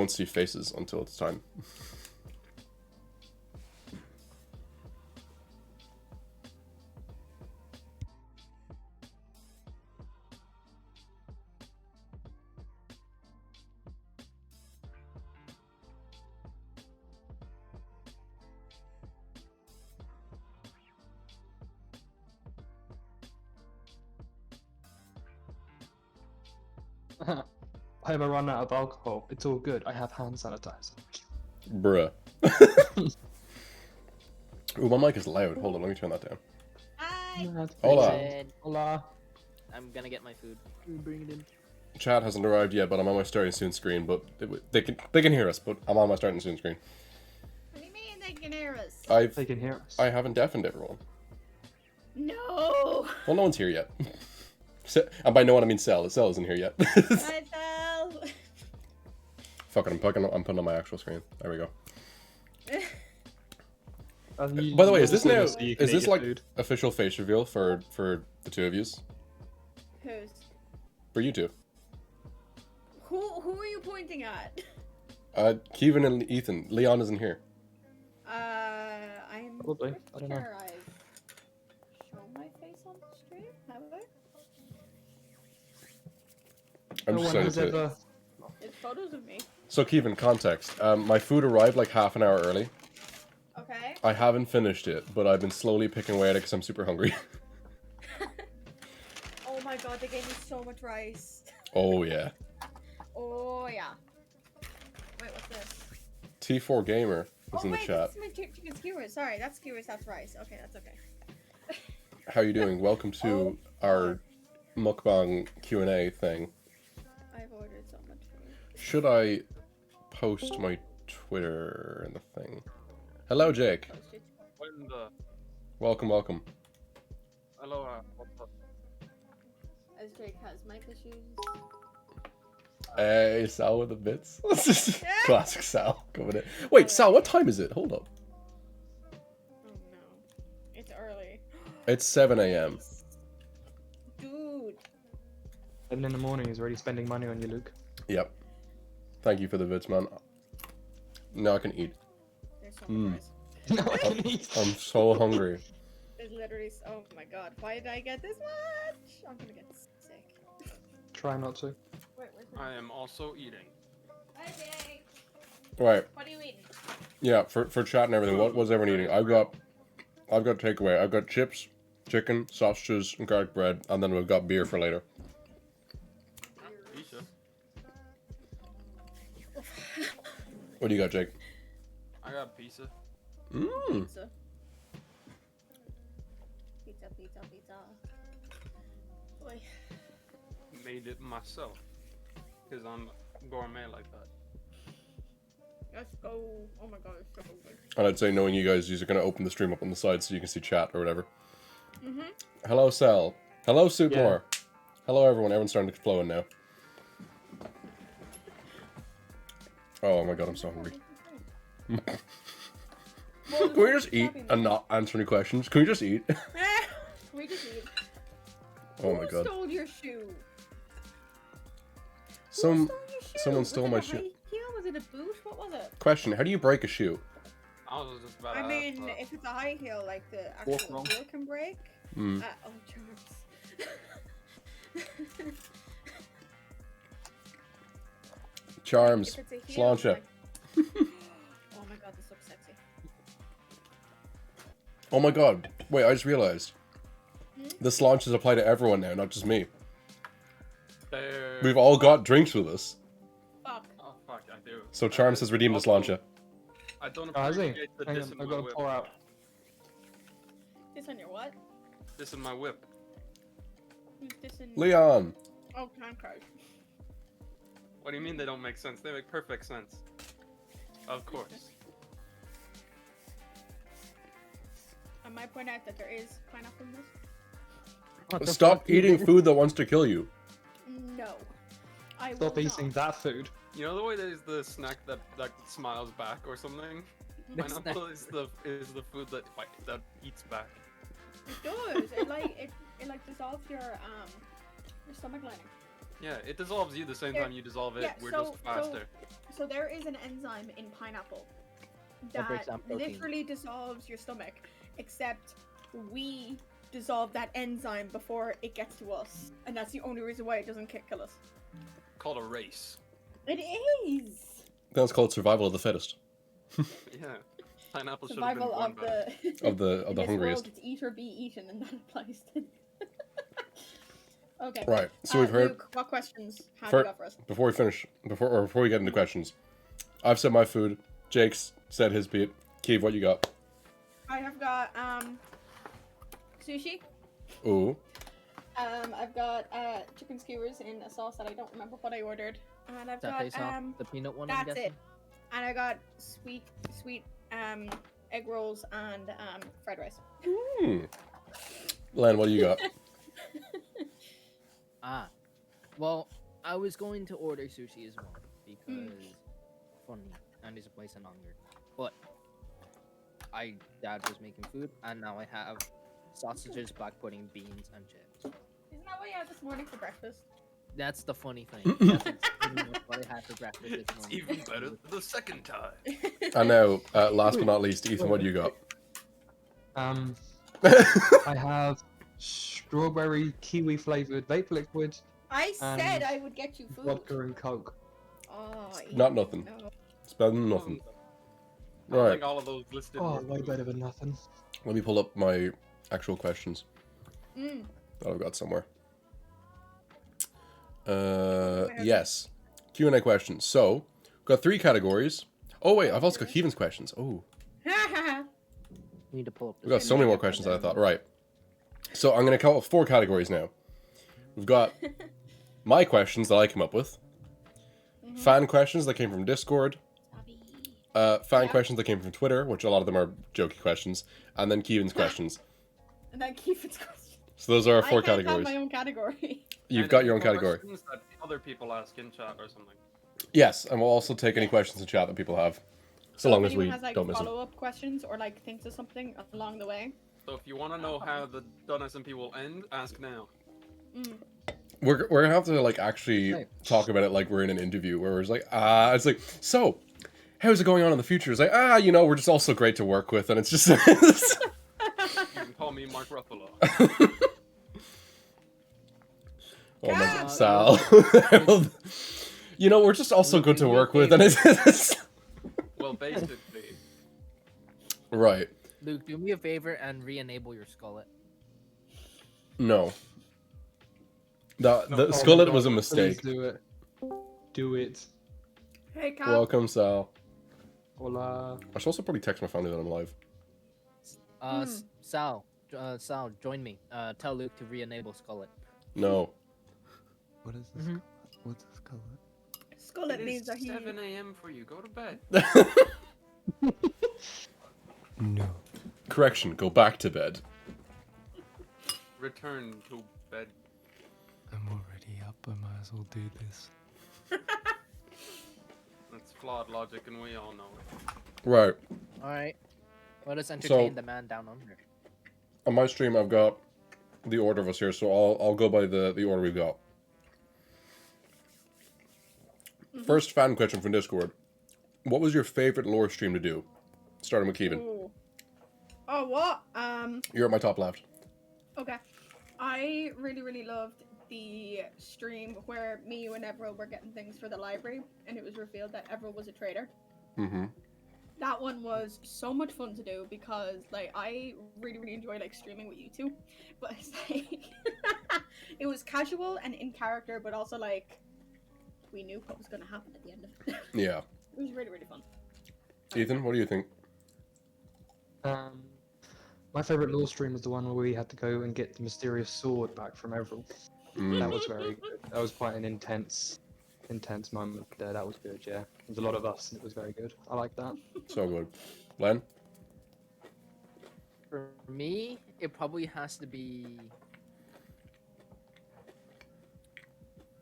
Won't see faces until it's time. I have a run out of alcohol. It's all good. I have hand sanitizer. Bruh. Ooh, my mic is loud. Hold on, let me turn that down. Hi. Hola. Good. Hola. I'm gonna get my food. Bring it in. Chat hasn't arrived yet, but I'm on my starting soon screen. But they can hear us. But I'm on my starting soon screen. What do you mean they can hear us? They can hear us. I haven't deafened everyone. No. Well, no one's here yet. And by no one I mean Cell. Cell isn't here yet. Hi, Sal. Fuck it, I'm putting on my actual screen. There we go. You- By the way, you is this also now? know so you can Is eat this your like food. official face reveal for the two of yous? Who's? For you two? Who are you pointing at? Kevin and Ethan. Leon isn't here. I'm Probably. pretty I don't know. sure I've shown my face on the stream. Have I? I'm No just one excited has to. ever. It's photos of me. So Kevin, context. My food arrived like half an hour early. Okay. I haven't finished it, but I've been slowly picking away at it because I'm super hungry. Oh my god, they gave me so much rice. Oh yeah. Oh yeah. Wait, what's this? T4 Gamer is Oh in the wait, chat. that's my chicken skewers. Sorry, that's skewers. That's rice. Okay, that's okay. How you doing? Welcome to our mukbang Q&A thing. I've ordered so much food. Should I post my Twitter in the thing? Hello, Jake. Postage. When the Welcome. hello, what's up? As Drake has mic issues. Hey, Sal with the bits. Classic Sal coming in. Wait, Sal, what time is it? Hold up. Oh no. It's early. It's 7 a.m. Dude. 7 in the morning is already spending money on you, Luke. Yep. Thank you for the bits, man. Now I can eat. There's so much rice. No, I can eat. I'm so hungry. There's literally. Oh my god. Why did I get this much? I'm gonna get sick. Try not to. Wait, where's my. I am also eating. Hi, Jake. Right. What are you eating? Yeah, for chat and everything. What's everyone eating? I've got takeaway. I've got chips, chicken, sausages, and garlic bread, and then we've got beer for later. Pizza. What do you got, Jake? I got pizza. Mmm. Pizza. Pizza. Boy. Made it myself. Because I'm gourmet like that. Let's go. Oh my god, it's so good. And I'd say, knowing you guys, you're gonna open the stream up on the side so you can see chat or whatever. Mm-hmm. Hello, Sal. Hello, Soupmore. Yeah. Hello, everyone. Everyone's starting to explode now. Oh my god, I'm so hungry. Can we just eat and not answer any questions? Can we just eat? We just eat. Oh my Who god. stole your shoe? Someone Was stole it my a shoe. high heel? Was it a boot? What was it? Question: how do you break a shoe? I was just about to I mean, ask that. if it's a high heel, like the Walk actual wrong. heel can break. Hmm. Oh, Charms. If it's a heel, Sláinte. like- Oh my god, this looks sexy. Oh my god. Wait, I just realized. This launches apply to everyone now, not just me. There. We've all got drinks with us. Fuck. Oh fuck, I do. So Charms has redeemed this also, launcher. I don't Oh, has he? appreciate the Hang this on, in I've my got to whip. pour out. This on your what? This is my whip. Who's this in? Leon. Oh, time card. What do you mean they don't make sense? They make perfect sense. Of course. I might point out that there is pineapple in this. What the Stop fuck? eating food that wants to kill you. No. I Stop will eating not. that food. You know the way there's the snack that smiles back or something? The Pineapple is the food that eats back. It does. It like dissolves your stomach lining. Yeah, it dissolves you the same time you dissolve it. Yeah, We're so- just faster. So there is an enzyme in pineapple That breaks that down protein. literally dissolves your stomach, except we dissolve that enzyme before it gets to us, and that's the only reason why it doesn't kill us. Called a race. It is That's called survival of the fittest. Yeah. Pineapple should have been survival born of better. the Of the in this hungriest. world, it's eat or be eaten, and that applies to. Okay. Right. So we've heard Luke, what questions have For- you got for us? before we finish, before we get into questions. I've said my food. Jake's said his beat. Keith, what you got? I have got sushi. Ooh. I've got chicken skewers in a sauce that I don't remember what I ordered, and I've Satay got sauce, the peanut one. I'm that's guessing. it. And I got sweet egg rolls and fried rice. Len, what do you got? Well, I was going to order sushi as well because funny and it's a place in hunger. But Dad was making food, and now I have sausages, black pudding, beans, and chips. Isn't that what you had this morning for breakfast? That's the funny thing. That's exactly what I had for breakfast this It's morning. even better the second time. And now, last but not least, Ethan, what do you got? I have strawberry kiwi flavored vape liquid, I said I would get you food. vodka and coke. Oh, Not nothing. no. It's better than nothing. I don't Right. think all of those listed Oh, were way food. better than nothing. Let me pull up my actual questions Mm. that I've got somewhere. Yes. Q&A questions. So, we've got 3 categories. Oh, wait, I've also got Keevan's questions. Oh, We need to pull up. we've got so many more questions than I thought. Right. So, I'm going to come up with 4 categories now. We've got my questions that I came up with, fan questions that came from Discord, fan questions that came from Twitter, which a lot of them are jokey questions, and then Keevan's questions. And then keep it question. So those are our 4 I can't categories. have my own category. You've And got your own for category. questions that other people ask in chat or something. Yes, and we'll also take any questions in chat that people have, so long if as anyone we has like don't miss them. follow-up questions or like thinks of something along the way. So if you want to know how the Dunn SMP will end, ask now. We're gonna have to like actually Right. talk about it like we're in an interview where it's like, so how's it going on in the future? It's like, you know, we're just also great to work with, and it's just You can call me Mark Ruffalo. oh my God. god, Sal. You know, we're just also good to work with, and it's Well, basically, right. Luke, do me a favor and re-enable your skullet. No. The No. Oh skullet my was a God, mistake. Please do it. Do it. Hey, Cal. Welcome, Sal. Hola. I should also probably text my family that I'm live. Sal, join me. Tell Luke to re-enable skullet. No. What is this? Mhm. What's this color? Skullet it means is that he. 7 a.m. for you. Go to bed. No. Correction, go back to bed. Return to bed. I'm already up. I might as well do this. That's flawed logic, and we all know it. Right. Alright. Let us entertain So- the man down under. On my stream, I've got the order of us here, so I'll go by the order we've got. First fan question from Discord. What was your favorite lore stream to do? Starting with Keevan. Ooh. Oh, what? You're at my top left. Okay. I really loved the stream where me, you, and Everil were getting things for the library, and it was revealed that Everil was a traitor. Mm-hmm. That one was so much fun to do because, like, I really enjoy, like, streaming with you two. But it's like, it was casual and in character, but also, like, we knew what was going to happen at the end of it. Yeah. It was really fun. Ethan, what do you think? My favorite lore stream was the one where we had to go and get the mysterious sword back from Everil. That was very good. That was quite an intense moment there. That was good, yeah. There was a lot of us, and it was very good. I like that. So good. Len? For me, it probably has to be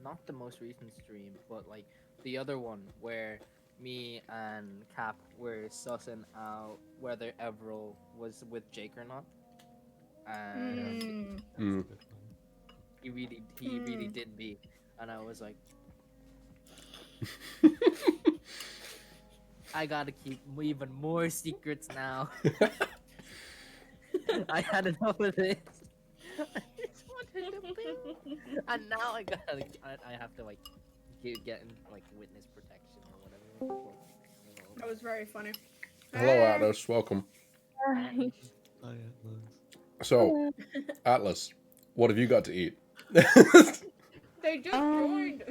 not the most recent stream, but like the other one where me and Cap were sussing out whether Everil was with Jake or not. And Mm. he really did be. and I was like, I gotta keep even more secrets now. I had enough of this. I just wanted to build. And now I gotta, I have to like get in like witness protection or whatever. That was very funny. Hello, Atlas. Welcome. Hi, Atlas. So, Atlas, what have you got to eat? They just joined.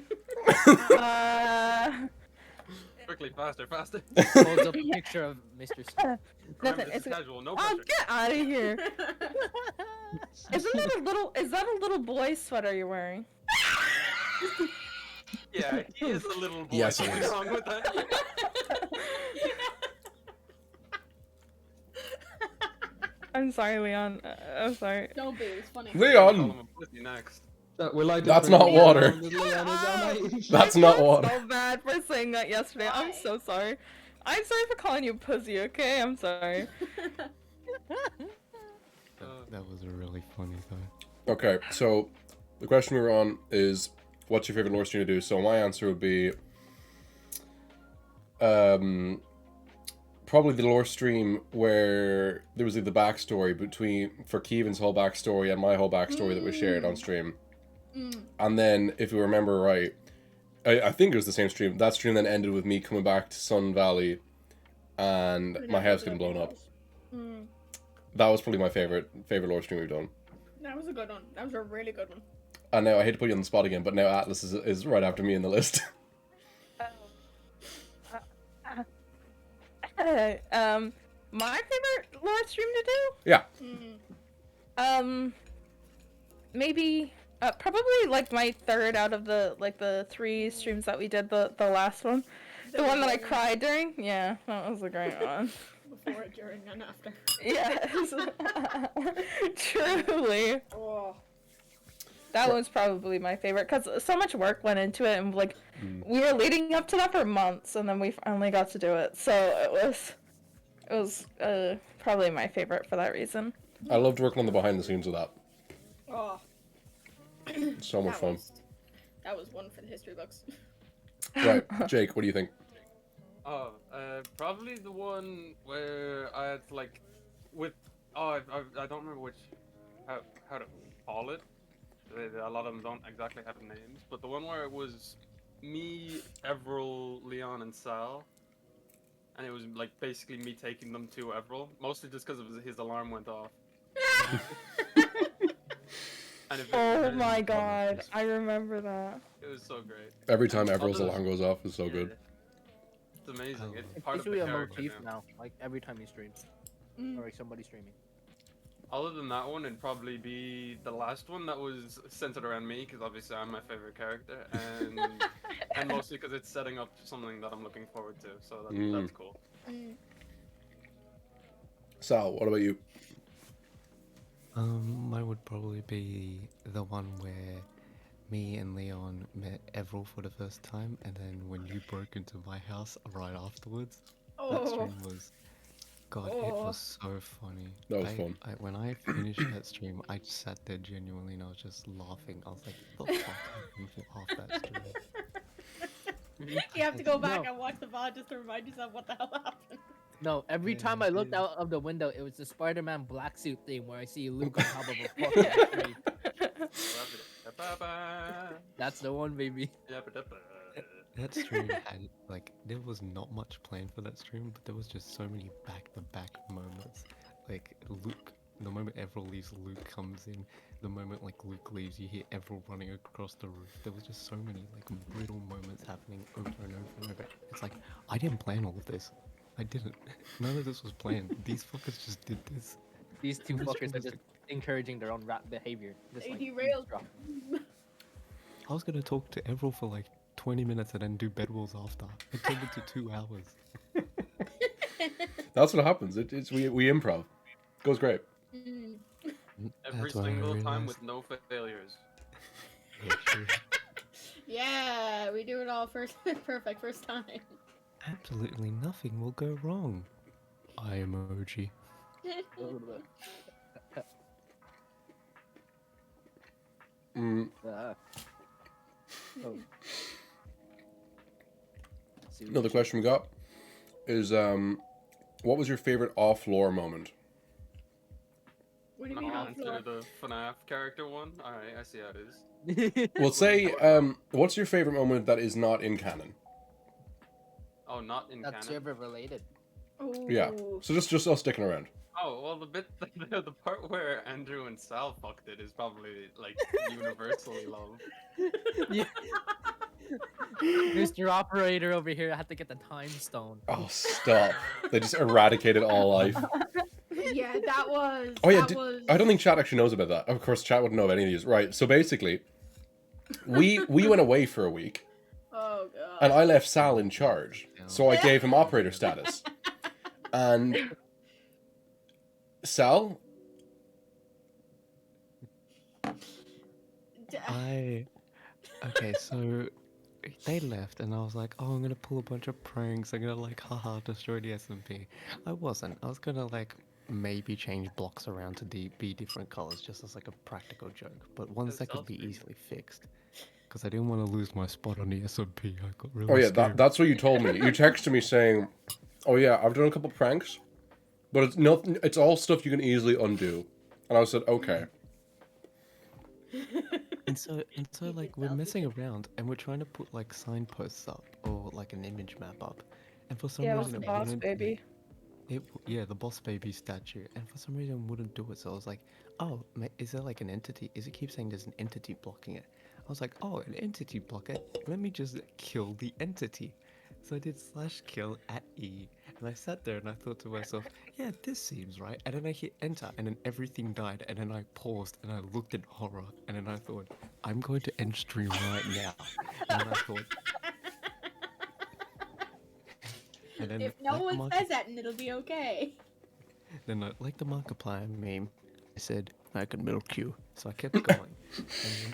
Quickly, faster, faster. Holds up a picture of Mr. Steve. Remember, Nothing. this It's is casual, no oh, pressure. get out of here! Isn't that a little? Is that a little boy sweater you're wearing? Yeah, he is a little boy. Yes, it What's is. wrong with that? I'm sorry, Leon. I'm sorry. Don't be. It's funny. Call Leon! him a pussy next. We're like That's not water. That's I not felt water. so bad for saying that yesterday. I'm so sorry. I'm sorry for calling you pussy. Okay, I'm sorry. That was a really funny though. Okay, so the question we were on is, what's your favorite lore stream to do? So my answer would be, probably the lore stream where there was like the backstory for Keevan's whole backstory and my whole backstory that was shared on stream. And then, if you remember right, I think it was the same stream. That stream then ended with me coming back to Sun Valley and my house getting blown up. That was probably my favorite lore stream we've done. That was a good one. That was a really good one. And now I hate to put you on the spot again, but now Atlas is right after me in the list. My favorite lore stream to do? Yeah. Maybe probably like my third out of the 3 streams that we did. The last one, the one that I cried during. Yeah, that was a great one. Before, during, and after. Yes, truly. Oh. That was probably my favorite because so much work went into it, and like we were leading up to that for months, and then we finally got to do it. So it was probably my favorite for that reason. I loved working on the behind the scenes of that. Oh. So much fun. That was one for the history books. Right, Jake, what do you think? Oh, probably the one where I had like, I don't remember how to call it. A lot of them don't exactly have names, but the one where it was me, Everil, Leon, and Sal, and it was like basically me taking them to Everil, mostly just because his alarm went off. And Oh my god, I remember that. it was so great. Every time Everill's alarm goes off is so Yeah. good. It's amazing. It's It's part of the usually a character motif now. now, like every time you stream, or like somebody streaming. Other than that one, it'd probably be the last one that was centered around me, because obviously I'm my favorite character, and mostly because it's setting up something that I'm looking forward to, so that's cool. Sal, what about you? Mine would probably be the one where me and Leon met Everil for the first time, and then when you broke into my house right afterwards. That stream was, God, it was so funny. That was fun. When I finished that stream, I just sat there genuinely and I was just laughing. I was like, the fuck happened for half that stream? You have to go back and watch the VOD just to remind yourself what the hell happened. No, every Yeah, time you I looked did. out of the window, it was the Spider-Man black suit thing where I see Luke on top of a fucking tree. That's the one, baby. That stream had, like, there was not much planned for that stream, but there was just so many back-to-back moments. Like, Luke, the moment Everil leaves, Luke comes in. The moment, like, Luke leaves, you hear Everil running across the roof. There was just so many, like, brittle moments happening over and over and over. It's like, I didn't plan all of this. I didn't. None of this was planned. These fuckers just did this. These two Which fuckers are was just encouraging their own rap behavior. Just They like, derailed. drop. I was gonna talk to Everil for like 20 minutes and then do bedwars after. It turned into 2 hours. That's what happens. We improv. Goes great. Every That's when I single time realized- with no failures. Yeah, true. Yeah, we do it all first, perfect first time. Absolutely nothing will go wrong. I emoji. Oh. See what Another you- question we got is, what was your favorite off-lore moment? What do you I'll mean off answer floor? the FNAF character one. Alright, I see how it is. We'll say, what's your favorite moment that is not in canon? Oh, not in That's canon. server related. Yeah. Ooh. So just us sticking around. Oh, well, the part where Andrew and Sal fucked it is probably, like, universally loved. Yeah. Mr. Operator over here had to get the time stone. Oh, stop. They just eradicated all life. Yeah, that was. Oh, yeah, that was... I don't think chat actually knows about that. Of course, chat wouldn't know about any of these. Right, so basically, we went away for a week, Oh god. and I left Sal in charge. So I gave him operator status. And Sal, Okay, so they left, and I was like, oh, I'm gonna pull a bunch of pranks. I'm gonna like, haha, destroy the SMP. I wasn't. I was gonna like maybe change blocks around to be different colors, just as like a practical joke. But ones that could be easily fixed, because I didn't want to lose my spot on the SMP. I got really oh yeah, scared. that's what you told me. You texted me saying, oh yeah, I've done a couple pranks, but it's nothing. It's all stuff you can easily undo. And I said, okay. And so like we're messing around and we're trying to put like signposts up or like an image map up, and for some Yeah, it was reason the it boss wouldn't. baby. Yeah, the boss baby statue, and for some reason it wouldn't do it. So I was like, oh, is there like an entity? Is it keep saying there's an entity blocking it? I was like, oh, an entity blocker. Let me just kill the entity. So I did /kill at E, and I sat there and I thought to myself, yeah, this seems right. And then I hit enter, and then everything died, and then I paused and I looked in horror, and then I thought, I'm going to end stream right now. And then I thought, and then If no like one says that, and it'll be okay. then like the Markiplier meme, I said I can milk you, so I kept going. And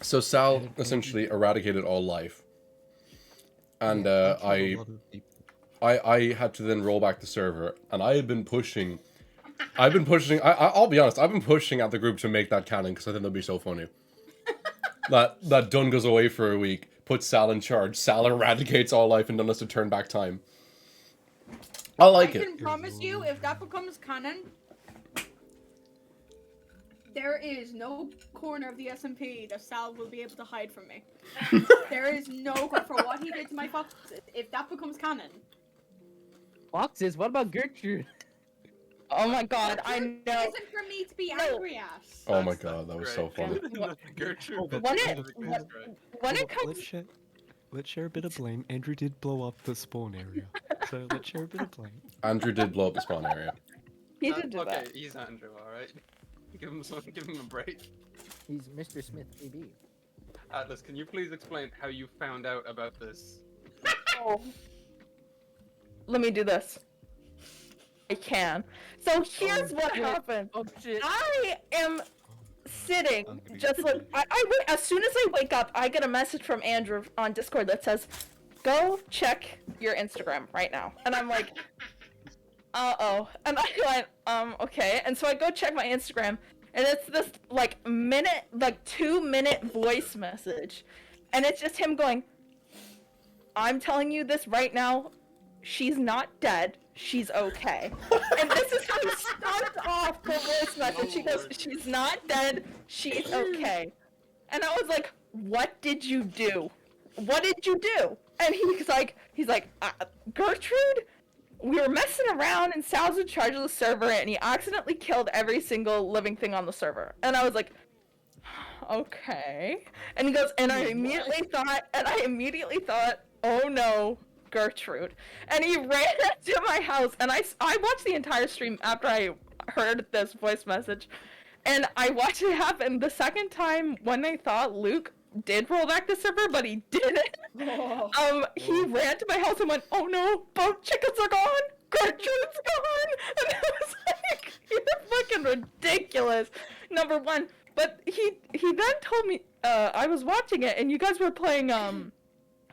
So Sal essentially eradicated all life. And yeah, killed a lot of people. I had to then roll back the server, and I've been pushing, I'll be honest, I've been pushing at the group to make that canon, because I think that'd be so funny. that Dunn goes away for a week, puts Sal in charge, Sal eradicates all life, and Dunn has to turn back time. I like I it. can promise you, if that becomes canon, there is no corner of the SMP that Sal will be able to hide from me. There is no for what he did to my foxes. If that becomes canon, Foxes? What about Gertrude? Oh my god, I Gertrude know. isn't for me to be No. angry at. Oh my god, that was so funny. Gertrude. When that's it- great. When it Hold on, comes, let's share a bit of blame. Andrew did blow up the spawn area, so let's share a bit of blame. Andrew did blow up the spawn area. he did do Okay, that. he's Andrew, alright? Give him a break. He's Mr. Smith, baby. Atlas, can you please explain how you found out about this? Oh. Let me do this. I can. So here's what shit. happened. Oh shit. I am sitting I'm gonna just get like as soon as I wake up, I get a message from Andrew on Discord that says, "Go check your Instagram right now." And I'm like, "Uh-oh." And I went, okay. And so I go check my Instagram, and it's this like 2-minute voice message. And it's just him going, "I'm telling you this right now. She's not dead. She's okay." And this is how he starts off the voice message. He goes, "She's not dead. She's okay." And I was like, "What did you do? What did you do?" And he's like, "Gertrude, we were messing around and Sal's in charge of the server and he accidentally killed every single living thing on the server." And I was like, "Okay." And he goes, and I immediately thought, "Oh no, Gertrude." And he ran to my house, and I watched the entire stream after I heard this voice message, and I watched it happen the second time when I thought Luke did roll back the server, but he didn't. He ran to my house and went, "Oh no, both chickens are gone! Gertrude's gone!" And I was like, "You're fucking ridiculous, number one." But he then told me, I was watching it, and you guys were playing,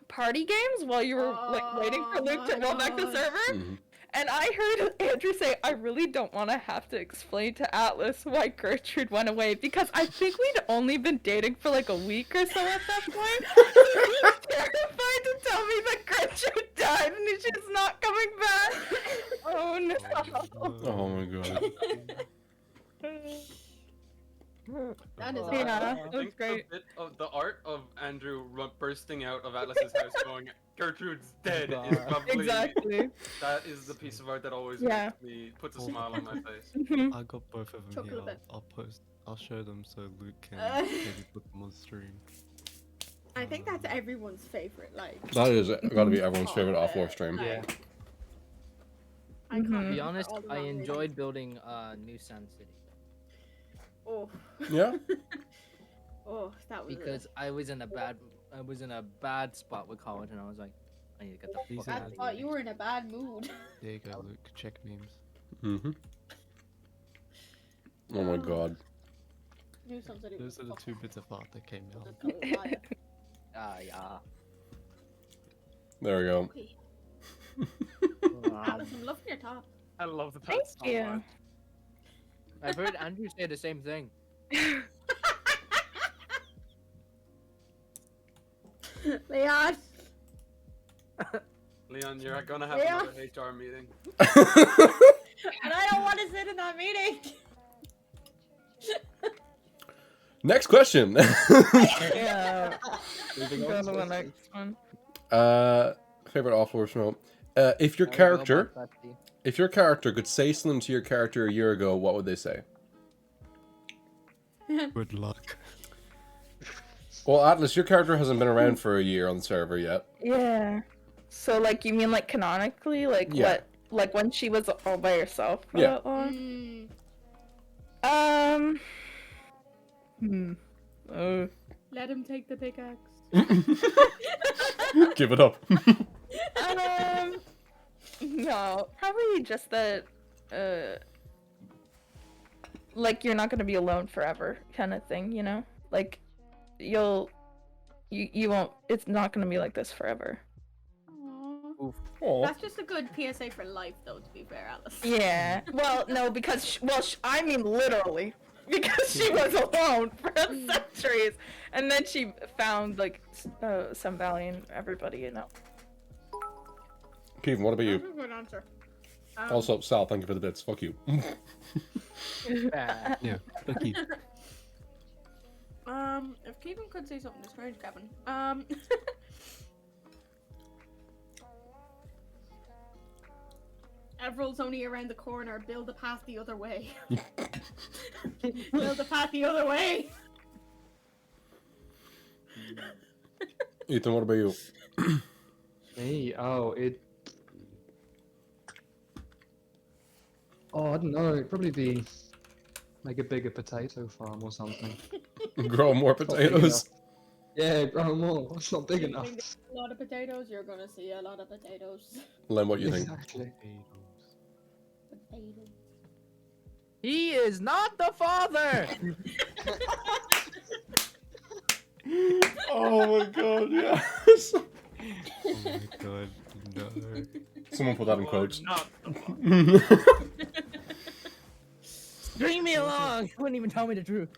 party games while you were like waiting for Luke to roll back the server. Mhm. And I heard Andrew say, I really don't want to have to explain to Atlas why Gertrude went away, because I think we'd only been dating for like a week or so at that point. He was terrified to tell me that Gertrude died and she's not coming back. Oh no. Oh my god. That is Yeah, awesome. that I was think great. the bit of the art of Andrew bursting out of Atlas's house going, Gertrude's dead, is probably Exactly. that is the piece of art that always Yeah. makes me puts a smile on my face. Mhm. I got both of them Chocolate here. bit. I'll show them so Luke can maybe put them on stream. I think that's everyone's favorite. Like, That is gotta be everyone's favorite Oh, offload stream. like, Yeah. I can't Mhm. To remember be honest, all the I wrong enjoyed building New Sun City Oh. Yeah? Oh, that was. because I was in a bad spot with college, and I was like, I need to get the These fuck are out I of thought here. you were in a bad mood. There you go, Luke. Check memes. Mm-hmm. Oh my god. Knew something. Those are the 2 bits of art that came out. Yeah. There we go. Okay. Alice, I'm loving your top. I love the Thank so you. much. I've heard Andrew say the same thing. Leon. Leon, you're gonna have Yeah. another HR meeting. And I don't want to sit in that meeting. Next question. Yeah. Moving Go on to to the the next one. Favorite offload stream. If your character could say something to your character a year ago, what would they say? Good luck. Well, Atlas, your character hasn't been around for a year on the server yet. Yeah. So, like, you mean, like, canonically? Like, Yeah. what? Like, when she was all by herself for Yeah. that long? Let him take the pickaxe. Give it up. No, probably just that, like, you're not gonna be alone forever kind of thing, you know? Like, you won't, it's not gonna be like this forever. Aww. Aw. That's just a good PSA for life, though, to be fair, Alice. Yeah, well, no, because, I mean literally, because she was alone for centuries, and then she found, like, some value in everybody, you know? Keevan, what about That's you? a good answer. Also, Sal, thank you for the bits. Fuck you. Yeah, fuck you. If Keevan could say something to strange Kevin, Everald's only around the corner. Build the path the other way. Build the path the other way. Ethan, what about you? Me? Oh, I don't know. It'd probably be make a bigger potato farm or something. Grow more Not big potatoes. enough. Yeah, grow more. It's not big You enough. think there's a lot of potatoes, you're gonna see a lot of potatoes. Len, what you think? Exactly. Potatoes. He is not the father. Oh my god, yes. Oh my god, no. Someone put that in quotes. Not Bring me along. He wouldn't even tell me the truth.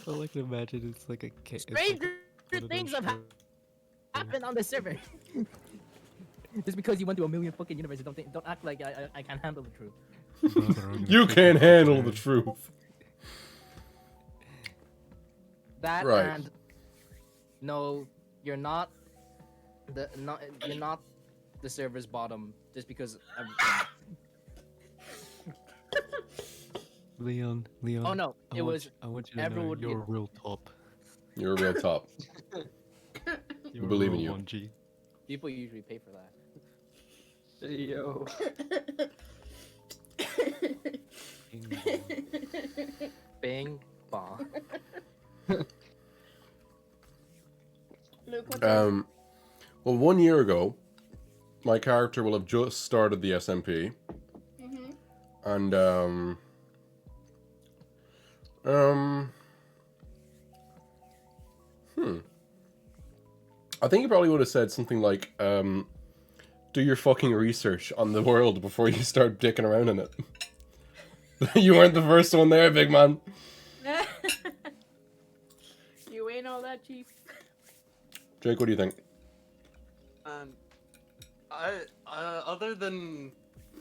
All I can imagine is like a case. Stranger things have happened on the server. Just because you went to a million fucking universes, don't act like I can't handle the truth. You can't handle the truth. That Right. and no, you're not the server's bottom just because. Leon. Oh no, it was. I want you to know everyone you're a get- real top. You're a real top. You're believe a in real you. 1G. People usually pay for that. Yo. Bing bong. Luke, what's Well, 1 year ago, my character will have just started the SMP, and I think he probably would have said something like, do your fucking research on the world before you start dicking around in it. You weren't the first one there, big man. You ain't all that cheap. Jake, what do you think? And I other than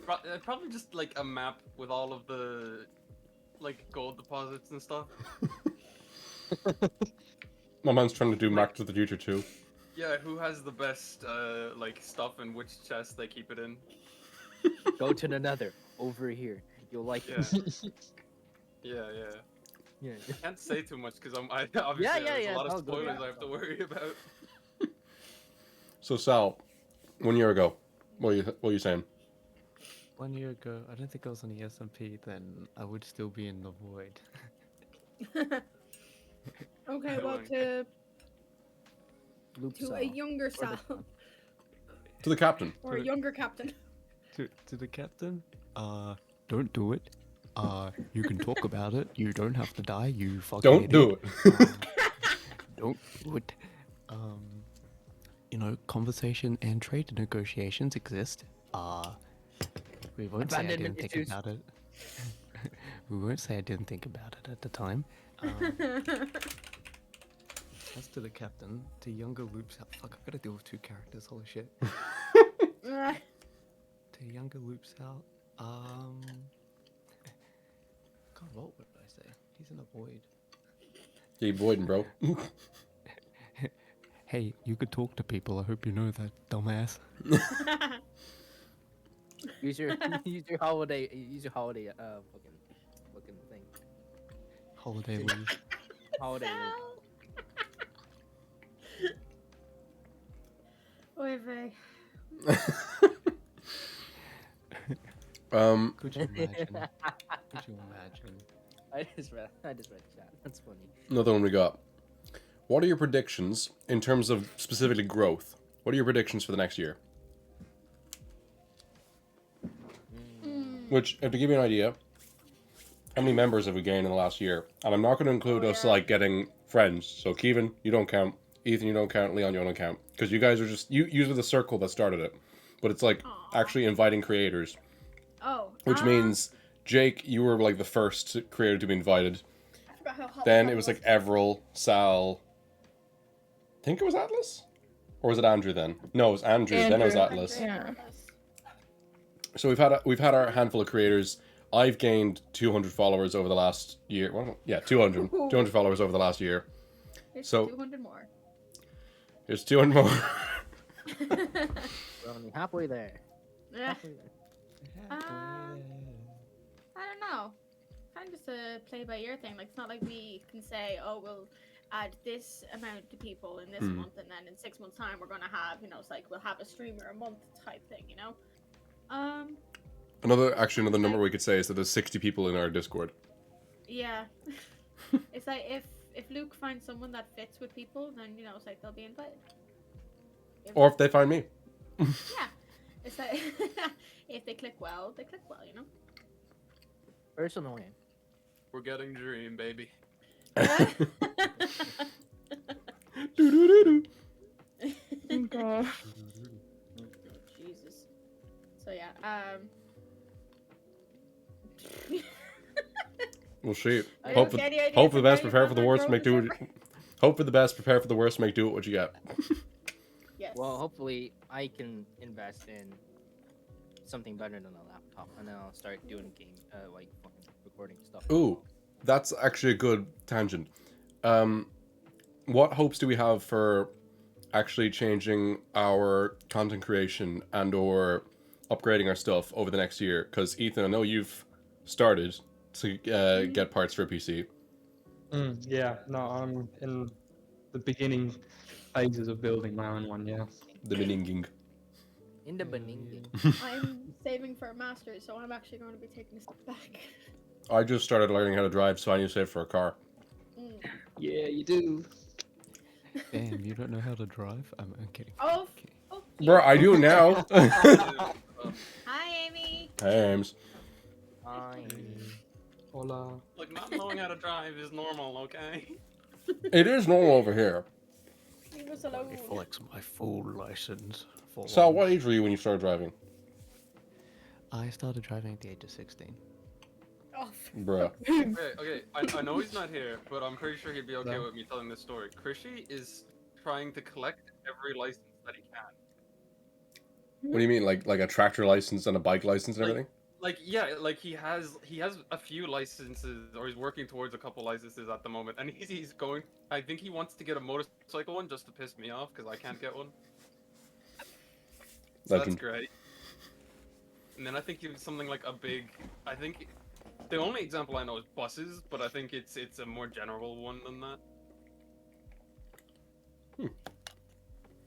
probably just like a map with all of the like gold deposits and stuff. My man's trying to do Back to the Future too. Yeah, who has the best like stuff and which chest they keep it in? Go to the Nether over here. You'll like Yeah. it. Yeah. Yeah. I can't say too much because obviously there's a lot of I'll go spoilers there. I have to worry about. So Sal, 1 year ago, what are you saying? 1 year ago, I don't think I was on the SMP, then I would still be in the void. Okay, well, Loop to cell. a younger Sal, To the captain. or a younger captain. To the captain, don't do it. You can talk about it. You don't have to die. You fucking Don't idiot. do it. Don't do it. You know, conversation and trade negotiations exist. We won't say I didn't Abandonment think issues. about it. We won't say I didn't think about it at the time. As to the captain, to younger loops out. Fuck, I've got to deal with 2 characters. Holy shit. To younger loops out. God, what would I say? He's in a void. Yeah, voiding, bro. Hey, you could talk to people. I hope you know that, dumbass. Use your holiday fucking thing. Holiday leave. Holiday. Oy vey. Could you imagine? Could you imagine? I just read chat. That's funny. Another one we got. What are your predictions in terms of specifically growth? What are your predictions for the next year? Which, to give you an idea, how many members have we gained in the last year? And I'm not going to include us like getting friends. So Kevin, you don't count. Ethan, you don't count. Leon, you don't count. Because you guys are just you were the circle that started it. But it's like actually inviting creators. Oh. Which means Jake, you were like the first creator to be invited. I forgot how hot Then the it was sun like Everil, Sal. I think it was Atlas? Or was it Andrew then? No, it was Andrew. Then it was Andrew. Atlas. Yeah. So we've had our handful of creators. I've gained 200 followers over the last year. Well, yeah, 200 followers over the last year. It's So- 200 more. Here's 200 more. We're only halfway there. Yeah. Halfway there. I don't know. Kind of just a play by ear thing. Like, it's not like we can say, oh, we'll add this amount to people in this month, and then in 6 months' time we're gonna have, it's like we'll have a streamer a month type thing, Another number we could say is that there's 60 people in our Discord. Yeah. It's like if Luke finds someone that fits with people, then it's like they'll be invited. Or if they find me. Yeah. It's like if they click well, they click well. Personally, We're getting Dream, baby. Doo-doo-doo-doo. God. Jesus. So yeah, We'll see. Are you Hope for, okay? Any idea hope for the where best, you prepare want for the that worst, growth make do it. number? Hope for the best, prepare for the worst, make do it what you get. Yes. well, hopefully I can invest in something better than a laptop, and then I'll start doing game, like fucking recording stuff. Ooh, that's actually a good tangent. What hopes do we have for actually changing our content creation and or upgrading our stuff over the next year? Because Ethan, I know you've started to get parts for a PC. Yeah, no, I'm in the beginning phases of building my own one, yeah. The beninging. In the Beninging. I'm saving for a master's, so I'm actually going to be taking a step back. I just started learning how to drive, so I need to save for a car. Yeah, you do. Damn, you don't know how to drive? I'm kidding. Oh, Okay. oh. Bro, I do now. Hi, Amy. Hey, Ames. Hola. Like, not knowing how to drive is normal, okay? It is normal over here. Leave us alone. I flex my full license. For Sal, one. what age were you when you started driving? I started driving at the age of 16. Oh, Bruh. Okay. I know he's not here, but I'm pretty sure he'd be okay No. with me telling this story. Krishy is trying to collect every license that he can. What do you mean, like a tractor license and a bike license and everything? Like he has a few licenses, or he's working towards a couple licenses at the moment, and he's going. I think he wants to get a motorcycle one just to piss me off because I can't get one. So that's Legend. great. And then I think he was something like a big. I think the only example I know is buses, but I think it's a more general one than that.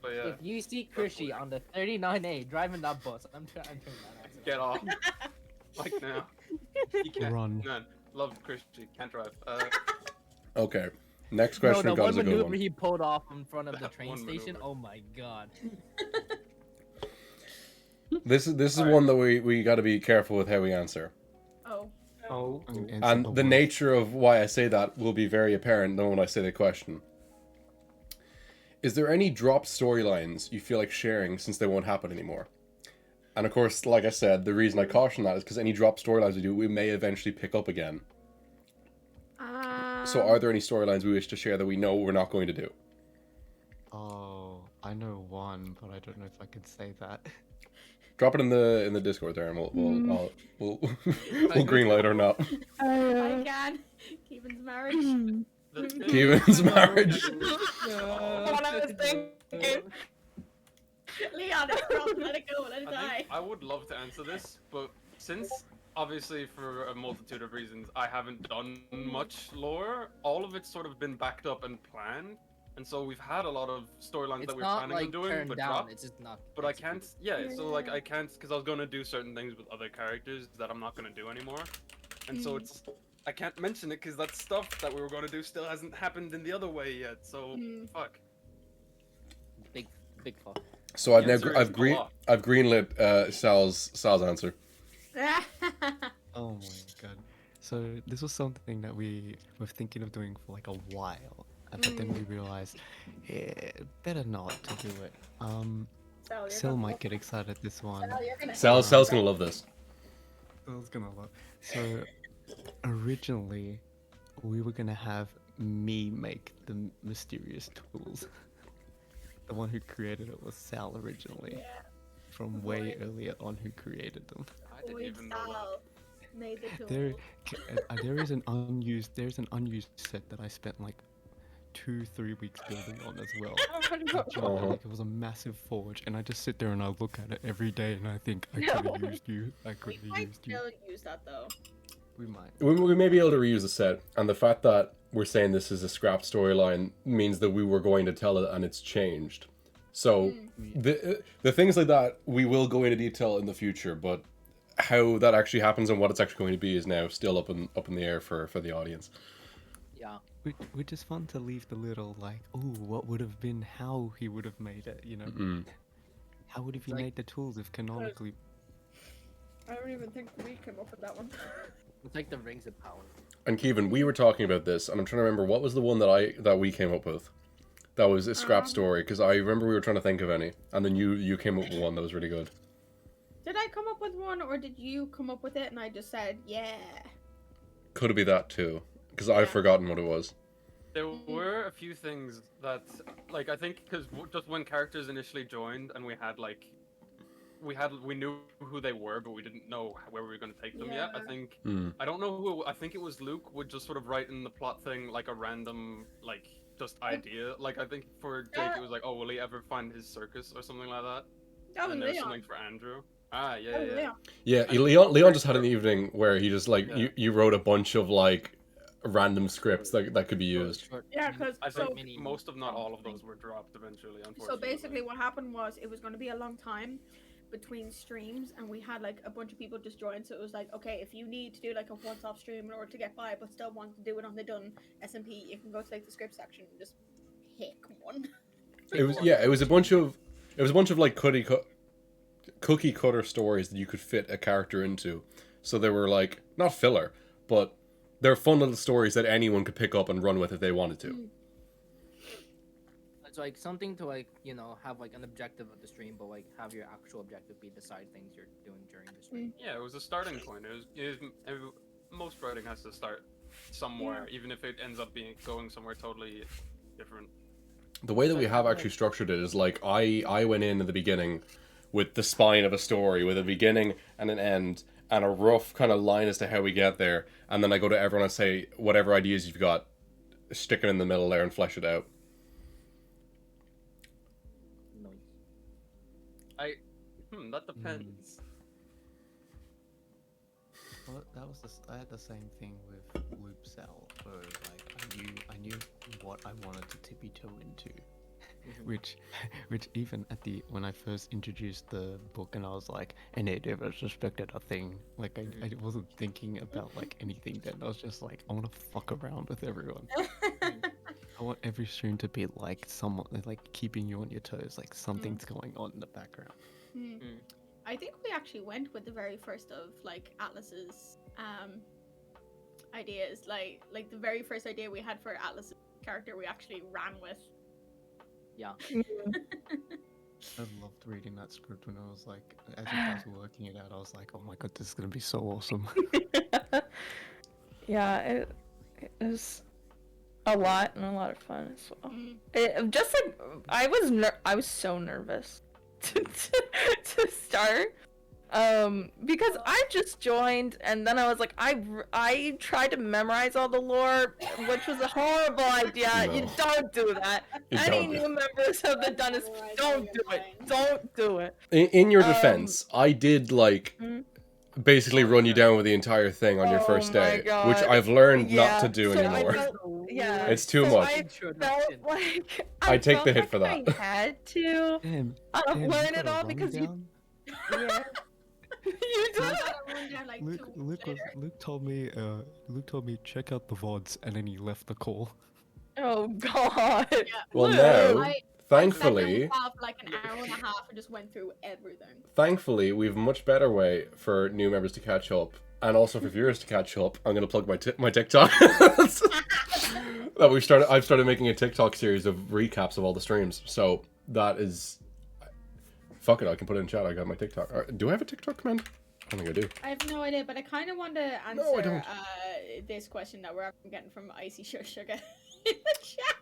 But yeah, If you see Krishy on the 39A driving that bus, I'm turning that accident. get off. Like now. You can't. Run. None. Love Krishy. Can't drive. Okay. Next No, question the we've got one is a good maneuver one. he pulled off in front of the That train one station. maneuver. Oh my god. This is Alright. one that we got to be careful with how we answer. oh. Oh, And the nature of why I say that will be very apparent when I say the question. Is there any dropped storylines you feel like sharing since they won't happen anymore? And of course, like I said, the reason I caution that is because any dropped storylines we do, we may eventually pick up again. So are there any storylines we wish to share that we know we're not going to do? Oh, I know one, but I don't know if I could say that. Drop it in the Discord there, and we'll we'll greenlight or not. I can. Kevin's marriage. Kevin's marriage. What I was thinking. Leon, it's wrong. Let it go. Let it I die. think I would love to answer this, but since obviously for a multitude of reasons I haven't done much lore, all of it's sort of been backed up and planned, and so we've had a lot of storylines It's that we're not planning like on doing, turned but down. dropped. It's just not. But I it's- can't, so like I can't, because I was gonna do certain things with other characters that I'm not gonna do anymore, and so it's I can't mention it because that stuff that we were gonna do still hasn't happened in the other way yet. So fuck. Big fuck. So I've The now answer I've is a lot. greenlit Sal's answer. Oh my god. So this was something that we were thinking of doing for like a while, but then we realized, better not to do it. Sal, you're Sil gonna might love get it. excited this one. Sal, you're gonna Sal's gonna love this. Sil's gonna love. So originally, we were gonna have me make the mysterious tools. The one who created it was Sal originally, from way earlier on who created them. I didn't Wait, even know that. Sal made the tool. There's an unused set that I spent like 2-3 weeks building on as well. Like, it was a massive forge, and I just sit there and I look at it every day and I think I could have used you. I could We have might used you. still use that though. We might. We may be able to reuse the set, and the fact that we're saying this is a scrapped storyline means that we were going to tell it and it's changed. So the things like that we will go into detail in the future, but how that actually happens and what it's actually going to be is now still up in the air for the audience. Yeah. Which is fun to leave the little like, oh, what would have been how he would have made it, you know? How would have he like- made the tools if canonically? I don't even think we came up with that one. It's like the rings of power. And Kevin, we were talking about this, and I'm trying to remember what was the one that we came up with. That was a scrap story, because I remember we were trying to think of any, and then you came up with one that was really good. Did I come up with one, or did you come up with it and I just said, yeah? Could it be that too? Because Yeah. I've forgotten what it was. There were a few things that, like, I think because just when characters initially joined and we knew who they were, but we didn't know where we were going to take them yet. I Yeah. think I don't know who. I think it was Luke would just sort of write in the plot thing like a random like just idea. Like I think for Jake it was like, oh, will he ever find his circus or something like that? That was And there's Leon. something for Andrew. Ah, yeah, That was yeah. Leon. Yeah, Leon just had an evening where he just like Yeah. you wrote a bunch of like random scripts that could be used. Yeah, because I think so most of not all of those were dropped eventually. Unfortunately. So basically, what happened was it was going to be a long time between streams, and we had like a bunch of people just join. So it was like, okay, if you need to do like a once-off stream in order to get by, but still want to do it on the Dunn SMP, you can go to like the script section and just pick one. It was a bunch of like cookie cutter stories that you could fit a character into. So they were like not filler, but they're fun little stories that anyone could pick up and run with if they wanted to. It's like something to like, you know, have like an objective of the stream, but like have your actual objective be the side things you're doing during the stream. Yeah, it was a starting point. Most writing has to start somewhere, even if it ends up going somewhere totally different. The way that we have actually structured it is like I went in at the beginning with the spine of a story, with a beginning and an end, and a rough kind of line as to how we get there, and then I go to everyone and say, whatever ideas you've got, stick them in the middle there and flesh it out. That depends. Well, that was I had the same thing with Loop Cell, where like I knew what I wanted to tippy toe into, which even when I first introduced the book and I was like, and it never suspected a thing. Like I wasn't thinking about like anything then. I was just like, I want to fuck around with everyone. I want every stream to be like someone like keeping you on your toes, like something's going on in the background. I think we actually went with the very first of like Atlas's ideas, like the very first idea we had for Atlas's character we actually ran with. Yeah. I loved reading that script when I was like, as you guys were working it out, I was like, oh my god, this is gonna be so awesome. Yeah, it was a lot and a lot of fun as well. It just like I was so nervous to start because I just joined and then I was like I tried to memorize all the lore, which was a horrible idea. No. You don't do that. Any new members of the Dunn3, don't do it. Don't do it. In your defense, I did like basically run you down with the entire thing on your first day, which I've learned not to do anymore. It's too much. I felt like I take the hit like for that. I had to Damn, learn it all because you. Yeah. You do it. Luke told me check out the VODs and then he left the call. Oh god. Yeah. Well, Look, now, thankfully, I spent like an hour and a half and just went through everything. thankfully, we have a much better way for new members to catch up, and also for viewers to catch up. I'm gonna plug my TikTok. That I've started making a TikTok series of recaps of all the streams. So that is, fuck it, I can put it in chat. I got my TikTok. Do I have a TikTok command? I think I do. I have no idea, but I kind of want to answer No, I don't. this question that we're getting from Icy Sugar in the chat.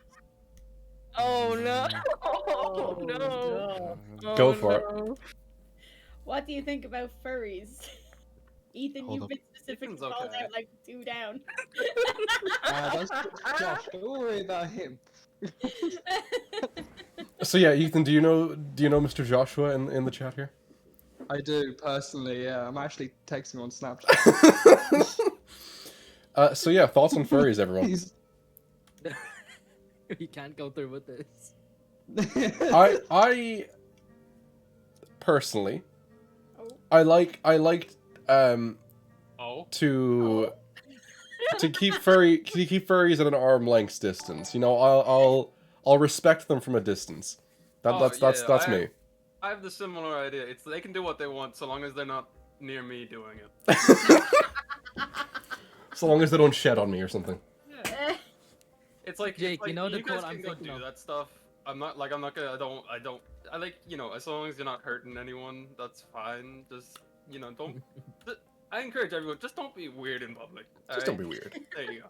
Oh no. Oh no. Go for it. What do you think about furries? Ethan, Hold you've up. been specifically Ethan's called okay. out like 2 down. That's Josh. Don't worry about him. So yeah, Ethan, do you know Mr. Joshua in the chat here? I do personally. Yeah, I'm actually texting on Snapchat. So yeah, thoughts on furries, everyone. He's- You can't go through with this. I personally, Oh. I liked Oh. to keep furries at an arm length distance. You know, I'll respect them from a distance. That's me. I have the similar idea. It's they can do what they want so long as they're not near me doing it. So long as they don't shed on me or something. Yeah. It's like Jake, it's like, you know the guys quote I'm can go thinking do of? that stuff. I'm not gonna. I like, you know, as long as you're not hurting anyone, that's fine. Just, you know, don't. I encourage everyone, just don't be weird in public. Just don't be weird. There you go.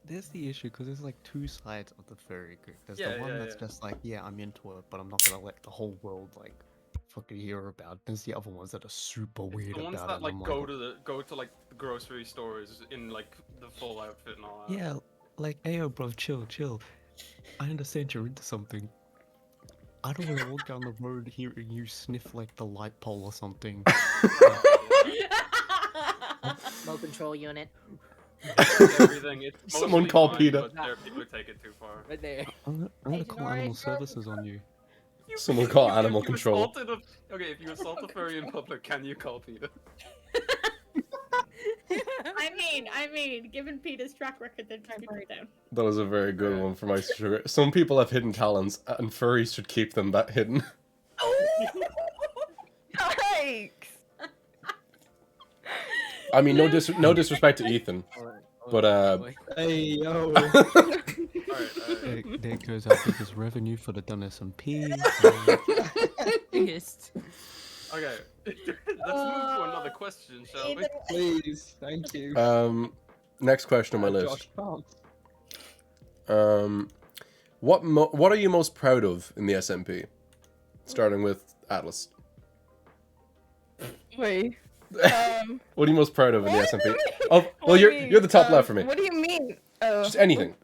There's the issue because there's like two sides of the furry group. There's Yeah, the one yeah, that's yeah. just like, yeah, I'm into it, but I'm not gonna let the whole world like fucking hear about it. There's the other ones that are super It's weird the ones about that it. like and I'm go to like the grocery stores in like the full outfit and all that. yeah, like, ayo, bro, chill. I understand you're into something. I don't want to walk down the road hearing you sniff like the light pole or something. Smoke control unit. Everything. It's Someone mostly call fine, PETA. but there are people who take it too far. Right there. I'm gonna Agent call Orange, animal bro. services on you. Someone call If animal you control. Okay, if you assault a furry in public, can you call PETA? I mean, given Peter's track record, they'd just be very down. That was a very good one from Ice Sugar. Some people have hidden talents, and furries should keep them that hidden. Yikes! I mean, no disrespect to Ethan. But boy. Hey yo. There, there goes our biggest revenue for the Dunn SMP. Biggest. Okay, let's move to another question, shall we? Either- Please, thank you. next question on my Josh list. Palm. What are you most proud of in the SMP? Starting with Atlas. Wait. What are you most proud of in the What? SMP? Oh, well, What do you're you mean? you're the top left for me. What do you mean? Oh. Just anything.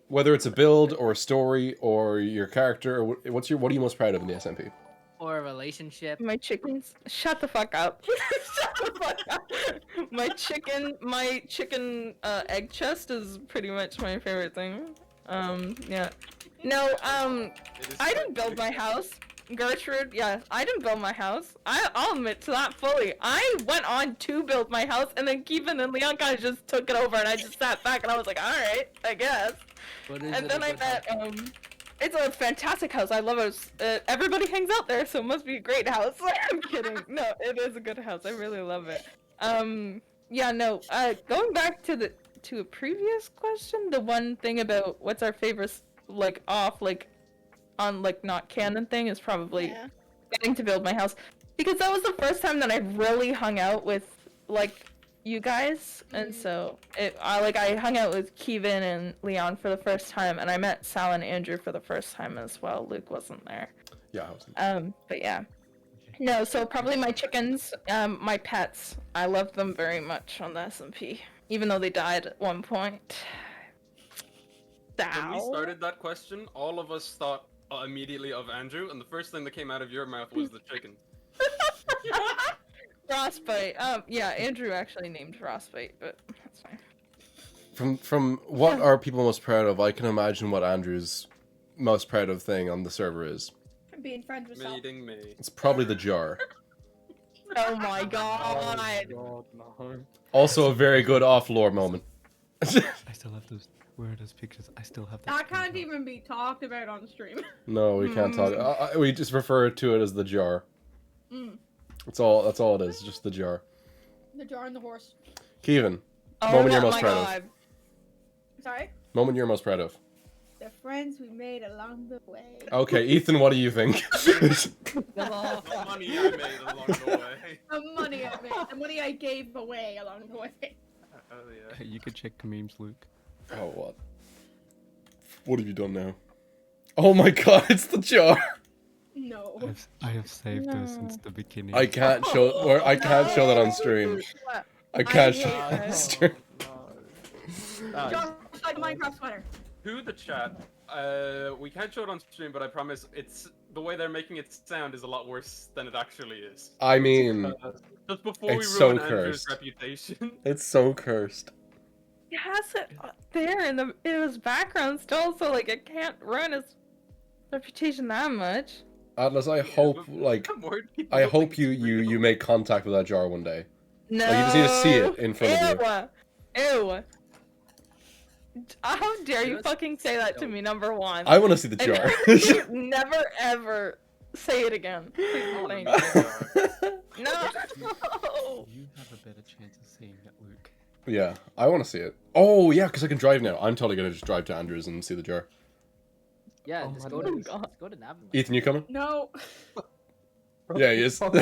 Whether it's a build or a story or your character or what are you most proud of in the SMP? Or a relationship. My chickens. Shut the fuck up. Shut the fuck up. My chicken egg chest is pretty much my favorite thing. Yeah. No, I didn't build my house. Gertrude, yeah, I didn't build my house. I'll admit to that fully. I went on to build my house, and then Kevin and Leon kind of just took it over, and I just sat back, and I was like, alright, I guess. And then I met, it's a fantastic house. I love it. Everybody hangs out there, so it must be a great house. I'm kidding. No, it is a good house. I really love it. Yeah, no, going back to a previous question, the one thing about what's our favorite, like, on, like, not canon thing is probably getting to build my house. Because that was the first time that I really hung out with, like, you guys. And so, I hung out with Kevin and Leon for the first time, and I met Sal and Andrew for the first time as well. Luke wasn't there. Yeah, I was. But yeah. No, so probably my chickens, my pets. I love them very much on the SMP. Even though they died at one point. When we started that question, all of us thought immediately of Andrew, and the first thing that came out of your mouth was the chicken. Frostbite. Yeah, Andrew actually named Frostbite, but that's fine. From what are people most proud of, I can imagine what Andrew's most proud of thing on the server is. Being friends with Sal. Meeting me. It's probably the jar. Oh my god. God, no. Also a very good off-lore moment. I still have those. Where are those pictures? I still have those. That can't even be talked about on stream. No, we can't talk. We just refer to it as the jar. Mm. That's all it is, just the jar. The jar and the horse. Kevin, Oh moment you're my most proud of. god. Sorry? Moment you're most proud of. The friends we made along the way. Okay, Ethan, what do you think? The money I made along the way. The money I made. The money I gave away along the way. Oh yeah. Hey, you could check memes, Luke. Oh, what? What have you done now? Oh my god, it's the jar! No. I have saved those since the beginning. I can't show that on stream. I can't show that on stream. Josh, like a Minecraft sweater. To the chat, we can't show it on stream, but I promise it's the way they're making it sound is a lot worse than it actually is. I mean, Just before we it's so ruin Andrew's cursed. reputation. It's so cursed. He has it there in his background still, so like it can't ruin his reputation that much. Atlas, I hope you make contact with that jar one day. No. Like, you just need to see it in front of you. Ew. How dare you fucking say that to me, number one. I want to see the jar. And never ever say it again. Please, thank you. No. You have a better chance of seeing that, Luke. Yeah, I want to see it. Oh, yeah, because I can drive now. I'm totally going to just drive to Andrews and see the jar. Yeah, Oh just my go goodness. to just go to Navin. Ethan, you coming? No. Yeah, he is. I'll be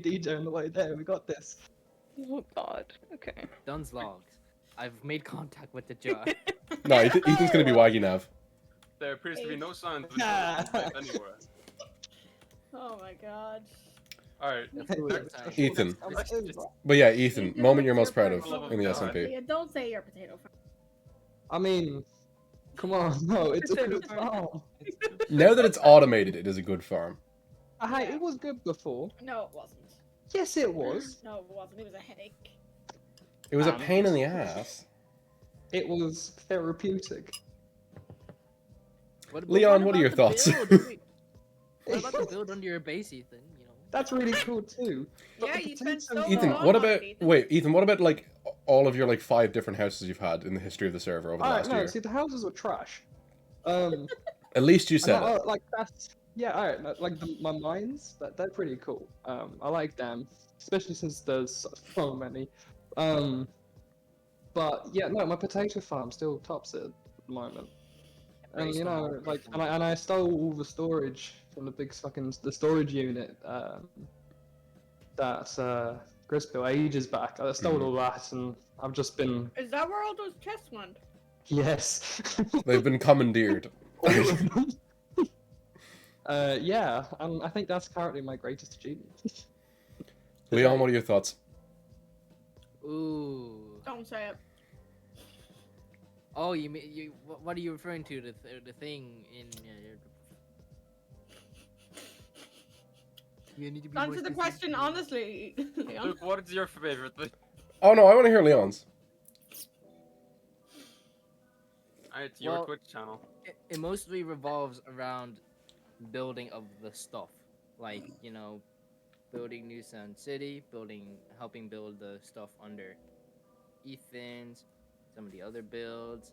DJ on the way there. We got this. Oh god. Okay. Dunn's logs. I've made contact with the jar. No, Ethan's going to be Waggy Nav. There appears to be no signs of Nah. it anywhere. Oh my god. Alright, Ethan. But yeah, Ethan, moment you're most proud of in the SMP. Yeah, don't say you're a potato farm. I mean, come on, no, it's a good farm. Now that it's automated, it is a good farm. It was good before. No, it wasn't. Yes, it was. No, it wasn't. It was a headache. It was a pain in the ass. It was therapeutic. Leon, what are your about thoughts? the build? What about the build under your base, Ethan? You know. That's really cool too. But Yeah, the you spent potato- so Ethan, long what on about... it, Ethan. Wait, Ethan, what about, like, all of your, like, 5 different houses you've had in the history of the server over the Alright, last no, year? see the houses were trash. At least you said it. Like that's alright. Like my mines, they're pretty cool. I like them, especially since there's so many. But yeah, no, my potato farm still tops it at the moment. And Based you on know, what like, people- and I stole all the storage from the big the storage unit that Chris built ages back. I stole all that, and I've just been Is that where all those chests went? yes, They've been commandeered. all of them. Yeah, and I think that's currently my greatest achievement. Leon, what are your thoughts? Ooh. Don't say it. Oh, you. What are you referring to? The thing in. You need to be more Answer the specific. question honestly. Leon. Luke, what is your favorite thing? Oh no, I want to hear Leon's. It's your Well- Twitch channel. It mostly revolves around building of the stuff, like building New Sun City, helping build the stuff under Ethan's, some of the other builds,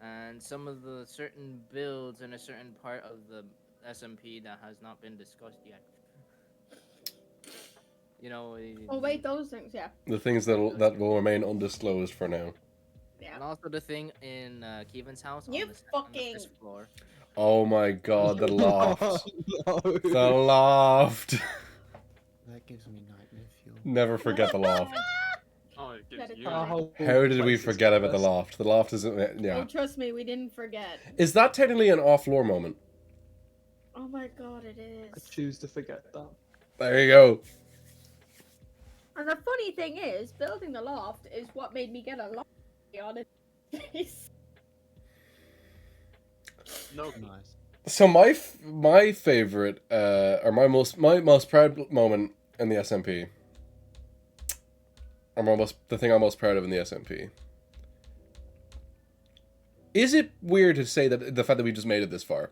and some of the certain builds in a certain part of the SMP that has not been discussed yet. Oh wait, those things, yeah. The things that will remain undisclosed for now. Yeah. and also the thing in Kevin's house You on the fucking- fifth floor. Oh my god, the loft. No. The loft. That gives me nightmare fuel. Never forget the loft. Oh, it gives That is you. our whole How did we place is forget about the cursed. loft? The loft is yeah. Oh, trust me, we didn't forget. Is that technically an off-floor moment? Oh my god, it I is. choose to forget that. There you go. And the funny thing is, building the loft is what made me get a loft, to be honest. No. Nice. So my favorite or my most proud moment in the SMP, or the thing I'm most proud of in the SMP. Is it weird to say that the fact that we just made it this far?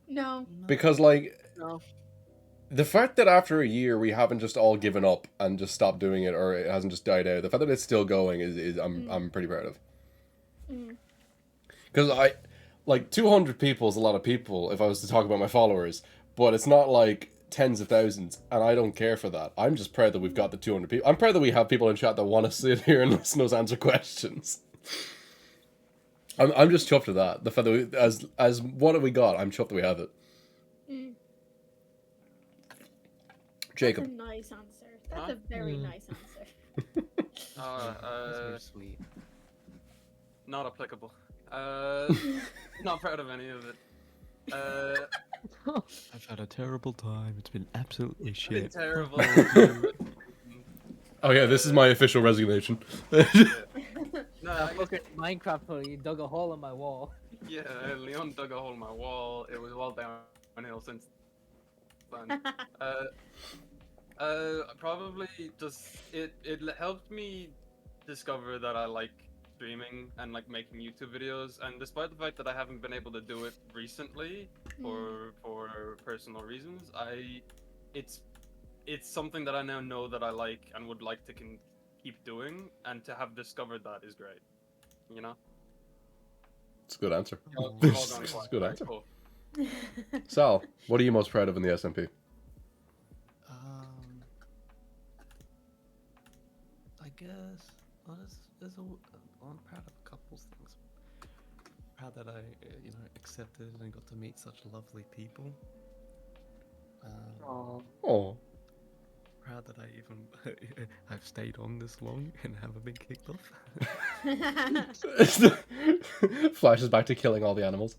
No. Because like No. the fact that after a year we haven't just all given up and just stopped doing it, or it hasn't just died out. The fact that it's still going is I'm pretty proud of. Mm. Because 200 people is a lot of people if I was to talk about my followers, but it's not like tens of thousands, and I don't care for that. I'm just proud that we've got the 200 people. I'm proud that we have people in chat that want to sit here and listen to us answer questions. I'm just chuffed with that. The fact that we, as what have we got? I'm chuffed that we have it. Mm. Jacob. That's a nice answer. That's Huh? a very Mm. nice answer. That's very sweet. Not applicable. Not proud of any of it. I've had a terrible time. It's been absolutely It's been shit. terrible. Oh yeah, this is my official resignation. No, That I guess, fucking Minecraft you dug a hole in my wall. yeah, Leon dug a hole in my wall. It was all downhill since then. Probably just it helped me discover that I like streaming and like making YouTube videos, and despite the fact that I haven't been able to do it recently for personal reasons, it's something that I now know that I like and would like to keep doing, and to have discovered that is great. You know? It's a good answer. All This gone is a quiet. good Right, answer. cool. Sal, what are you most proud of in the SMP? I guess I'm proud of a couple things. Proud that I, accepted and got to meet such lovely people. Aw. Oh, Proud that I even I've stayed on this long and haven't been kicked off. flashes back to killing all the animals.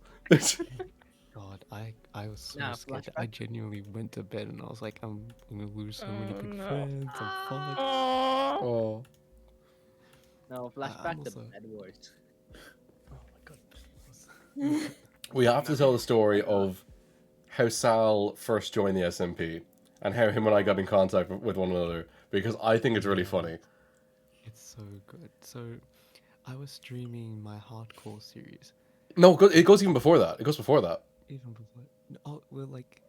God, I was so Nah, scared. flashback. I genuinely went to bed and I was like, I'm gonna lose so many Oh, good no. friends. I'm fucked. Aww. Oh, No, I'm flashback to also- Bed Wars. Oh my god. we have to tell the story of how Sal first joined the SMP and how him and I got in contact with one another, because I think it's really funny. It's so good. So, I was streaming my hardcore series. No, it goes even before that. It goes before that. Even before. Oh, well, like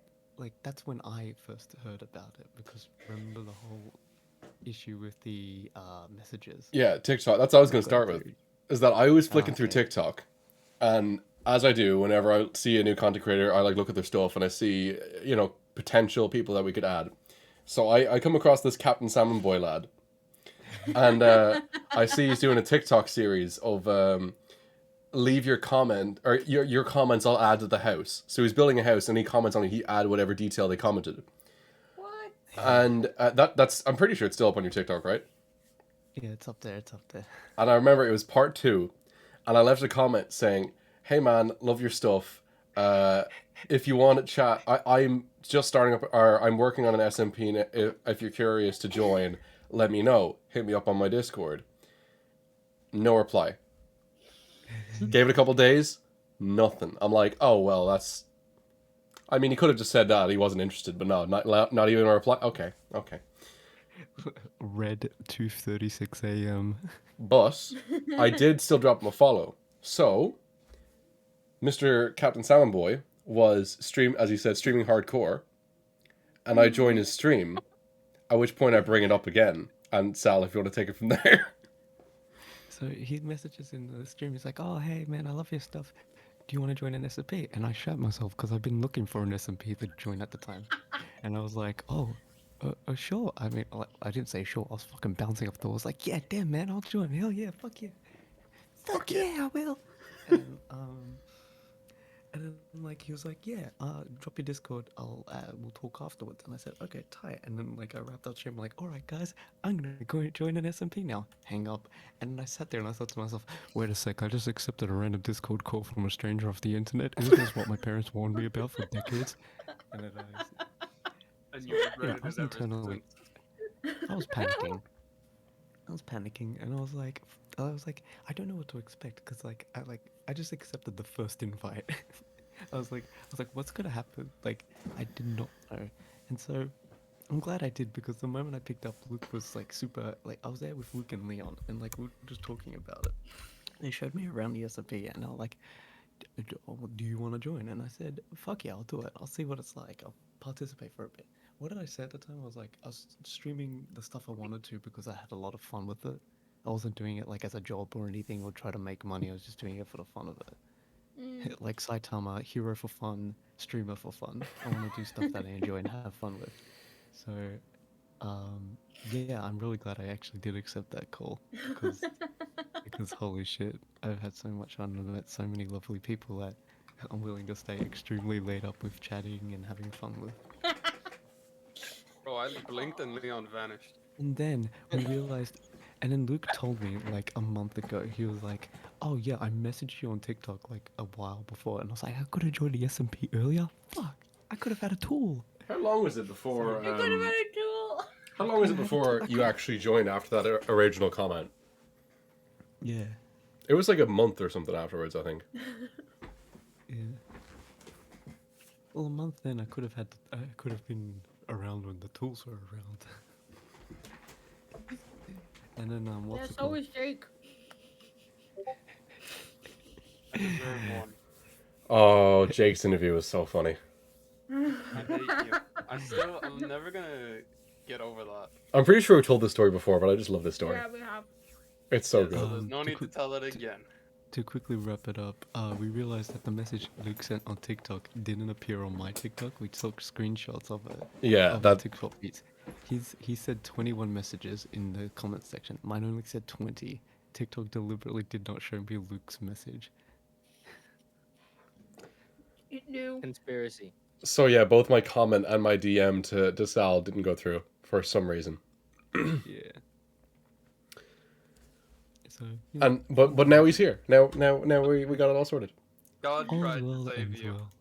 that's when I first heard about it, because remember the whole issue with the messages. Yeah, TikTok. That's what I was going to start with. Is that I was flicking through okay. TikTok, and as I do, whenever I see a new content creator, I look at their stuff and I see, potential people that we could add. So I come across this Captain Salmon Boy lad, And I see he's doing a TikTok series of leave your comment or your comments I'll add to the house. So he's building a house and he comments on it. He add whatever detail they commented. What? And that's I'm pretty sure it's still up on your TikTok, right? Yeah, it's up there. It's up there. And I remember it was part 2, and I left a comment saying, "Hey man, love your stuff. If you want to chat, I'm just starting up, or I'm working on an SMP. If you're curious to join, let me know. Hit me up on my Discord." No reply. Gave it a couple days, nothing. I'm like, oh well, that's. I mean, he could have just said that he wasn't interested, but no, not even a reply. Okay. Red 2:36 a.m. But I did still drop him a follow. So, Mr. Captain Salmon Boy was as he said, streaming hardcore, and I joined his stream. At which point I bring it up again, and Sal, if you want to take it from there. So he messages in the stream. He's like, "Oh, hey man, I love your stuff. Do you want to join an SMP?" And I shat myself because I've been looking for an SMP to join at the time, and I was like, "Oh, sure." I mean, I didn't say sure. I was fucking bouncing off the wall. I was like, "Yeah, damn man, I'll join. Hell yeah, fuck yeah, fuck yeah, I will." And then like he was like, "Yeah, drop your Discord. We'll talk afterwards." And I said, "Okay, tight." And then like I wrapped up stream like, "All right, guys, I'm gonna go join an SMP now." Hang up. And then I sat there and I thought to myself, "Wait a sec, I just accepted a random Discord call from a stranger off the internet. Isn't this what my parents warned me about for decades?" And then And you regretted I was it ever internally, since. I was panicking. And I was like, I don't know what to expect because I just accepted the first invite. I was like, what's gonna happen? Like, I did not know, and so I'm glad I did because the moment I picked up, Luke was like super. Like, I was there with Luke and Leon, and like we were just talking about it. They showed me around the SMP, and I was like, "Do you want to join?" And I said, "Fuck yeah, I'll do it. I'll see what it's like. I'll participate for a bit." What did I say at the time? I was like, I was streaming the stuff I wanted to because I had a lot of fun with it. I wasn't doing it like as a job or anything or try to make money. I was just doing it for the fun of it. Like Saitama, hero for fun, streamer for fun. I want to do stuff that I enjoy and have fun with. So, yeah, I'm really glad I actually did accept that call because holy shit, I've had so much fun and met so many lovely people that I'm willing to stay extremely late up with chatting and having fun with. Bro, I blinked and Leon vanished. And then we realized, and then Luke told me like a month ago, he was like, "Oh yeah, I messaged you on TikTok like a while before," and I was like, "I could have joined the SMP earlier. Fuck, I could have had a tool." How long was it before? You could have had a tool. How long was it before you actually joined after that original comment? Yeah. It was like a month or something afterwards, I think. Yeah. Well, a month then I could have been around when the tools were around. And then what's Yeah, it so called? was Jake. I deserve one. Oh, Jake's interview was so funny. I hate you. I'm never gonna get over that. I'm pretty sure we told this story before, but I just love this story. Yeah, we have. It's so So good. there's no to need to tell it again. To quickly wrap it up, we realized that the message Luke sent on TikTok didn't appear on my TikTok. We took screenshots of it. Yeah, Of the that TikTok feeds. He said 21 messages in the comment section. Mine only said 20. TikTok deliberately did not show me Luke's message. It knew. Conspiracy. So yeah, both my comment and my DM to Sal didn't go through for some reason. Yeah. So. Yeah. And but now he's here. Now we got it all sorted. God All's tried well to save ends you. well.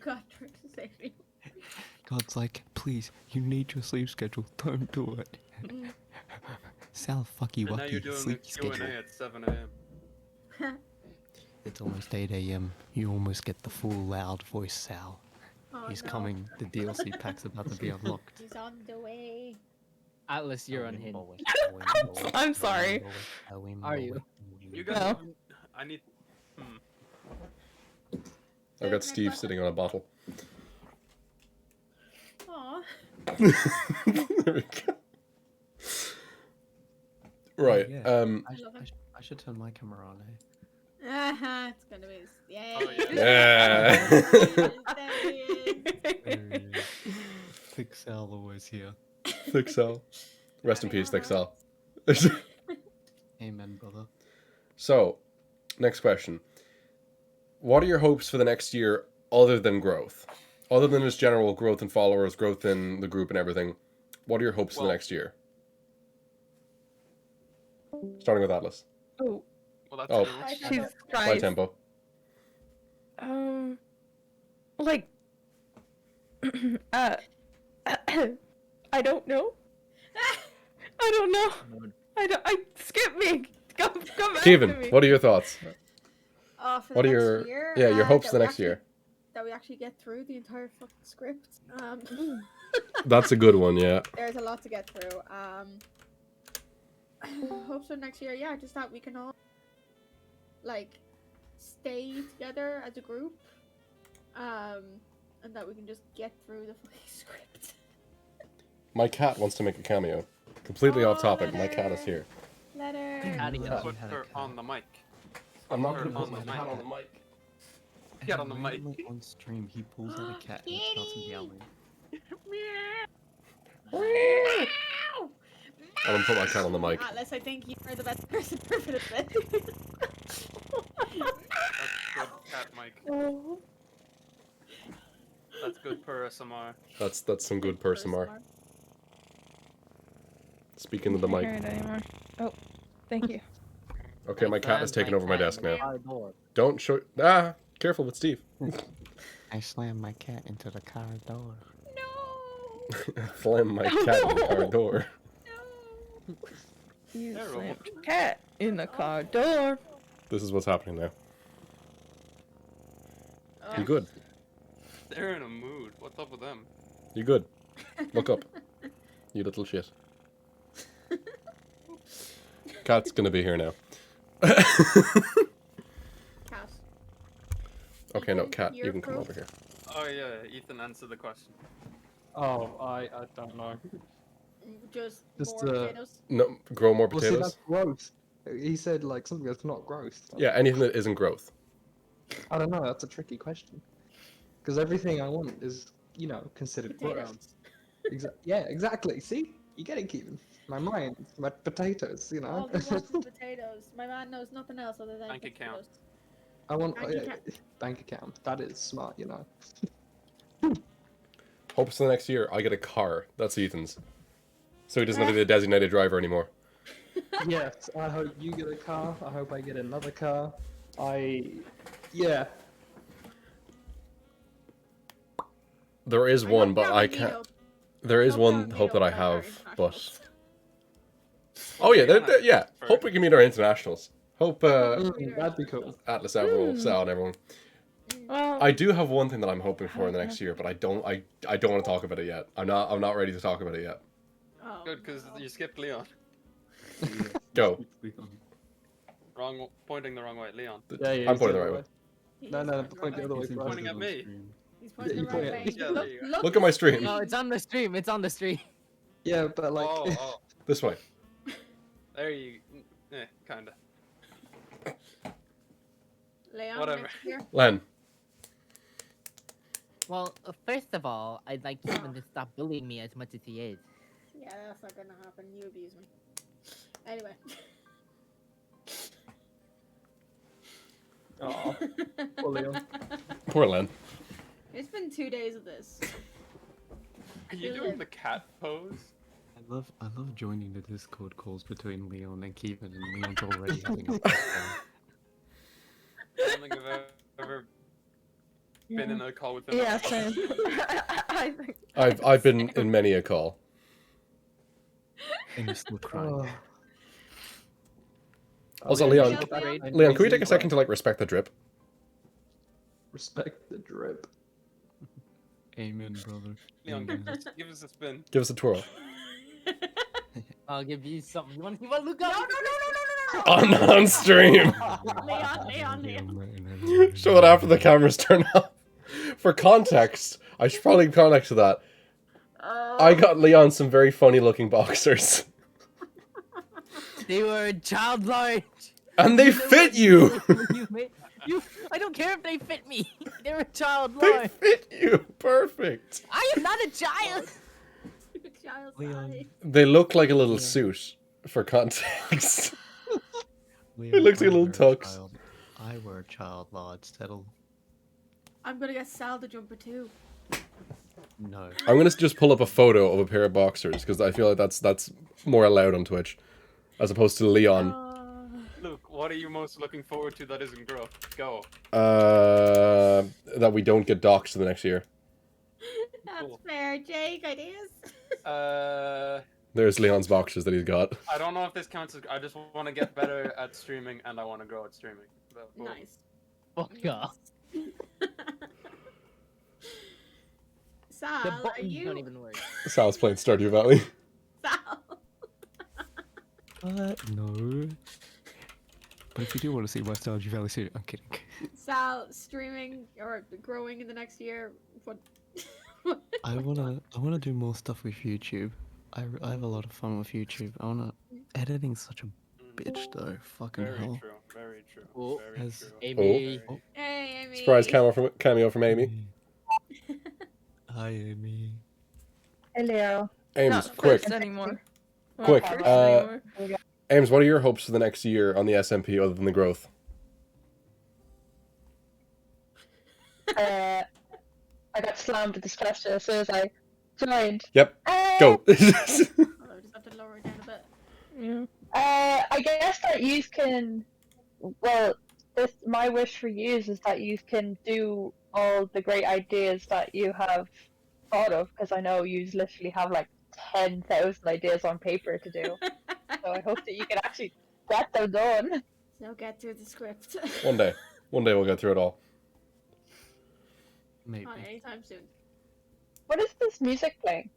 God tried to save you. God's like, please, you need your sleep schedule. Don't do it. Sal, fucky And now you're wucky, doing the sleep Q&A schedule. at 7 a.m. It's almost 8 a.m. You almost get the full loud voice, Sal. Oh, He's no. coming. The DLC pack's about to be unlocked. He's on the way. Atlas, you're unhinged. I'm sorry. Are you? You guys, No. I need. I've got Steve sitting on a bottle. Aw. There we go. Right. Yeah. love him. I should turn my camera on, eh? It's gonna be. Yay. Oh, yeah. Yeah. There he is. There he is. Thick Sal always here. Thick Sal. Rest in peace, Nixel. Amen, brother. So, next question. What are your hopes for the next year other than growth? Other than just general growth in followers, growth in the group and everything, what are your hopes for the Well- next year? Starting with Atlas. Oh, Well, that's Oh. a Jesus By Christ. tempo. Like, I don't know. I don't know. Skip me. Come back to Kevin, me. what are your thoughts? For What the are next your year, your hopes that for the we next actually- year? That we actually get through the entire fucking script. That's a good one, yeah. There's a lot to get through. Hopes for next year, yeah, just that we can all like stay together as a group. And that we can just get through the fucking script. My cat wants to make a cameo. Completely off topic. My cat is Letter. here. Letter. Caddy Yeah. up. Put had a her cat. on the mic. I'm not Put going her to put my cat on the mic. Get on the mic. Randomly on stream, he pulls out a cat and starts yelling. I'm going to put my cat on the mic. Atlas, I think you are the best person for this bit. That's good cat mic. Oh. That's good per SMR. That's some good person, Mar. Speaking of the Can't mic. hear it anymore. Oh, thank you. Okay, my cat has taken over my desk now. Car door. Don't show... careful with Steve. I slammed my cat into the car door. No! Slam my cat in the car door. No! You Terrible. slammed your cat in the car door. This is what's happening now. You Ugh. good? They're in a mood. What's up with them? You good? Look up. You little shit. Cat's gonna be here now. Cat. Okay, no, Ethan, Cat, your you can come proof? over here. Oh yeah, Ethan, answer the question. Oh, I don't know. Just Just, more uh, potatoes. No, grow more Well, see, potatoes? that's growth. He said like something that's not growth. Yeah, anything that isn't growth. I don't know. That's a tricky question. Because everything I want is, considered growth. Potatoes. Yeah, exactly. See, you get it, Keaton. My mind, my potatoes. All he wants is potatoes. My man knows nothing else other than Bank account. potatoes. I want Bank account. bank account. That is smart, Hopes for the next year, I get a car. That's Ethan's. So he doesn't have to be the designated driver anymore. Yes, I hope you get a car. I hope I get another car. There is I one, hope but that I we can't. hope- There is hope one that we hope that I like our have, but internationals. oh yeah, We're gonna- yeah. for- Hope we can meet our internationals. Hope That'd be cool. Atlas, Everil, Sal, and everyone. Well, I do have one thing that I'm hoping for in the next year, but I don't want to talk about it yet. I'm not ready to talk about it yet. Oh, Good, because no. you skipped Leon. Go. Pointing the wrong way, Leon. Yeah, I'm pointing the right way. He's No, pointing point the other way He's first. pointing at me. He's pointing you the right point way. it. Yeah, there you go. Look at my stream. No, it's on the stream. It's on the stream. Yeah, but like, Oh, This way. there you. Kinda. Leon, Whatever. next year. Len. Well, first of all, I'd like Kevin to stop bullying me as much as he is. Yeah, that's not gonna happen. You abuse me. Anyway. oh, poor Leon. Poor Len. It's been 2 days of this. Are you Really? doing the cat pose? I love joining the Discord calls between Leon and Kevin, and Leon's already having a breakdown. I don't think I've ever been in a call with him. yeah, same. I think. I've been in many a call. And you're still crying. Oh. Also, yeah, Leon- you should go back Leon, and Leon, can we see take a second to respect the drip? respect the drip? Amen, brother. Leon, Amen. give us a spin. Give us a twirl. I'll give you something. You want to see what Luke No, got? no, no, no, no, On stream. Leon. Show it after the cameras turn off. For context, I should probably context to that. I got Leon some very funny looking boxers. They were child large. And they fit you! I don't care if they fit me. They're a child They large. fit you! Perfect! I am not a child. child Leon. size. They look like a little Yeah. suit, for context. Leon, looks like a I little were tux. child. I were a child, Lord. Settle. I'm gonna get Sal the jumper too. No. I'm gonna just pull up a photo of a pair of boxers because I feel like that's more allowed on Twitch, as opposed to Leon. Luke, what are you most looking forward to that isn't growth? Go. That we don't get doxxed the next year. That's Cool. fair, Jake. Ideas? There's Leon's boxers that he's got. I don't know if this counts as. I just want to get better at streaming, and I want to grow at streaming. But, well, Nice. Fuck off. The Sal, are buttons you? don't even work. Sal's playing Stardew Valley. Sal. No. But if you do want to see my Stardew Valley soon, I'm kidding. Sal, streaming or growing in the next year? What? I wanna do more stuff with YouTube. I have a lot of fun with YouTube. Editing's such a bitch though. Fucking very hell. true. Very true. Oh, Very as- true. Amy. Oh. Hey, Amy. Surprise cameo from Amy. Hi, Amy. Hello. Ames, Not quick, first anymore. Not Quick, first uh, anymore. Ames, what are your hopes for the next year on the SMP other than the growth? I got slammed with this question as soon as I joined. Yep, go. Oh, I just have to lower it down a bit. Yeah. I guess that you can. Well, my wish for you is that you can do all the great ideas that you have thought of, because I know you literally have like 10,000 ideas on paper to do. So I hope that you can actually get them done. So get through the script. One day we'll get through it all. Maybe. Not anytime soon. What is this music playing?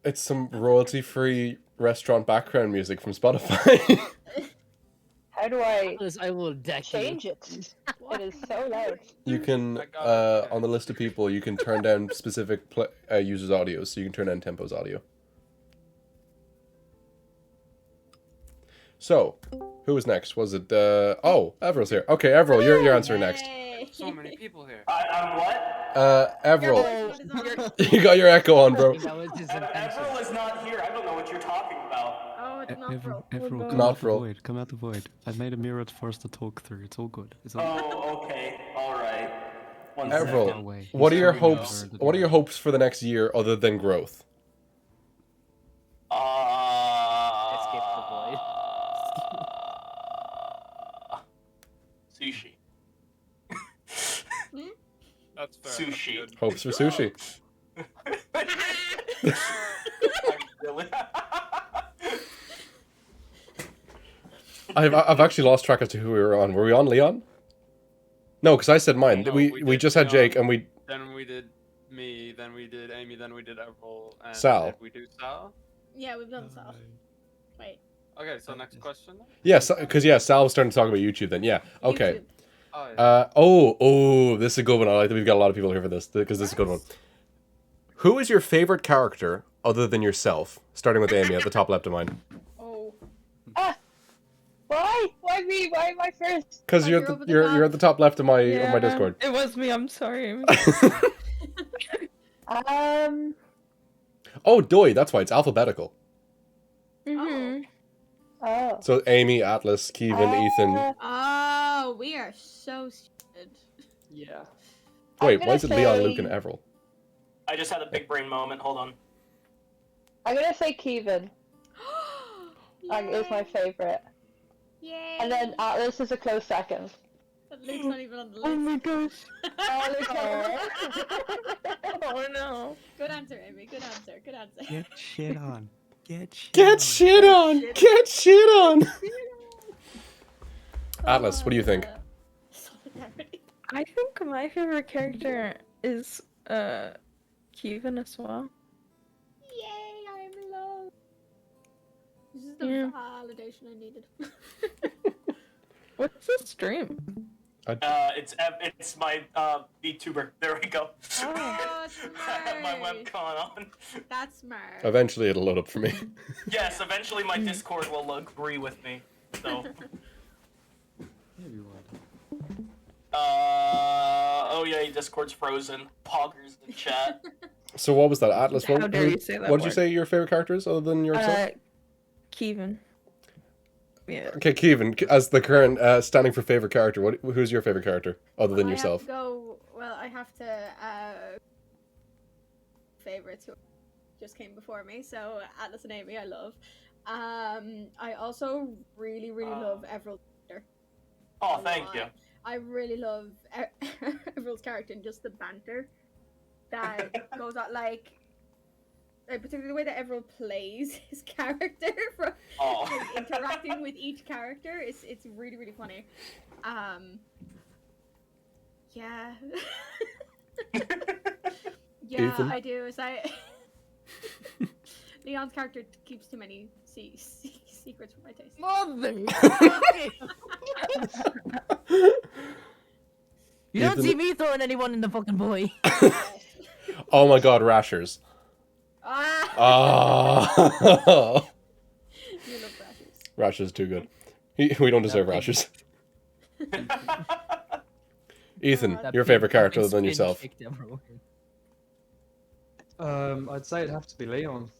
It's some royalty-free restaurant background music from Spotify. How do I I will deck you. change it? It is so loud. You can, I got it. on the list of people, you can turn down specific users' audio, so you can turn down Tempo's audio. So, who was next? Was it, oh, Everill's here. Okay, Everil, you're answering next. Yay. So many people here. I'm what? Everil, What is on? you got your echo on, I bro. think that was his intention. Everil is not here. I don't know what you're talking about. Oh, it's not Everil, bro. Everil, no. come Not out the Vril. void. Come out the void. I've made a mirror for us to talk through. It's all good. It's all good. Oh, okay. All right. One Everil, second. Away. what are He's your sorry, hopes? Never, What are your hopes for the next year other than growth? Escape the void. Sushi. That's fair. Sushi. That's good. Hopes for sushi. Really? I've actually lost track as to who we were on. Were we on Leon? No, because I said mine. No, we did just had Jake Leon, and we Then we did me, then we did Amy, then we did Everil, and Sal. did we do Sal? Yeah, we've done stuff. Wait. Okay, so next question. then? yes, because Sal was starting to talk about YouTube. Then okay. YouTube. Oh, yeah. This is a good one. I like that we've got a lot of people here for this because this is a good one. Who is your favorite character other than yourself? Starting with Amy at the top left of mine. Oh. Why? Why me? Why am I first? Because you're You're at over the, the you're at top. the top left of my Yeah, Discord. It was me. I'm sorry. Oh, Doi. That's why it's alphabetical. Mhm. Oh. So Amy, Atlas, Kevin, Ethan. Oh, we are so stupid. Yeah. Wait, I'm why is it gonna Leon, say- Luke, and Everil? I just had a big brain moment. Hold on. I'm gonna say Kevin. Is my favorite. Yay. And then Atlas is a close second. But Luke's not even on the list. Oh my gosh. Oh no. Good answer, Amy. Good answer. Good answer. Get shit on. Get shit Get on. shit on! Get shit on! Atlas, what do you think? Solidarity. I think my favorite character is Kevin as well. Yay, I'm in love. This is the Yeah. validation I needed. What's the stream? It's my VTuber. There we go. Oh, I have my smart. webcam on. That's smart. Eventually it'll load up for me. Yes, eventually my Discord will agree with me. So. Maybe one. Oh yeah, Discord's frozen. Poggers in chat. So what was that, Atlas? How What, dare you say that what did you word. say your favorite character is other than yourself? Kevin. Yeah. Okay, Kevin, as the current standing for favorite character, who's your favorite character other than yourself? I have to favorites who just came before me. So Atlas and Amy, I love. I also really love Everald's character. Oh, thank you. I really love Everald's character and just the banter that goes on, like particularly the way that Everald plays his character from interacting with each character. It's really funny. Yeah. Yeah, Ethan? I do. Leon's character keeps too many secrets for my taste. You don't Ethan- see me throwing anyone in the fucking boy. Oh my god, Rashers. Ah! Oh. You love Rashers. Rashers too good. We don't deserve Rashers. Ethan, That your pink favorite character other fucking than spin yourself? kicked everyone. I'd say it'd have to be Leon.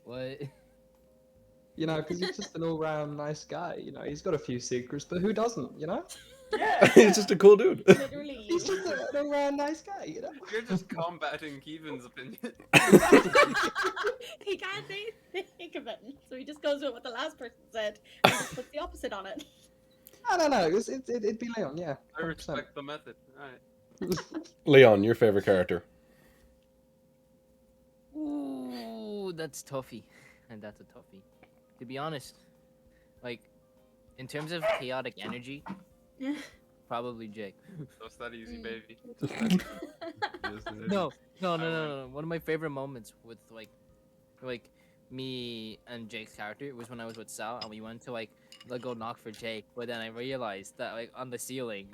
What? You know, because he's just an all-round nice guy. You know, he's got a few secrets, but who doesn't? You know, Yeah. He's just a cool dude. Literally you. he's just an all-round nice guy. You know. You're just combating Kevin's opinion. He can't think of it, so he just goes with what the last person said and just puts the opposite on it. I don't know. It'd be Leon. Yeah. I 100%. respect the method. Alright. Leon, your favorite character? Ooh, that's toughy. And that's a toughie. To be honest, like, in terms of chaotic energy, probably Jake. Just that easy, Mm. baby. No. One of my favorite moments with like me and Jake's character was when I was with Sal and we went to like go knock for Jake, but then I realized that like on the ceiling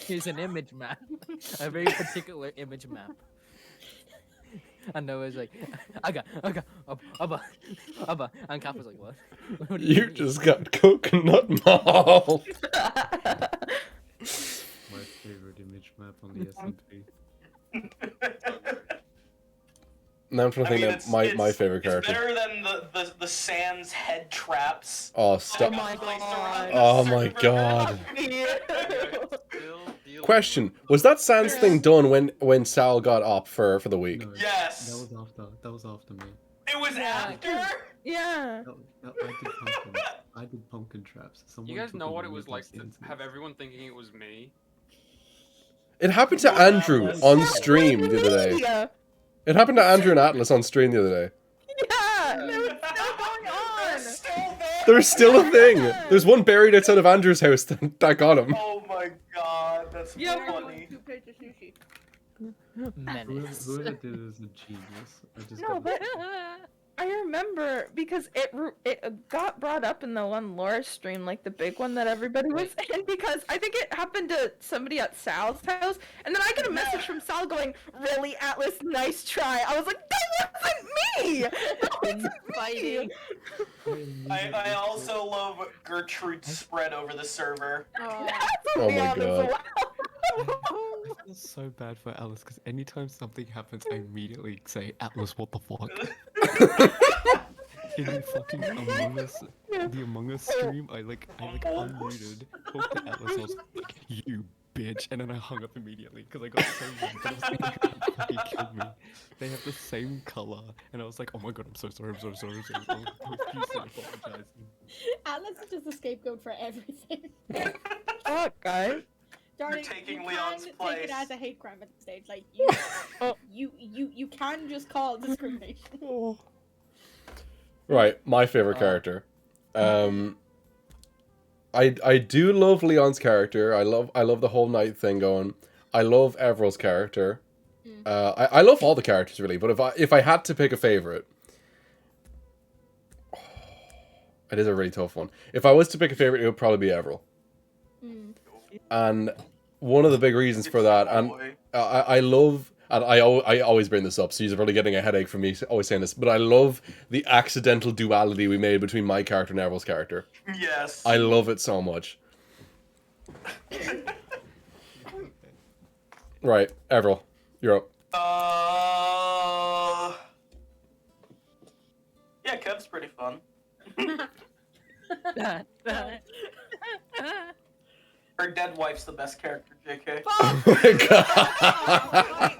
there's an image map, a very particular image map. And I was like, Abba, and Cap was like, what? What do You mean?" just got coconut mall. My favorite image map on the SMP. Now I'm trying to think of it's- my it's- favorite character. It's better than the Sans head traps. Oh, stop. Oh my Placed God. around the Oh my server. god. Still dealing Question: was that Sans thing done when Sal got up for the week? No, Yes. That was after me. It was Yeah. after. Yeah. I did pumpkin traps. Someone You guys took know a what it really was like good to sense have of it. everyone thinking it was me? It happened to Andrew on stream the other day. Yeah. It happened to Andrew and Atlas on stream the other day. Yeah. No, it's still going on. They're still there. There's still a thing. There's one buried outside of Andrew's house that got him. Oh my god, that's Yeah, so funny. 2 plates of sushi. Menace. Whoever did it is a genius. I just No, gotta but I remember because it got brought up in the one Laura stream, like the big one that everybody was in, because I think it happened to somebody at Sal's house, and then I get a message from Sal going, "Really, Atlas, nice try." I was like, "That wasn't me." That wasn't Fighting. I also love Gertrude's spread over the server. Oh, Oh my God. God. I feel so bad for Alice because anytime something happens, I immediately say, Atlas, what the fuck? In the fucking Among Us, the Among Us stream, I unmuted, spoke to Atlas, I was like, you bitch, and then I hung up immediately because I got so mad that I was thinking he fucking killed me. They have the same color, and I was like, oh my god, I'm so sorry. I'm profusely apologizing. Atlas is just a scapegoat for everything. Oh, guys. Darling, taking you Leon's can take place. it as a hate crime at this stage. Like you can just call it discrimination. Right, my favorite character. I do love Leon's character. I love the whole night thing going. I love Everald's character. I love all the characters really, but if I had to pick a favorite, it is a really tough one. If I was to pick a favorite, it would probably be Everald. And one of the big reasons for that, and I love, and I always bring this up, so you're probably getting a headache from me always saying this, but I love the accidental duality we made between my character and Everald's character. Yes. I love it so much. Right, Everald, you're up. Yeah, Kev's pretty fun. Her dead wife's the best character, JK. Oh my god.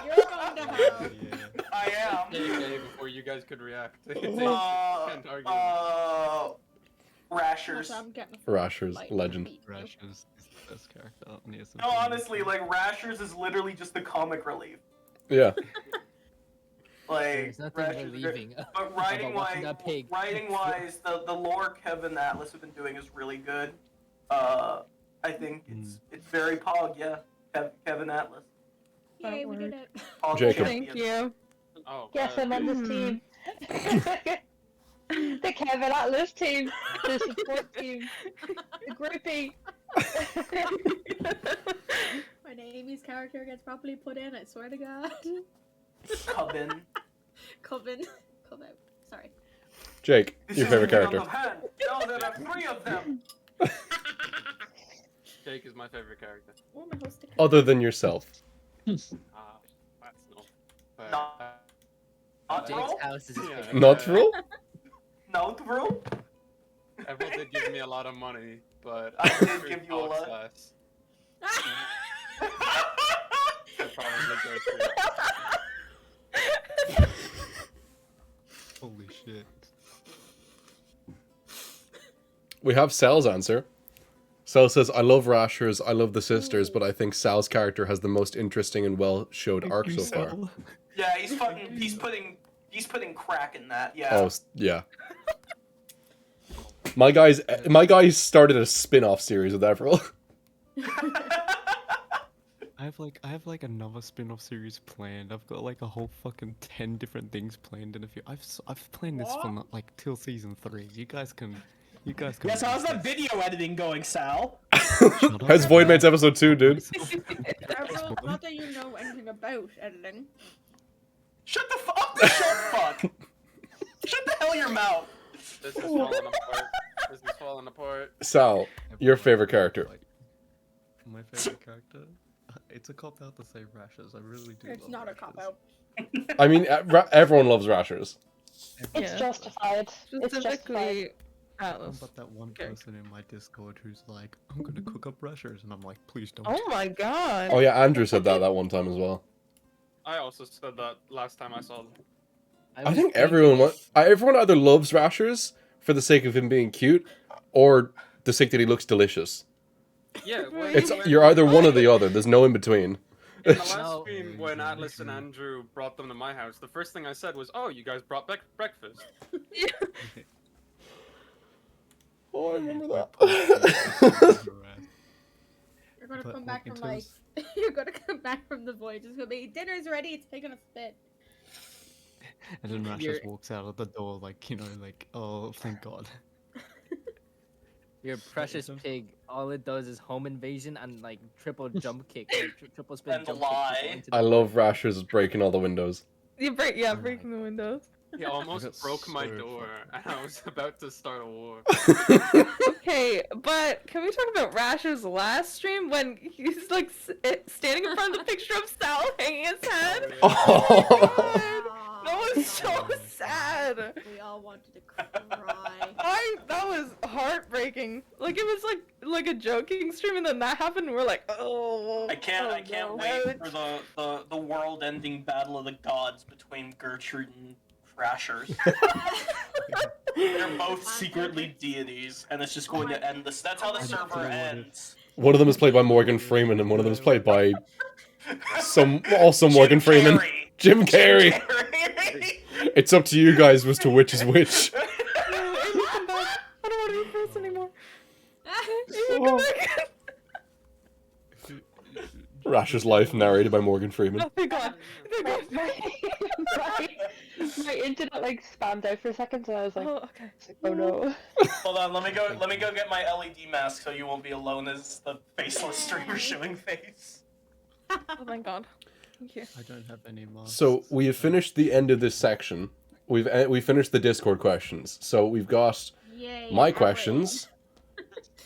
You're going to hell. Yeah. I am. JK before you guys could react. Can't argue. Rashers. Also, I'm getting a Rashers, like, legend. beat. Rashers is the best character on the SMP. No, honestly, like Rashers is literally just the comic relief. Yeah. Like There's nothing Rashers is great. relieving. But writing about watching wise, that pig. the lore Kevin Atlas have been doing is really good. I think it's very pog, yeah. Kevin Atlas. Yay, we did it. Pog Jacob. Thank you. Oh, Yes, I'm on this team. The Kevin Atlas team. The support team. The groupie. When Amy's character gets properly put in, I swear to God. Coven. Coven. Come out. Sorry. Jake, This your is favorite the Kingdom character. of Hand. No, there are 3 of them. Jake is my favorite character. Oh, my host sticker. Other than yourself. That's no. But, Not Jake's bro? house is his Yeah. favorite. Not true? No, bro. Everyone did give me a lot of money, but I did through give you a dog lot. size. I'd probably go through it. Holy shit. We have Sal's answer. Sal says, I love Rashers, I love the sisters, but I think Sal's character has the most interesting and well-showed arc so far. Yeah, he's putting crack in that. Yeah. Oh, yeah. My guys started a spin-off series with Avril. I have like another spin-off series planned. I've got like a whole fucking 10 different things planned in a few. I've planned this for like till season 3. You guys can. Yes, how's that video editing going, Sal? How's Voidmates episode 2, dude? Avril, not that you know anything about editing. Shut the fuck! Shut fuck! Shut the hell your mouth! This is falling apart. This is falling apart. Sal, your favorite character. My favorite character? It's a cop out to say Rashers. I really do. It's love not a Rashers. cop out. I mean, everyone loves Rashers. It's justified. It's justified. Specifically, Oh, Atlas. but that one person in my Discord who's like, I'm gonna cook up Rashers, and I'm like, please don't. Oh my god. Oh yeah, Andrew said that one time as well. I also said that last time I saw them. I think everyone either loves Rashers for the sake of him being cute, or the sake that he looks delicious. Yeah, You're either one or the other. There's no in between. In the last stream, when Atlas and Andrew brought them to my house, the first thing I said was, "Oh, you guys brought back breakfast." Oh, I remember that. You're gonna But, come like, back in from like terms- you're gonna come back from the voyage. It's gonna be dinner's ready. It's taking a spit. And then Rashers You're- walks out of the door like, like, oh, thank God. Your precious pig. All it does is home invasion and like triple jump kick, like, triple spin And jump lie. kick. into the I wall. love Rashers breaking all the windows. You breaking the windows. He almost got broke my so door, and I was about to start a war. Okay, but can we talk about Rasher's last stream when he's like standing in front of the picture of Sal hanging his head? Oh. That was so sad. We all wanted to cry. That was heartbreaking. Like it was like a joking stream, and then that happened, and we're like, oh. I can't no. wait for the world-ending battle of the gods between Gertrude and Rashers. They're both secretly deities, and it's just going to end this. That's how the server ends. One of them is played by Morgan Freeman, and one of them is played by also Morgan Freeman. Jim Carrey. It's up to you guys as to which is which. No, Amy, come back. I don't want to be friends anymore. Amy, come back. Rash's life narrated by Morgan Freeman. Oh, thank God. Thank God. My internet like spammed out for a second, so I was like, Oh, okay. oh no. Hold on, let me go get my LED mask so you won't be alone as the faceless streamer showing face. Oh my God. Thank you. I don't have any masks. So we have finished the end of this section. We finished the Discord questions. So we've got Yay, my outrage. questions,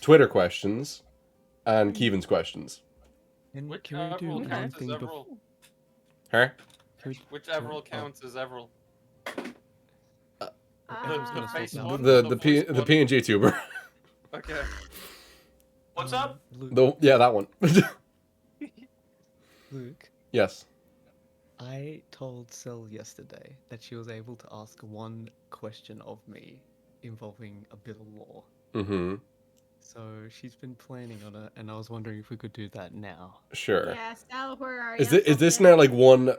Twitter questions, and Keevan's questions. Can we do one thing before? Huh? Which Everil counts as Everil? The face The- one? The voice one? PNG tuber. Okay. What's up? Luke, Yeah, that one. Luke, Yes. I told Sil yesterday that she was able to ask one question of me involving a bit of lore. Mm-hmm. So she's been planning on it, and I was wondering if we could do that now. Sure. Yeah, Sal, where are Is you? this now like one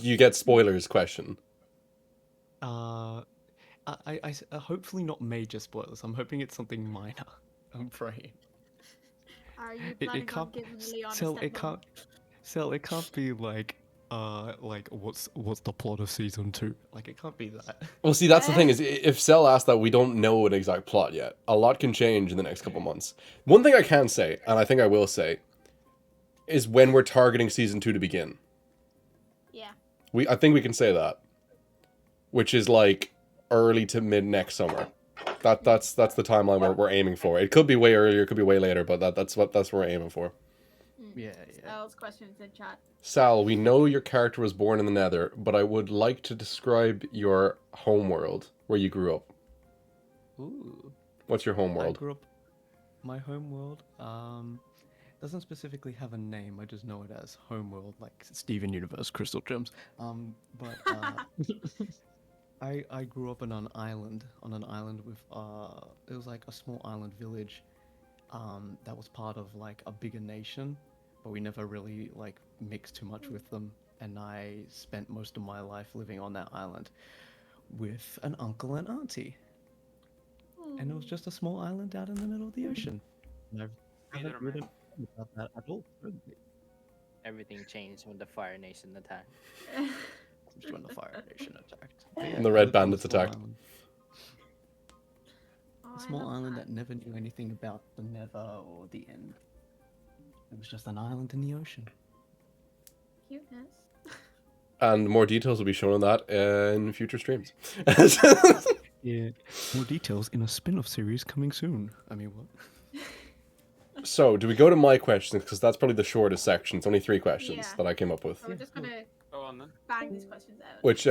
you get spoilers question? Hopefully not major spoilers. I'm hoping it's something minor. I'm praying. Are you It planning on can't. giving Leon a Sel, it stepmom? can't. Sel, it can't be like what's the plot of season 2? Like it can't be that. Well, see, that's the thing is, if Cell asked that, we don't know an exact plot yet. A lot can change in the next couple months. One thing I can say, and I think I will say, is when we're targeting season 2 to begin. Yeah. I think we can say that, which is like early to mid next summer. That's the timeline we're aiming for. It could be way earlier, it could be way later, but that's what we're aiming for. Yeah. Sal's questions in chat. Sal, we know your character was born in the Nether, but I would like to describe your homeworld, where you grew up. Ooh. What's your I homeworld? grew up. My homeworld doesn't specifically have a name. I just know it as homeworld, like Steven Universe, Crystal Gems. But I grew up on an island. With it was like a small island village. That was part of like a bigger nation, but we never really like mixed too much with them. And I spent most of my life living on that island with an uncle and auntie. And it was just a small island out in the middle of the ocean. And I haven't really thought about that at all. Everything changed when the Fire Nation attacked. Just when the Fire Nation attacked. And the Red Bandits attacked. A small island that never knew anything about the Nether or the End. It was just an island in the ocean. Cuteness. And more details will be shown on that in future streams. Yeah. More details in a spin-off series coming soon. I mean, what? So, do we go to my questions? Because that's probably the shortest section. It's only 3 questions that I came up with. So we're just gonna Go on then. bang these questions out. Which,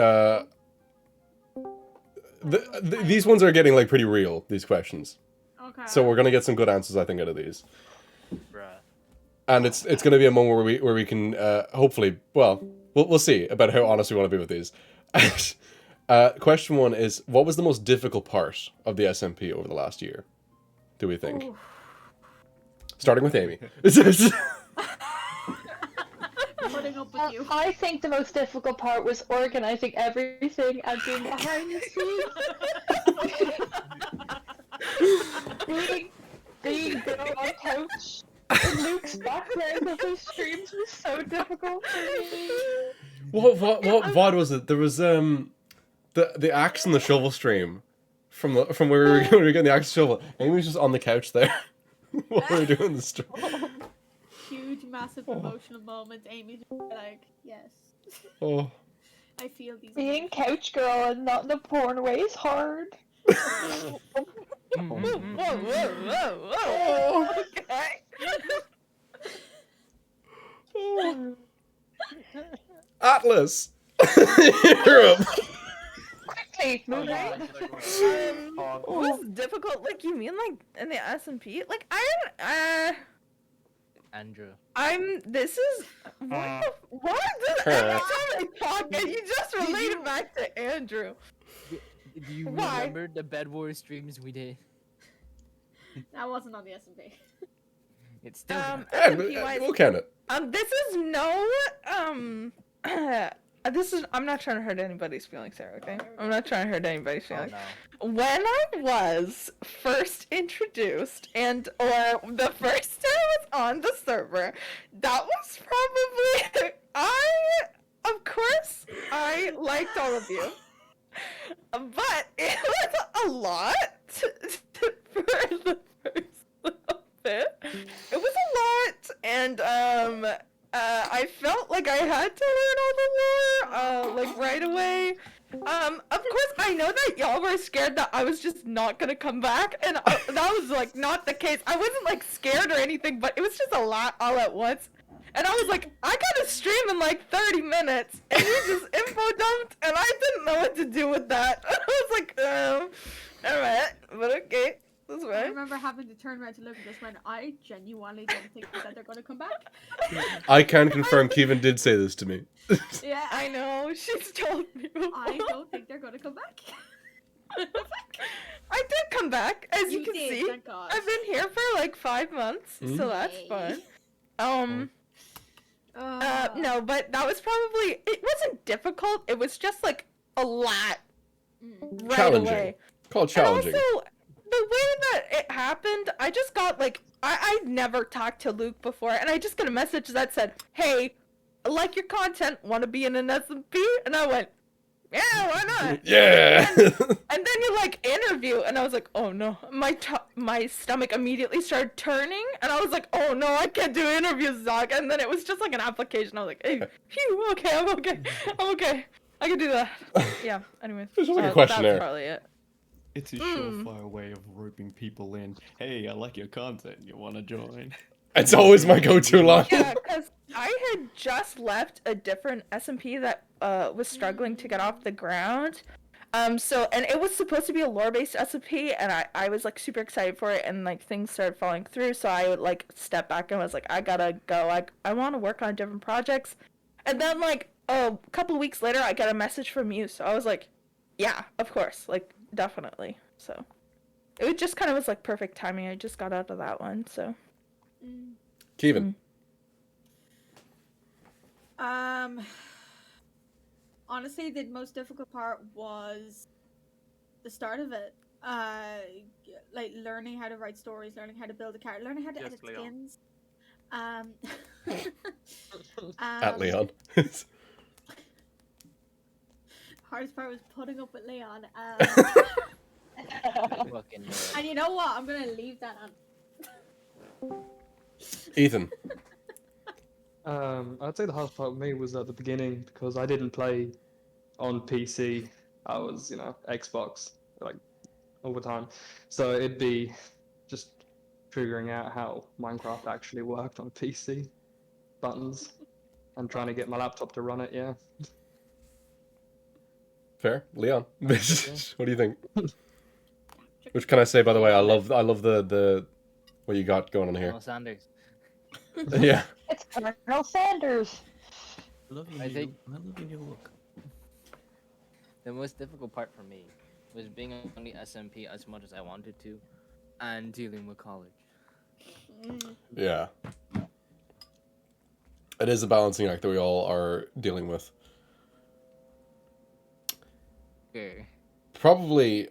these ones are getting, like, pretty real, these questions. Okay. So we're gonna get some good answers, I think, out of these. Bruh. And it's gonna be a moment where we can, hopefully, well, we'll see about how honest we want to be with these. Question 1 is, what was the most difficult part of the SMP over the last year, do we think? Ooh. Starting with Amy. Putting up with you. I think the most difficult part was organizing everything and being behind the scenes. being girl on couch in Luke's background of his streams was so difficult for me. What VOD was it? There was the axe and the shovel stream from where we were getting the axe and shovel. Amy was just on the couch there while we were doing the stream. Huge, massive emotional moments. Amy's like, yes. Oh. I feel these. Being couch girl and not in a porn way is hard. Whoa, okay. Atlas! Europe! Quickly, move on. What was difficult? Like you mean like in the SMP? Like Andrew. This is what? Every time I talk, and you just related back to Andrew. Do you Why? remember the Bed Wars streams we did? That wasn't on the SMP. It's still SMP-wise, We'll count it. this is no I'm not trying to hurt anybody's feelings here, okay? I'm not trying to hurt anybody's feelings. no. When I was first introduced or the first time I was on the server, that was probably of course I liked all of you. But it was a lot for the first little bit. It was a lot, and I felt like I had to learn all the lore, like right away. Of course, I know that y'all were scared that I was just not gonna come back, and that was like not the case. I wasn't like scared or anything, but it was just a lot all at once. And I was like, I gotta stream in like 30 minutes. And he just info dumped, and I didn't know what to do with that. I was like, alright, but okay. That's I right. remember having to turn around to look at this when I genuinely don't think that they're gonna come back. I can confirm Kevin did say this to me. Yeah, I know, she's told me before. I don't think they're gonna come back. I did come back, as you can did, see. thank God. I've been here for like 5 months, so that's Yay. fun. No, but that was probably, it wasn't difficult, it was just like a lot right Challenging. away. Called challenging. And also, the way that it happened, I just got like, I never talked to Luke before, and I just got a message that said, hey, I like your content, want to be in an SMP? And I went, yeah, why not? Yeah! And then you like interview, and I was like, oh no, my stomach immediately started turning, and I was like, oh no, I can't do interviews, Zach. And then it was just like an application. I was like, hey, phew, okay, I'm okay, I can do that. Yeah. Anyways, It's just like a questionnaire. That's probably it. It's a surefire way of roping people in. Hey, I like your content. You want to join? It's always my go-to line. Yeah, because I had just left a different SMP that was struggling to get off the ground. And it was supposed to be a lore-based SMP, and I was like super excited for it, and like things started falling through, so I would like step back and was like, I gotta go. I want to work on different projects. And then like a couple of weeks later, I got a message from you, so I was like, yeah, of course, like definitely. So it just kind of was like perfect timing. I just got out of that one, so. Kevin. Honestly, the most difficult part was the start of it. Like learning how to write stories, learning how to build a character, learning how to edit skins. At Leon. Hardest part was putting up with Leon. Fucking And you know what? I'm gonna leave that on. Ethan. I'd say the hardest part for me was at the beginning because I didn't play on PC. I was, Xbox like all the time. So it'd be just figuring out how Minecraft actually worked on PC buttons and trying to get my laptop to run it. Yeah. Fair, Leon. What do you think? Which can I say, by the way, I love the what you got going on here. Colonel Sanders. Yeah. It's Colonel Sanders. I love I think- I love your new look. The most difficult part for me was being on the SMP as much as I wanted to, and dealing with college. Yeah. It is a balancing act that we all are dealing with. Okay. Probably,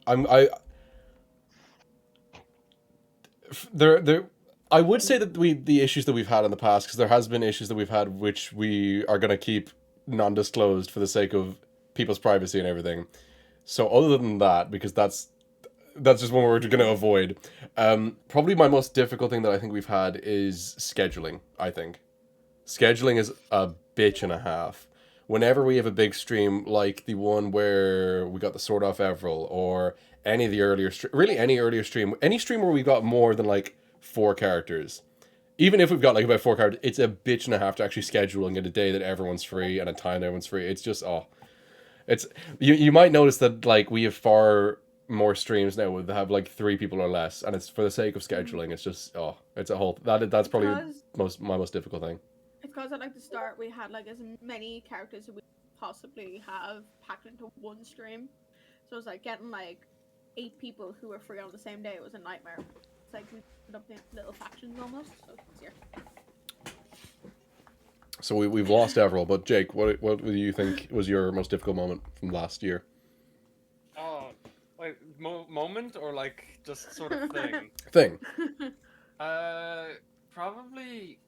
I would say that the issues that we've had in the past, because there has been issues that we've had which we are going to keep non-disclosed for the sake of people's privacy and everything. So other than that, because that's just one we're going to avoid. Probably my most difficult thing that I think we've had is scheduling, I think. Scheduling is a bitch and a half. Whenever we have a big stream like the one where we got the Sword Off Everil, or any of the earlier any earlier stream, any stream where we've got more than like 4 characters, even if we've got like about 4 characters, it's a bitch and a half to actually schedule and get a day that everyone's free and a time that everyone's free. It's just it's you might notice that like we have far more streams now that have like 3 people or less, and it's for the sake of scheduling. It's just it's a whole that's probably my most difficult thing. Because at like the start we had like as many characters as we possibly have packed into one stream, so it was like getting like 8 people who were free on the same day. It was a nightmare. It's like we put up in little factions almost, so it's easier. So we've lost Everil, but Jake, what do you think was your most difficult moment from last year? Oh, like moment or like just sort of thing? Thing. Probably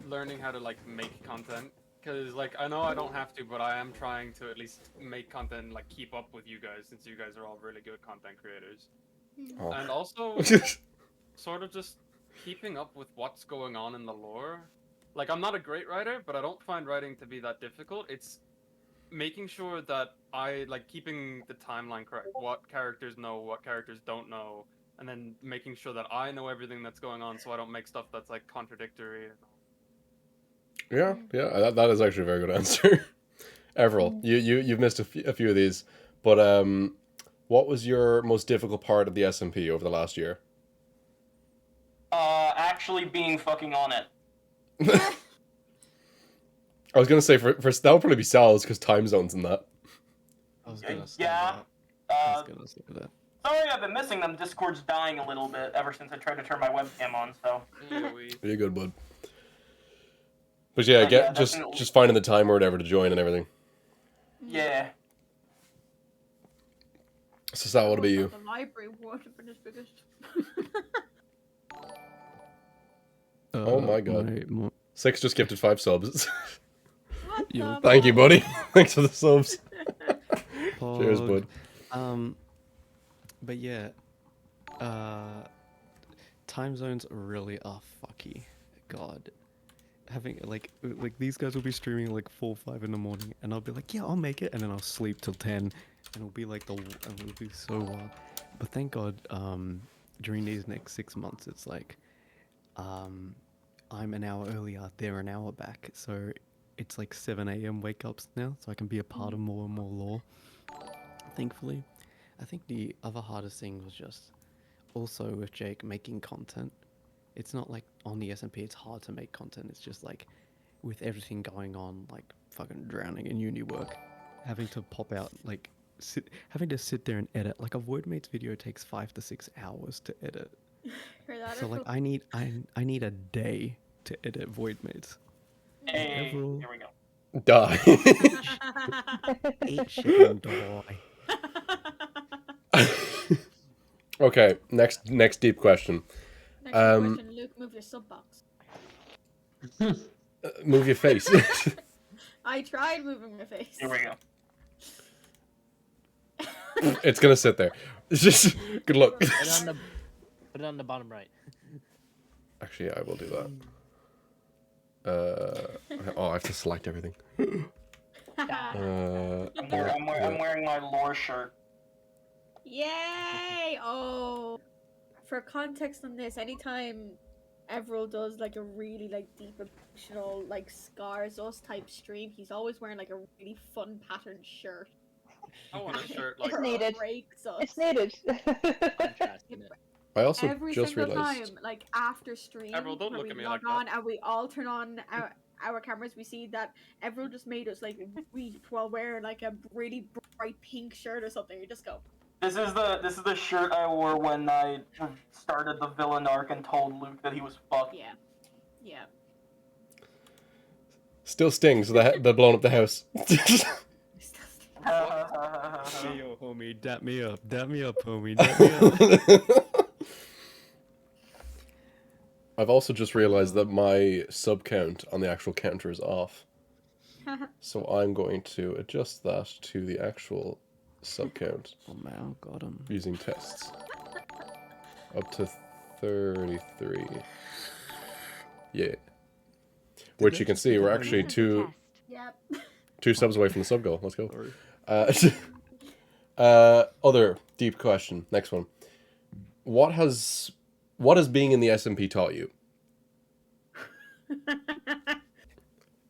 learning how to like make content, because like I know I don't have to, but I am trying to at least make content and like keep up with you guys, since you guys are all really good content creators. Oh. And also sort of just keeping up with what's going on in the lore. Like, I'm not a great writer, but I don't find writing to be that difficult. It's making sure that I like keeping the timeline correct, what characters know, what characters don't know, and then making sure that I know everything that's going on, so I don't make stuff that's like contradictory. Yeah, that is actually a very good answer. Everil, you've missed a few of these, but what was your most difficult part of the SMP over the last year? Actually being fucking on it. I was gonna say for that would probably be Sal's because time zones and that. I was gonna say Yeah. that. I was gonna say that. Sorry, I've been missing them. Discord's dying a little bit ever since I tried to turn my webcam on. So. You're good, bud. But yeah, just finding the time or whatever to join and everything. Yeah. So Sal, what about you? The library would have been his biggest. Oh my god. 6 just gifted 5 subs. What Yo. the Thank you, buddy. Thanks for the subs. Pog. Cheers, bud. But yeah, time zones really are fucky. God, having like these guys will be streaming like 4, 5 in the morning, and I'll be like, yeah, I'll make it, and then I'll sleep till 10, and it'll be like and it'll be so wild. But thank God, during these next 6 months, it's like, I'm an hour earlier, they're an hour back, so it's like 7 a.m. wake ups now, so I can be a part of more and more lore. Thankfully, I think the other hardest thing was just also with Jake making content. It's not like on the SMP it's hard to make content. It's just like with everything going on, like fucking drowning in uni work, having to pop out like having to sit there and edit. Like a Voidmates video takes 5 to 6 hours to edit. So like I need a day to edit Voidmates. Hey, here we go. Die. Eat shit and die. Okay, next deep question. Next question, Luke, move your sub box. Move your face. I tried moving my face. Here we go. It's gonna sit there. It's just good luck. Put it on the bottom right. Actually, I will do that. I have to select everything. I'm wearing my lore shirt. Yay! Oh, for context on this, anytime Everil does like a really like deep emotional like scars us type stream, he's always wearing like a really fun patterned shirt. I want a shirt like It's needed. Breaks us. It's needed. I also Every just single realized. time, like after stream, Everil, don't where look we at me log like on that. and we all turn on our cameras, we see that Everil just made us like weep while wearing like a really bright pink shirt or something. You just go. This is the shirt I wore when I started the villain arc and told Luke that he was fucked. Yeah, yeah. Still stings. They're blowing up the house. Hey yo, homie, dap me up, homie, dap me up. I've also just realized that my sub count on the actual counter is off. So I'm going to adjust that to the actual sub count. Oh man, got him. Using tests. Up to 33. Yeah. Which you can see, we're actually two subs away from the sub goal. Let's go. Other deep question. Next one. What has being in the SMP taught you?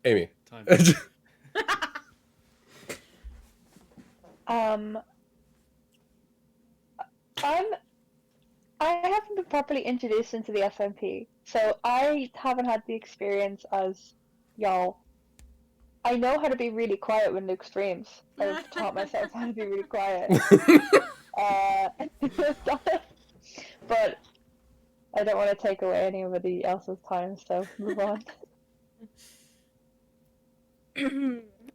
Amy. I haven't been properly introduced into the SMP, so I haven't had the experience as y'all. I know how to be really quiet when Luke streams. I've taught myself how to be really quiet. But I don't want to take away anybody else's time, so move on.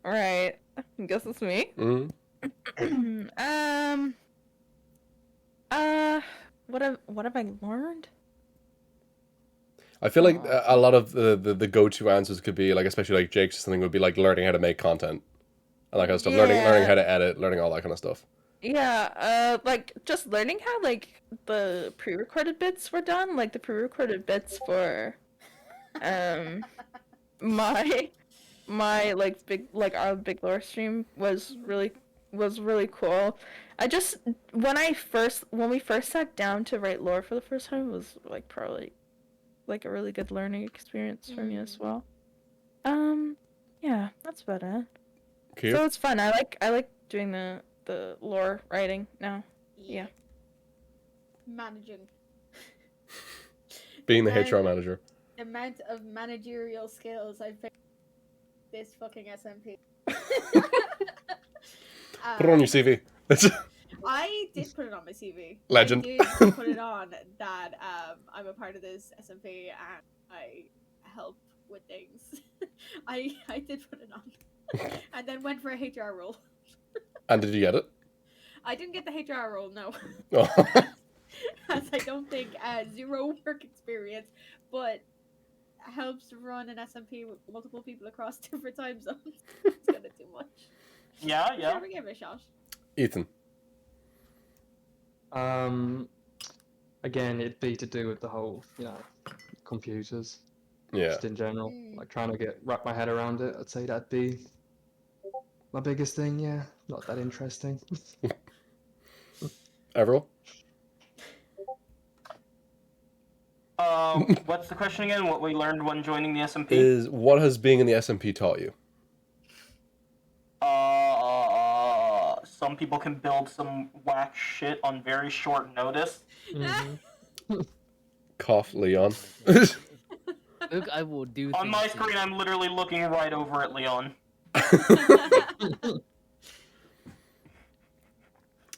Right. I guess it's me. Mm-hmm. What have I learned? I feel like a lot of the go-to answers could be like, especially like Jake's something would be like learning how to make content and that kind of stuff. Learning how to edit, learning all that kind of stuff. Yeah, like just learning how like the pre-recorded bits were done, like the pre-recorded bits for my like big like our big lore stream was really was really cool. I just when we first sat down to write lore for the first time, it was like probably like a really good learning experience for me as well. Yeah, that's about it. Cute. So it's fun. I like doing the lore writing now. Yeah. Managing. Being the HR manager. The amount of managerial skills I've picked this fucking SMP. Put it on your CV. I did put it on my CV. Legend. I did put it on that I'm a part of this SMP and I help with things. I did put it on. And then went for a HR role. And did you get it? I didn't get the HR role, no. Oh. As I don't think zero work experience, but helps run an SMP with multiple people across different time zones. It's gonna do much. Yeah, yeah. Sure, we give it a shot. Ethan. Again, it'd be to do with the whole, computers. Yeah. Just in general, like trying to wrap my head around it. I'd say that'd be my biggest thing. Yeah, not that interesting. Avril? What's the question again? What we learned when joining the SMP? Is what has being in the SMP taught you? Some people can build some whack shit on very short notice. Cough, Leon. Look, I will do. On my screen, I'm literally looking right over at Leon.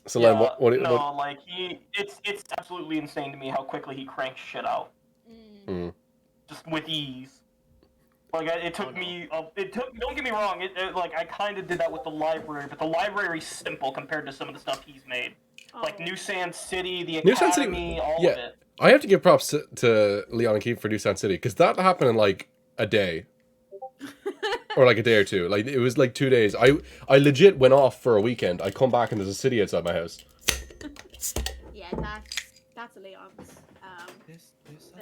So, yeah, Len, no, like it's absolutely insane to me how quickly he cranks shit out, just with ease. Like it took me, Don't get me wrong, like I kind of did that with the library, but the library's simple compared to some of the stuff he's made, like New Sand City, the Academy, all of it. I have to give props to Leon and Keith for New Sand City, because that happened in like a day. Or like a day or two. Like it was like 2 days. I legit went off for a weekend. I come back and there's a city outside my house. Yeah, that's Leon's.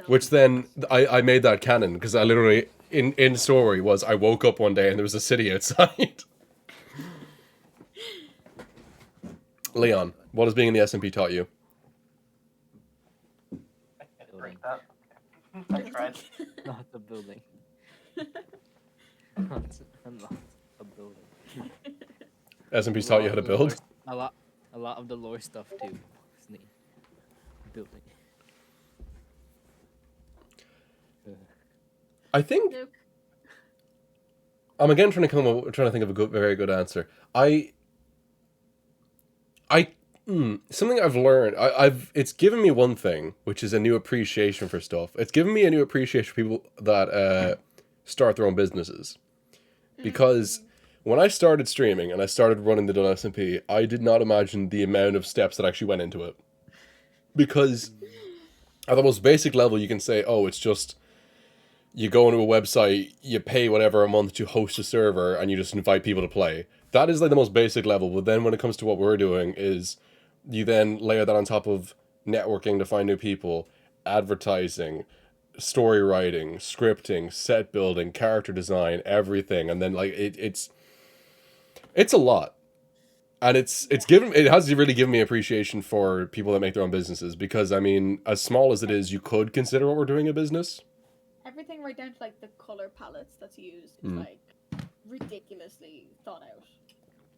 Which then I made that canon because I literally in story was I woke up one day and there was a city outside. Leon, what has being in the SMP taught you? I tried. Not the building. Not a building. SMP's taught you how to build? A lot of the lore stuff too. Building. I think I'm again trying to think of a very good answer. Something I've learned. It's given me one thing, which is a new appreciation for stuff. It's given me a new appreciation for people that start their own businesses. Because when I started streaming and I started running the Dunn SMP, I did not imagine the amount of steps that actually went into it. Because at the most basic level, you can say, oh, it's just you go into a website, you pay whatever a month to host a server, and you just invite people to play. That is like the most basic level. But then when it comes to what we're doing is you then layer that on top of networking to find new people, advertising, story writing, scripting, set building, character design, everything, and then like it's a lot, and it has really given me appreciation for people that make their own businesses, because I mean, as small as it is, you could consider what we're doing a business. Everything right down to like the color palettes that's used is like ridiculously thought out.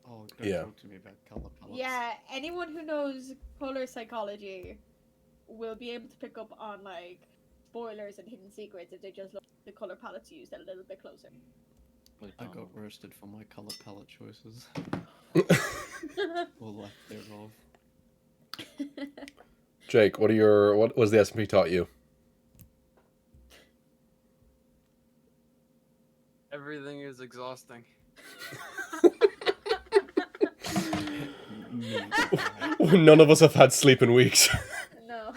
Oh, don't talk to me about color palettes. Yeah, anyone who knows color psychology will be able to pick up on like spoilers and hidden secrets if they just look at the color palettes used a little bit closer. I got roasted for my color palette choices. Or lack thereof. Jake, what was the SMP taught you? Everything is exhausting. None of us have had sleep in weeks. No.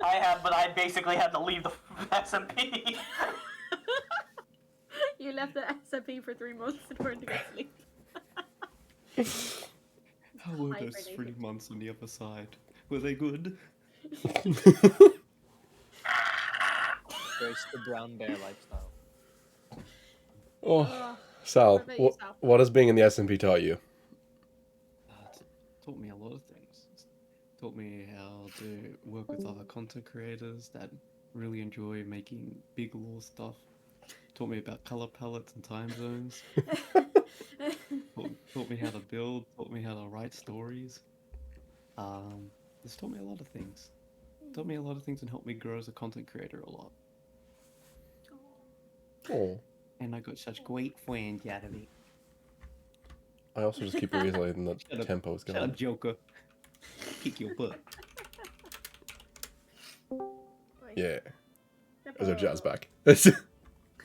I have, but I basically had to leave the SMP. You left the SMP for 3 months in order to get sleep. How were those 3 months on the other side? Were they good? There's the brown bear lifestyle. Oh, Sal, What about you, Sal? what has being in the SMP taught you? Taught me a lot of things. Taught me how to work with other content creators that really enjoy making big lore stuff. Taught me about color palettes and time zones. Taught me how to build. Taught me how to write stories. It's taught me a lot of things. Taught me a lot of things and helped me grow as a content creator a lot. Oh. And I got such great friends out of it. I also just keep realizing that Shut up. tempo is Shut going. up, Joker. Kick your butt. Yeah. There's our jazz back.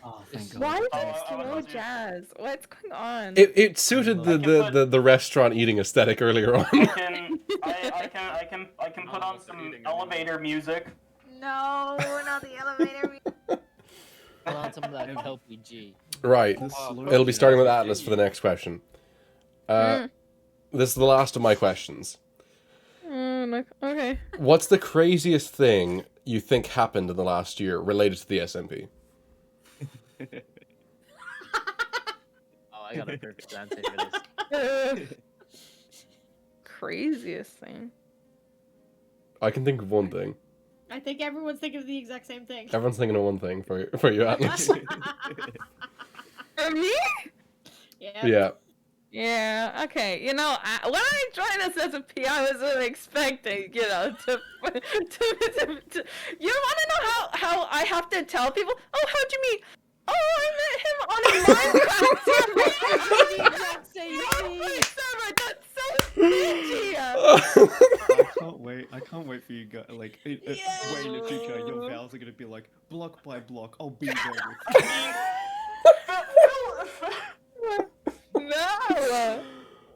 Oh, thank God. Why is Oh, it I slow was- jazz? What's going on? It suited I can put- the restaurant eating aesthetic earlier on. I can put on some elevator music. No, not the elevator. Put on some of that LPG. Right. The slow It'll be starting with jazz Atlas for the thing. next question. This is the last of my questions. Okay. What's the craziest thing you think happened in the last year related to the SMP? Oh, I got a perfect answer for this. Craziest thing. I can think of one thing. I think everyone's thinking of the exact same thing. Everyone's thinking of one thing for you, Atlas. For me? Yeah. Yeah. Yeah, okay. You know, when I joined SSP, I wasn't expecting, you know, to you want to know how I have to tell people, oh, how'd you meet? Oh, I met him on a Minecraft server. The exact same server. That's so stingy. I can't wait for you guys. Like, way in the future, your vows are gonna be like block by block. I'll be there with you. No.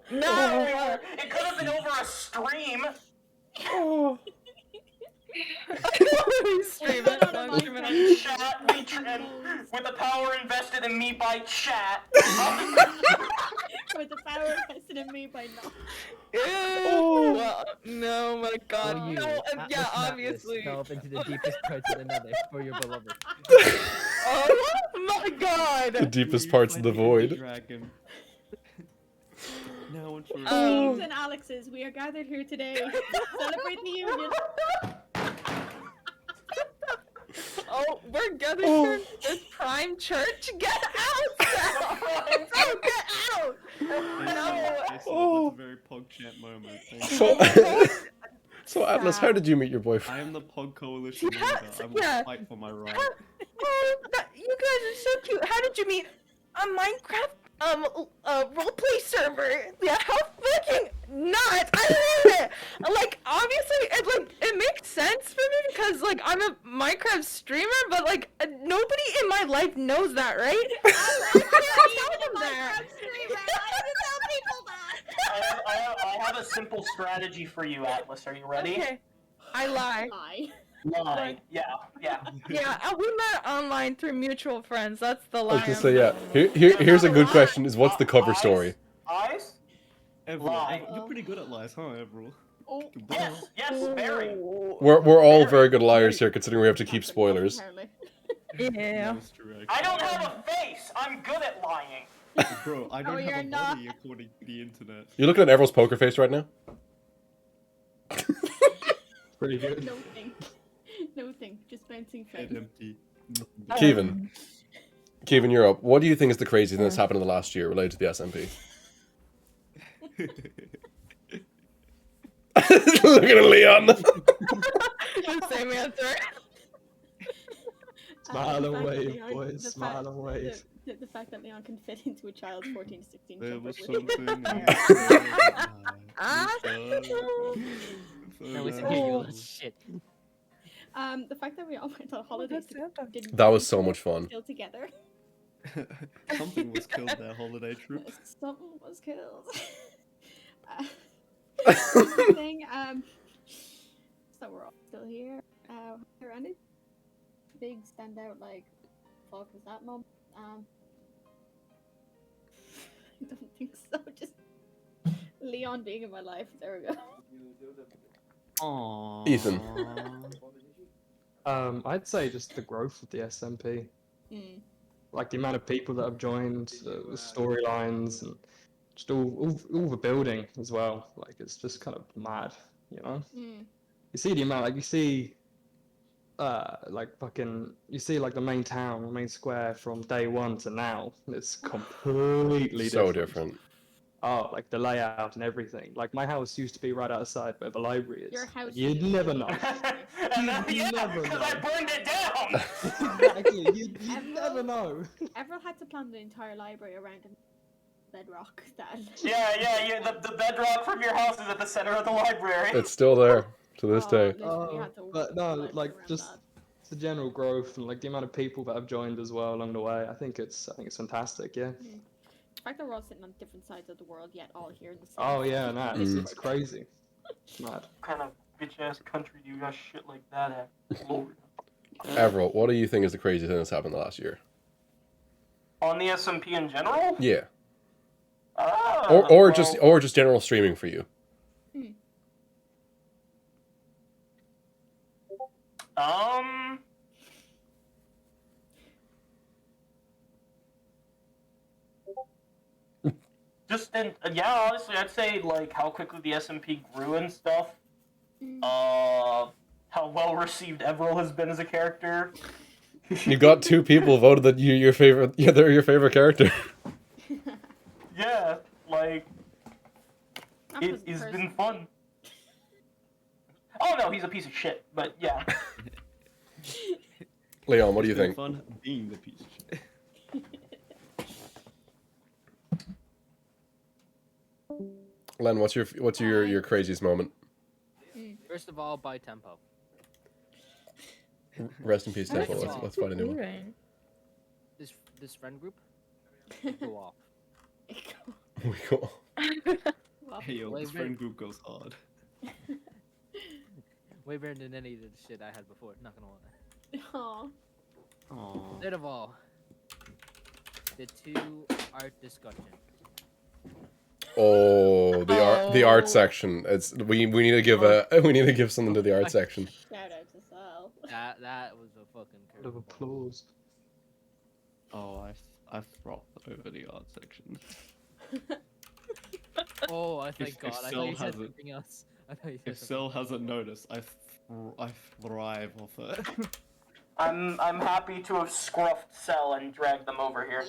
No. It could have been over a stream. Oh. Streaming. Chat, with the power invested in me by chat. With the power invested in me by not. Oh. No, my God. For you, No, Atlas yeah, Atlas, obviously. delve into the deepest parts of the nether for your beloved. Oh my God. The deepest parts of the void. Dragon. No, it's Steve's and Alex's, we are gathered here today to celebrate the union. Oh, we're gathered here in this prime church. Get out, Sal! Oh, get out! No. That's a very PogChamp moment. Thank you. So Atlas, how did you meet your boyfriend? I am the Pog Coalition leader. I will fight for my right. Oh, you guys are so cute. How did you meet? A Minecraft roleplay server. Yeah, how fucking nuts! I hate it. Like, obviously, it makes sense for me because like I'm a Minecraft streamer, but like nobody in my life knows that, right? I can't tell them that. I have a simple strategy for you, Atlas. Are you ready? Okay, I lie. Lie. Yeah. Yeah, we met online through mutual friends. That's the I lie. was gonna say, yeah. Here's a good question: is what's the cover story? Eyes? Lie. You're pretty good at lies, huh, Everal? Oh, Yes, very. We're all very good liars here, considering we have to keep spoilers. Yeah. That's true, actually. I don't have a face. I'm good at lying. Bro, I don't you're have a not. body according to the internet. You're looking at Everill's poker face right now? Pretty good. No thing. Just bouncing Head face. empty. Kevin, you're up. What do you think is the craziest thing that's happened in the last year related to the SMP? Look at Leon. Same answer. Smile The and fact that wave, Leon- boys. the Smile fact- and wave. The fact that Leon can fit into a child's 14 to 16 There jumper was with- something. Now listen to you, little shit. The fact that we all went on holidays didn't That was so much fun. still together. Something was killed that holiday trip. Something was killed. Another thing, so we're all still here. There any big standout like fuck was that moment? I don't think so. Just Leon being in my life. There we go. Aww. Ethan. I'd say just the growth of the SMP. Like the amount of people that have joined, the storylines, and just all the building as well. Like it's just kind of mad, you know. Mm. You see the amount, like you see, you see like the main town, the main square from day one to now. It's completely So different. different. Oh, like the layout and everything. Like my house used to be right outside where the library is. Your house You'd used to never be know. And now, You yeah, never because I know. burned it down. Exactly. You'd Emerald? never know. Everett had to plan the entire library around a bedrock that. Yeah. The bedrock from your house is at the center of the library. It's still there to this day. Literally had to But build no, the library like around just that. the general growth and like the amount of people that have joined as well along the way. I think it's fantastic. Yeah. The fact that we're all sitting on different sides of the world, yet all here in the same. Oh yeah, nah, Mm. it's crazy. It's mad. What kind of bitch ass country do you got shit like that at? Lord. Avril, what do you think is the craziest thing that's happened the last year? On the SMP in general? Yeah. Well, Or just general streaming for you. Honestly, I'd say like how quickly the SMP grew and stuff. How well received Everil has been as a character. You got 2 people voted that your favorite. Yeah, they're your favorite character. Yeah, like it's been fun. Oh no, he's a piece of shit, but yeah. Leon, what do you It's been think? fun being the piece of shit. Len, what's your craziest moment? First of all, buy Tempo. Rest in peace, First Temple. of all, Let's find a new one. This friend group, go off. We go. Hey yo, Wait, this wait. friend group goes hard. Way better than any of the shit I had before. Not gonna lie. Aww. Aww. Third of all, the 2 art discussion. Oh, the art section. It's we need to give something to the art section. Shout out to Sal. That was a fucking Round of curveball. applause. Oh, I frothed over the art section. Oh, I thank If God. I thought Cell you said has it- something else. I thought you said If something Cell hasn't noticed, I thrive off it. I'm happy to have scruffed Cell and dragged them over here.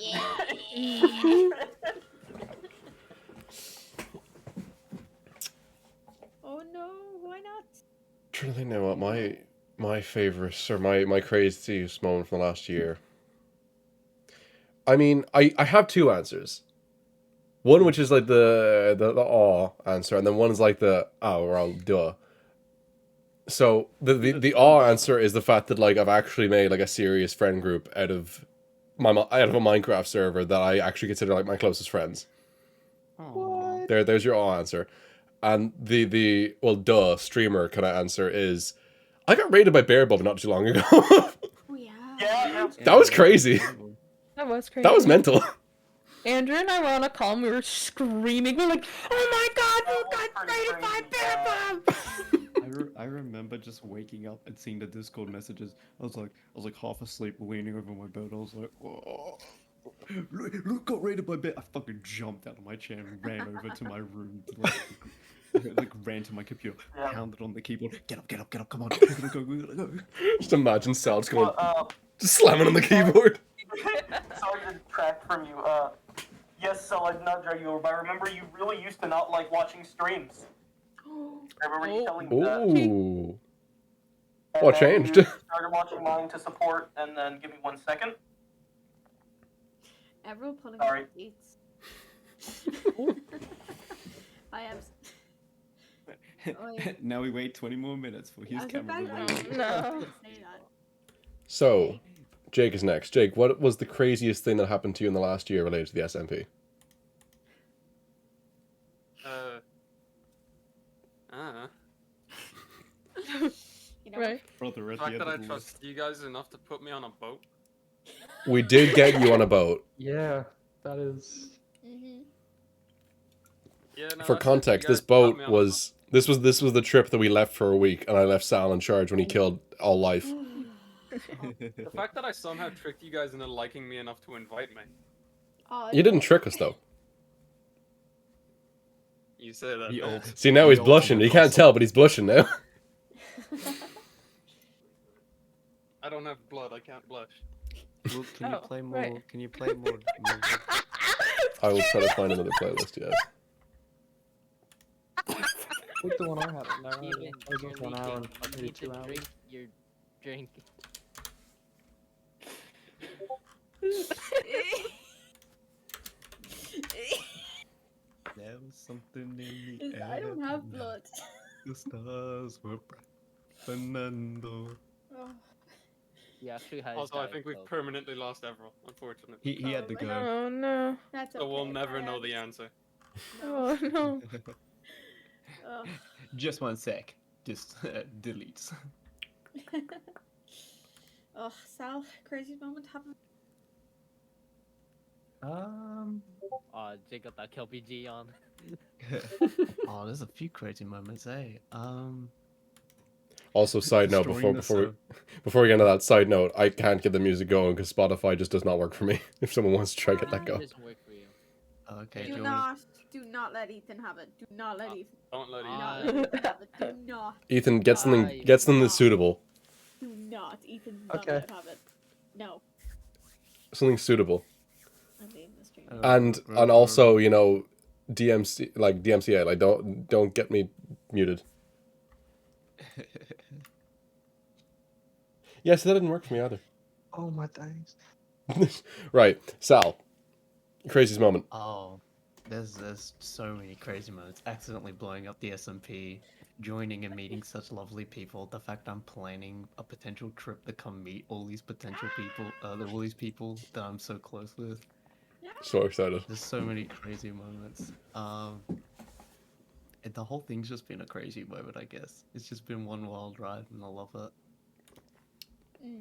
Oh no, why not? Trying to think now what my favorite or my craziest moment from the last year. I mean, I have 2 answers. One which is like the awe answer, and then one's like the well, duh. So the awe answer is the fact that like I've actually made like a serious friend group out of a Minecraft server that I actually consider like my closest friends. Aww. There's your awe answer. And the well, duh, streamer kind of answer is, I got raided by Bear Bub not too long ago. Oh yeah. Yeah. That was crazy. That was crazy. That was mental. Andrew and I were on a call and we were screaming. We were like, "Oh my God, you got raided by Bear Bub!" I remember just waking up and seeing the Discord messages. I was like half asleep, leaning over my bed. I was like, "Oh, Luke got raided by Bear." I fucking jumped out of my chair and ran over to my room. Like ran to my computer, pounded on the keyboard. Get up, come on, we gotta go. Just imagine Sal just going, just slamming on the keyboard. Sorry to detract from you. Yes, so I'd not drag you over, but I remember you really used to not like watching streams. I remember you telling me that. Ooh. And What then changed? You started watching mine to support, and then give me 1 second. Everyone pulling Sorry. up dates. I am. Oh, yeah. Now we wait 20 more minutes for his I was camera about to to load. No. say that. So, Jake is next. Jake, what was the craziest thing that happened to you in the last year related to the SMP? You know, Right. Brother, The at fact the that end I of the trust list. you guys enough to put me on a boat. We did get you on a boat. Yeah, that is. Yeah, no, For that's it. context, You this guys got boat me on a was this was the trip that we left for a week, and I left Sal in charge when he killed all life. The fact that I somehow tricked you guys into liking me enough to invite me. Oh, You didn't trick us though. You say that. The man. old- See, now the he's blushing. ultimate You can't gossip. tell, but he's blushing now. I don't have blood. I can't blush. Luke, can you Oh, play more? right. Can you play more? music? I will try to find another playlist, yes. With the one I had, no, Even I was you're on for an hour and leaking. You maybe need to 2 hours. drink your drink. There was something in the air. I don't have tonight. blood. The stars were bright. Fernando. Oh, He actually has. Also, I Diet think we've Coke. permanently lost Everett, unfortunately. He had to Oh, go. Oh no. that's okay. So we'll never know the I answer. Oh no. Oh. Just 1 sec. Just deletes. Oh, Sal, craziest moment happened. Oh, Jake got that KLPG on. Oh, there's a few crazy moments, eh? Also, side note, Destroying before we get into that, side note, I can't get the music going because Spotify just does not work for me. If someone wants to try to get that It going. doesn't work for you. Okay, Do do you not let Ethan have it. Do not let Ethan. Don't let Do you. not let Ethan have it. Do not. Ethan, get something I- that's suitable. Do not. Ethan, do not Okay. let him have it. No. Something suitable. I'm leaving the stream. And also, you know, DMCA, like don't get me muted. Yes, that didn't work for me either. Oh my days. Right, Sal. Craziest moment. Oh, there's so many crazy moments. Accidentally blowing up the SMP, joining and meeting such lovely people. The fact I'm planning a potential trip to come meet all these potential people, all these people that I'm so close with. So excited. There's so many crazy moments. The whole thing's just been a crazy moment, I guess. It's just been one wild ride, and I love it.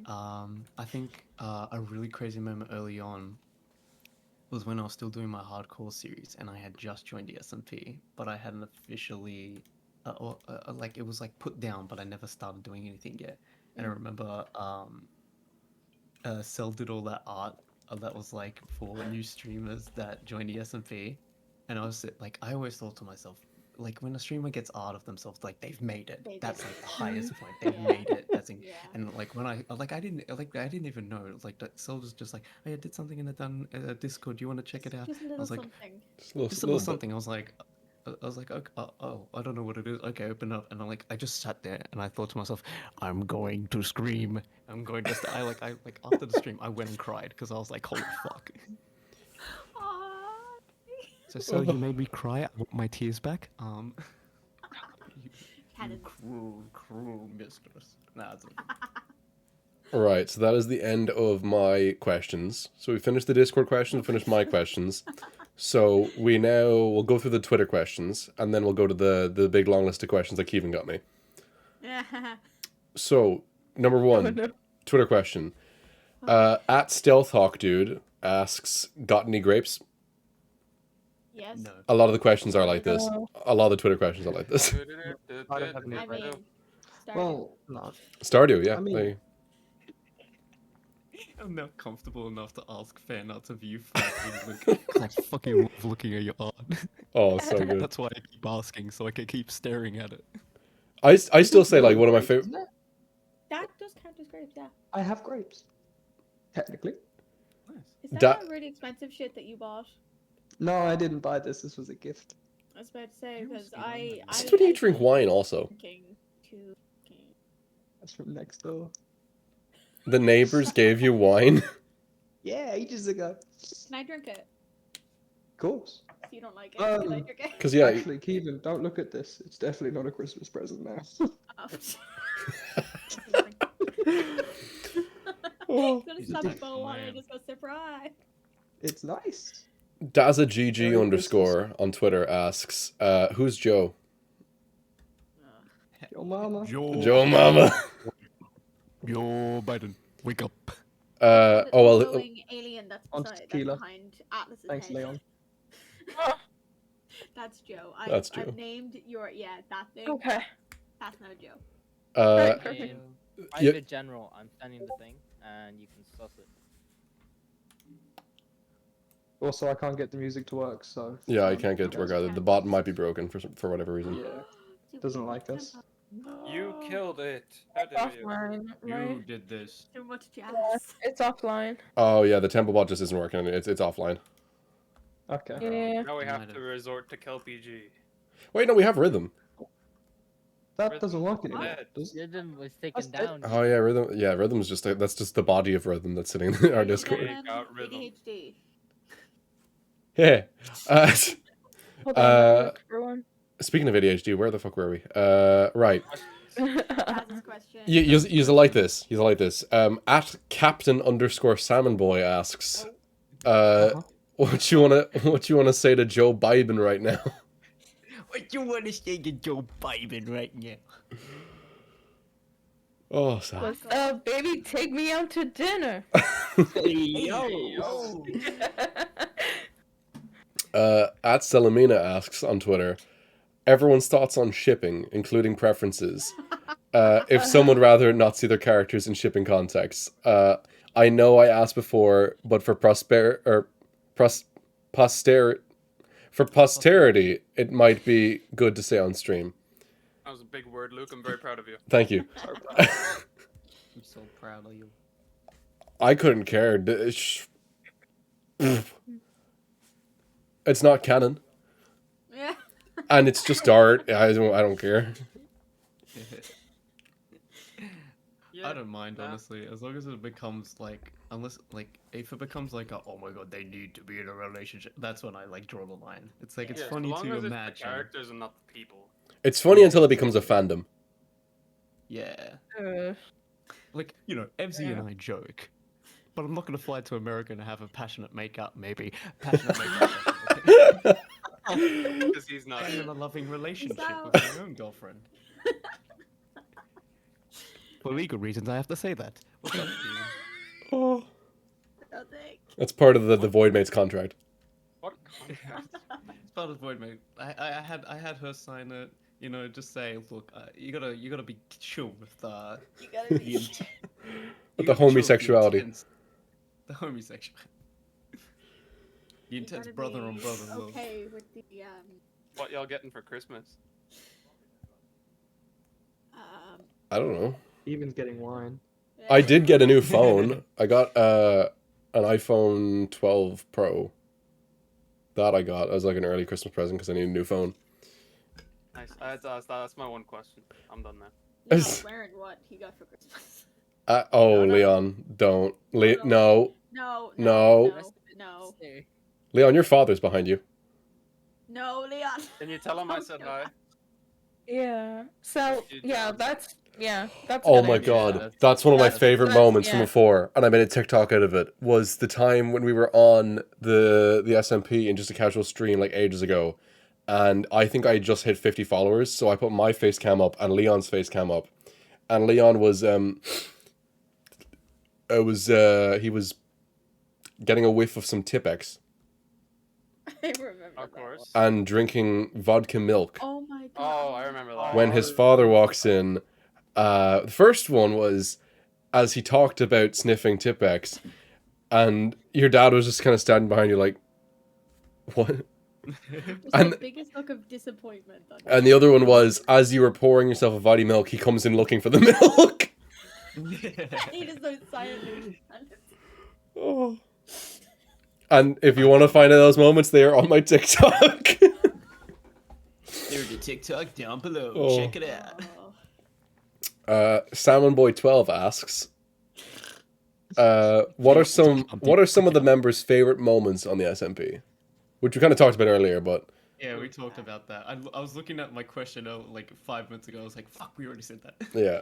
I think a really crazy moment early on was when I was still doing my hardcore series, and I had just joined the SMP, but I hadn't officially, like it was like put down, but I never started doing anything yet. And I remember, Cell did all that art that was like for new streamers that joined the SMP, and I was like, I always thought to myself, like when a streamer gets art of themselves, like they've made it. That's like the highest point. They've made it. That's and like when I didn't even know. It was like that. Cell was just like, hey, I did something in the Dunn Discord. Do you want to check it out? Just a I little was like, something. Just just a little something. I was like, okay, oh, I don't know what it is. Okay, open up, and I just sat there and I thought to myself, I'm going to scream. I'm going to. I after the stream, I went and cried because I was like, holy fuck. So you made me cry. I want my tears back. You cruel mistress. Nah, it's okay. Right, so that is the end of my questions. So we finished the Discord questions, we finished my questions. So we'll go through the Twitter questions, and then we'll go to the big long list of questions that Kevin got me. So, number one, Twitter question. At Stealthhawk Dude asks, got any grapes? Yes. No. A lot of the questions are like this. A lot of the Twitter questions are like this. I don't have any I grapes. mean, Stardew. Well, no. Stardew, yeah. I mean- they- I'm not comfortable enough to ask fan art of you. Because I fucking love looking at your art. Oh, so good. That's why I keep asking, so I can keep staring at it. I still say like one of my favorite. Isn't it? That does count as grapes, yeah. I have grapes. Technically. Is that Da- really expensive shit that you bought? No, I didn't buy this. This was a gift. I was about to say, because I Since when do you drink wine also? drinking to That's from next door. The neighbors gave you wine? Yeah, ages ago. Can I drink it? Of course. So you don't like it? Can I drink it? Because yeah, Actually, Kevin, don't look at this. It's definitely not a Christmas present now. Oh. Gonna stop a bow on it and just go surprise. It's nice. DazaGG underscore on Twitter asks, who's Joe? Your mama. Joe Mama. Joe Biden, wake up. Oh well. Glowing alien that's On beside, that's tequila. behind Atlas's Thanks, head. Leon. That's Joe. That's Joe. I've named that thing. Okay. That's now Joe. Uh, Perfect. Private general. I'm sending the thing, and you can suss it. Also, I can't get the music to work, so. Yeah, I can't get it to work either. The bot might be broken for whatever reason. Yeah. Doesn't like us. You killed it. How It's dare you? offline, right? You did this. Too much jazz. Yeah, it's offline. Oh yeah, the temple bot just isn't working. It's offline. Okay. Yeah. Now we have to resort to KillPG. Wait, no, we have rhythm. That doesn't work anymore. Dead. Does it? Rhythm was taken down. Oh yeah, rhythm. Yeah, rhythm's just that's just the body of rhythm that's sitting in our Discord. Got rhythm. ADHD. Yeah. Hold on, Uh, everyone. speaking of ADHD, where the fuck were we? Right. Jazz's question. You like this. You like this. At Captain_Salmonboy asks, what you wanna say to Joe Biden right now? What you want to say to Joe Biden right now? Oh, sad. What's up, baby? Take me out to dinner. Yo. At Salamina asks on Twitter, everyone's thoughts on shipping, including preferences. If some would rather not see their characters in shipping contexts. I know I asked before, but for posterity, it might be good to say on stream. That was a big word, Luke. I'm very proud of you. Thank you. I'm so proud of you. I couldn't care. It's not canon, Yeah. and it's just art. I don't care. I don't mind, honestly, as long as it becomes like, if it becomes like a, oh my god, they need to be in a relationship, that's when I like draw the line. It's like, it's funny as long to as it's imagine. the characters and not the people. It's funny until it becomes a fandom. Yeah. Uh, Like, you know, Evsy and I joke, but I'm not gonna fly to America and have a passionate makeout, maybe. Passionate makeout. Because he's not. I'm in a loving relationship So- with my own girlfriend. For legal reasons, I have to say that. What's up, Steven? Oh, No thanks. that's part of the Void Mate's contract. What? It's part of Void Mate. I had her sign it. You know, just say, look, you gotta be chill with the You gotta be. With the homosexuality. The homosexuality. The You intense gotta brother on be brother love. Okay with the What y'all getting for Christmas? I don't know. Even's getting wine. I did get a new phone. I got an iPhone 12 Pro. That I got as like an early Christmas present because I need a new phone. Nice. That's my one question. I'm done now. You're not wearing what he got for Christmas. Leon, don't. No. No. No. No. Leon, your father's behind you. No, Leon. Can you tell him I said hi? yeah. So that's a Oh good my idea. god, that's one of my favorite that's- moments from yeah. before, and I made a TikTok out of it, was the time when we were on the SMP in just a casual stream like ages ago, and I think I just hit 50 followers, so I put my face cam up and Leon's face cam up, and Leon was he was getting a whiff of some Tipex I remember. Of course. and drinking vodka milk. Oh my god. Oh, I remember that. When his father walks in, the first one was as he talked about sniffing Tipex, and your dad was just kind of standing behind you like, what? Just And- the biggest look of disappointment. On And the other one was as you were pouring yourself a Vadi milk, he comes in looking for the milk. he just so silently. Oh. And if you want to find out those moments, they are on my TikTok. There's a TikTok down below. Oh. Check it out. Salmonboy12 asks, what are some of the members' favorite moments on the SMP? Which we kind of talked about earlier, but Yeah, we talked about that. I was looking at my question like 5 minutes ago. I was like, fuck, we already said that. yeah.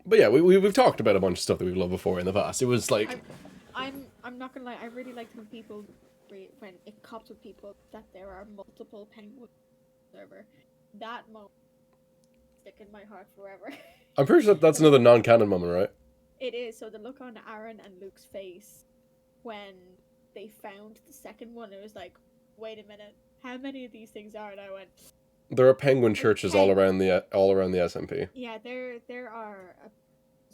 But yeah, we've talked about a bunch of stuff that we've loved before in the past. It was like, I'm not gonna lie. I really liked when people when it cops with people that there are multiple penguins server. That moment stick in my heart forever. I'm pretty sure that's another non-canon moment, right? It is. So the look on Aaron and Luke's face when they found the second one, it was like, wait a minute, how many of these things are? And I went, There are penguin churches all around the SMP. Yeah, there are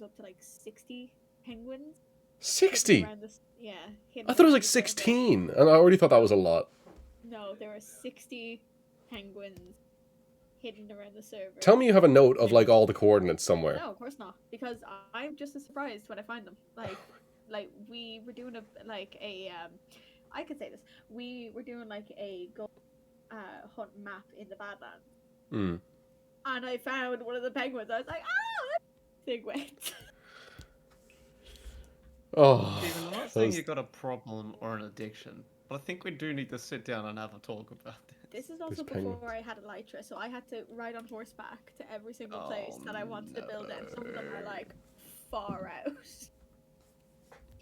up to like 60 penguins. 60. Around this, yeah. I thought it was like 16, and I already thought that was a lot. No, there are 60 penguins hidden around the server. Tell me you have a note of like all the coordinates somewhere. No, of course not, because I'm just as surprised when I find them. Like we were doing I could say this. We were doing like a go hunt map in the Badlands. Mm. And I found one of the penguins. I was like, ah, big wait. Oh. Steven, I'm not saying you got a problem or an addiction, but I think we do need to sit down and have a talk about it. This is also before I had Elytra, so I had to ride on horseback to every single place that I wanted to build in. Some of them are like far out.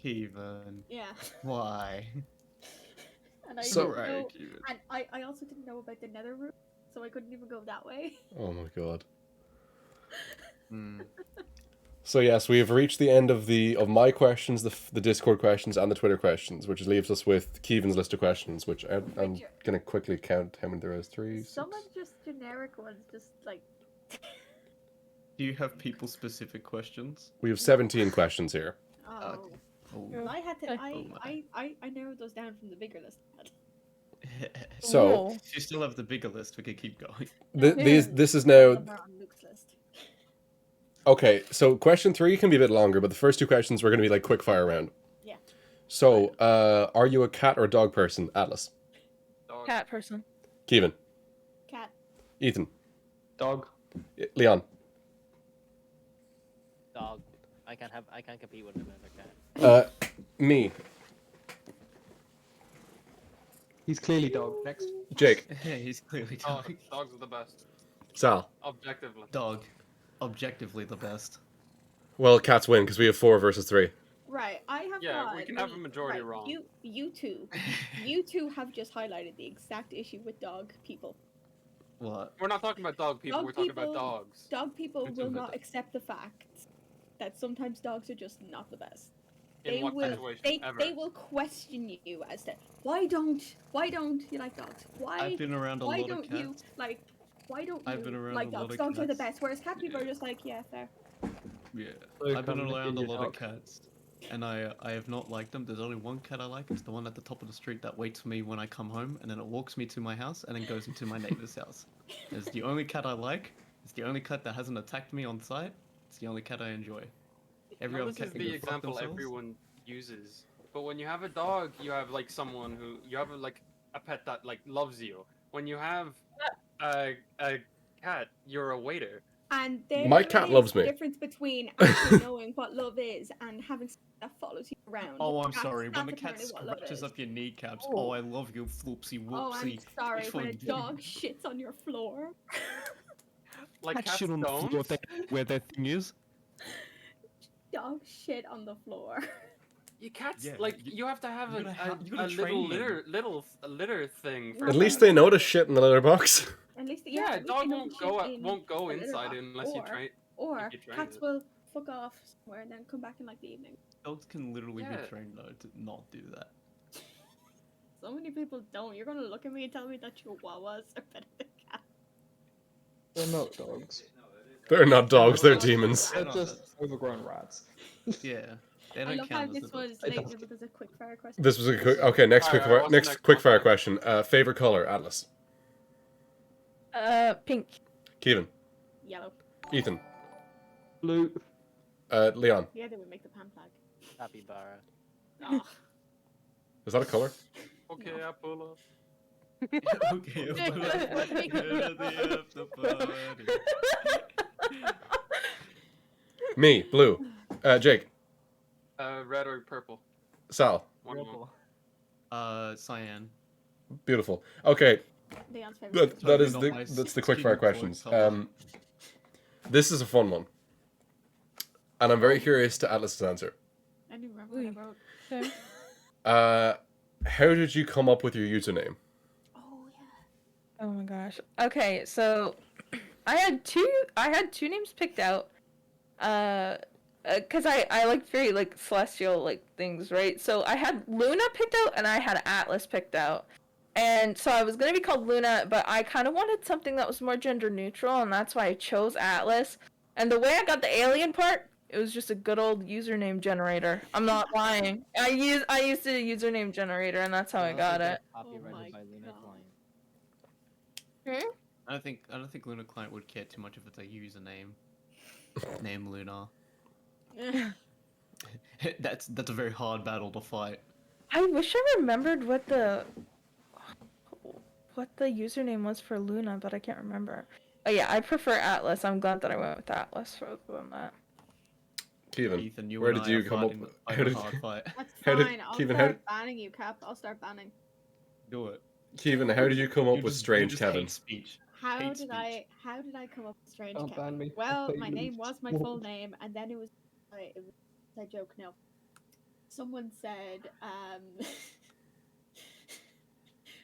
Keevan. Yeah. Why? And I So- didn't know, Keevan. and I also didn't know about the nether room, so I couldn't even go that way. Oh my god. Hmm. So yes, we have reached the end of my questions, the Discord questions, and the Twitter questions, which leaves us with Keevan's list of questions, which I'm gonna quickly count how many there is. 3, 6. Some of just generic ones, just like. Do you have people-specific questions? We have 17 questions here. Oh. Oh. Well, I had to. Oh my. I narrowed those down from the bigger list. So if you still have the bigger list, we could keep going. this is now Some are on Luke's list. okay. So question 3 can be a bit longer, but the first 2 questions were going to be like quick fire round. Yeah. So, are you a cat or dog person, Atlas? Dog. Cat person. Kevin, Cat. Ethan, Dog. Leon. Dog. I can't compete with another cat. Me, He's clearly dog. Next. Jake, He's clearly dog. Dogs are the best. Sal. Objectively. Dog. Objectively the best. Well, cats win because we have 4 versus 3. Right, I have Yeah, got. we can have a majority wrong. You two have just highlighted the exact issue with dog people. What? We're not talking about dog people, Dog we're talking people- about dogs. Dog people We're will talking about not accept the fact that sometimes dogs are just not the best. In They what will. situation ever? They will question you as to why don't you like dogs? Why I've been around a why lot don't of cats. you like why don't I've you been around like a lot dogs? of Dogs are the cats. best. Whereas cat people are Yeah. just like, yeah, fair. Yeah. So I've been come around a in your lot of dog. cats, and I have not liked them. There's only one cat I like. It's the one at the top of the street that waits for me when I come home, and then it walks me to my house, and then goes into my neighbor's house. It's the only cat I like. It's the only cat that hasn't attacked me on sight. It's the only cat I enjoy. Every Now, other this cat is can the go fuck example themselves. everyone uses. But when you have a dog, you have like someone who you have like a pet that like loves you. When you have a cat, you're a waiter. And there My cat is loves a me. difference between actually knowing what love is and having something that follows you around. Oh, I'm That's- sorry. When that's the cat apparently what love scratches is. up your kneecaps, Oh. oh, I love you, floopsy Oh, I'm whoopsie. sorry It's when a for- dog shits on your floor. Like Cat cats shit on the floor don't. where their thing is. Dog shit on the floor. You cats Yeah, like you- you have to have you a, gotta have- you a gotta little train them. litter thing. For At them. least they know to shit in the litter box. At least Yeah, at least dog they know won't to go shit in won't go a litter inside box. unless you train. Or you train cats it. will fuck off somewhere and then come back in like the evening. Dogs can literally Yeah. be trained though to not do that. So many people don't. You're gonna look at me and tell me that chihuahuas are better than cats. They're not dogs. They're not dogs, they're They're demons. They're just overgrown rats. Yeah, they I don't love how count as this a dog. was labeled as a quick fire question. This was a quick. Okay, next quick. Alright, what's the Next next quick one? fire question. Favorite color, Atlas. Pink. Kevin. Yellow. Ethan. Blue. Leon. Yeah, they would make the pan flag. Capybara. Oh. Is that a color? Okay, I pull up. Okay, Me. Blue. Jake. Red or purple. Sal. One of them. cyan. Beautiful. Okay, Leon's favorite. that is not the my that's the quick fire student questions. color. This is a fun one, and I'm very curious to Atlas's answer. I didn't remember what I wrote. Okay. How did you come up with your username? Oh yeah. Oh my gosh. Okay, so I had two names picked out. Cause I like very like celestial like things, right? So I had Luna picked out and I had Atlas picked out. And so I was gonna be called Luna, but I kind of wanted something that was more gender neutral, and that's why I chose Atlas. And the way I got the alien part, it was just a good old username generator. I'm not lying. I used a username generator, and that's how I got it. Copyrighted by Luna God. Client. Hmm? I don't think Luna Client would care too much if it's a username. Name Luna. That's a very hard battle to fight. I wish I remembered what the username was for Luna, but I can't remember. Oh yeah, I prefer Atlas. I'm glad that I went with Atlas rather than that. Kevin, Ethan, you where and did I you are come up? fighting How a did hard fight. That's How did- fine. I'll Kevin, start banning you, Cap. I'll start banning. Do it. Kevin, how did you come up You with just- strange you just hate Kevin? speech. How Hate did I come up with strange Don't Kevin? ban me. Well, I'll my pay you name was my more. full name, and then it was a joke. No, someone said,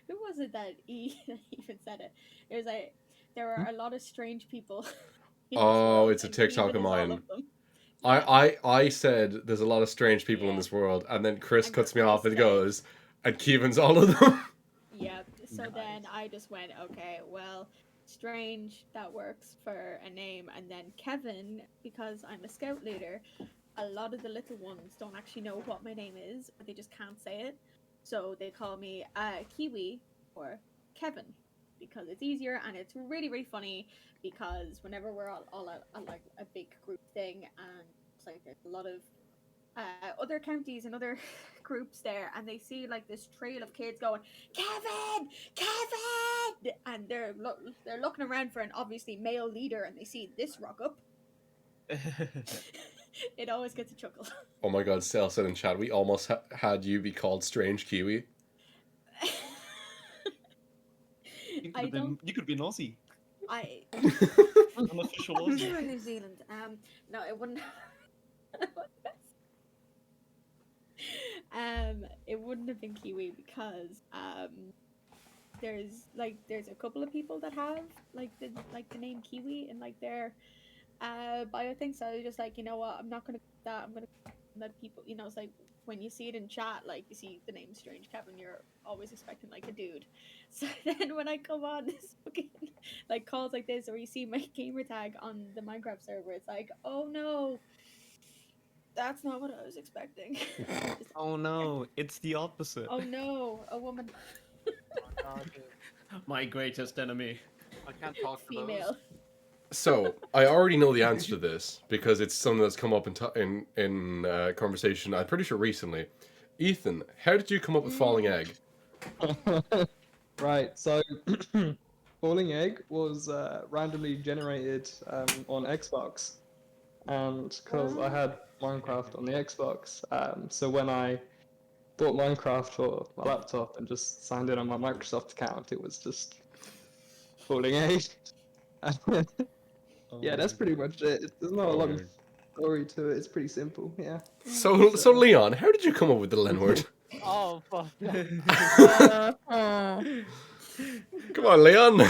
who was it that even said it? It was like there are a lot of strange people. in this Oh, world, it's a and TikTok Kevin of is all mine. of them. Yeah. I said there's a lot of strange people in Yeah. this world, and then Chris And cuts me off and Chris said- goes, and Kevin's all of them. Yep. So then I just went, okay, well, strange, that works for a name. And then Kevin, because I'm a scout leader, a lot of the little ones don't actually know what my name is, or they just can't say it. So they call me Kiwi or Kevin because it's easier, and it's really, really funny because whenever we're all at like a big group thing, and it's like there's a lot of other counties and other groups there, and they see like this trail of kids going, Kevin, Kevin, and they're looking around for an obviously male leader, and they see this rock up. It always gets a chuckle. Oh my god, Sal said in chat, we almost had you be called Strange Kiwi. You could be an Aussie. Unofficial I'm Aussie. in New Zealand. No, it wouldn't. It wouldn't have been Kiwi because there's a couple of people that have the name Kiwi in like their bio thing. So I was just like, you know what, I'm not gonna do that. I'm gonna let people, you know, it's like when you see it in chat, like you see the name Strange Kevin, you're always expecting like a dude. So then when I come on this fucking like calls like this, or you see my gamer tag on the Minecraft server, it's like, oh no, that's not what I was expecting. Oh no, it's the opposite. Oh no, a woman. My greatest enemy. I can't talk to those. Female. So I already know the answer to this because it's something that's come up in conversation. I'm pretty sure recently. Ethan, how did you come up with Falling Egg? Right, so Falling Egg was randomly generated on Xbox, and because I had Minecraft on the Xbox, so when I bought Minecraft for my laptop and just signed in on my Microsoft account, it was just Falling Egg. Yeah, that's pretty much it. There's not a lot of story to it. It's pretty simple. Yeah. So Leon, how did you come up with the Len word? Oh fuck. Come on, Leon.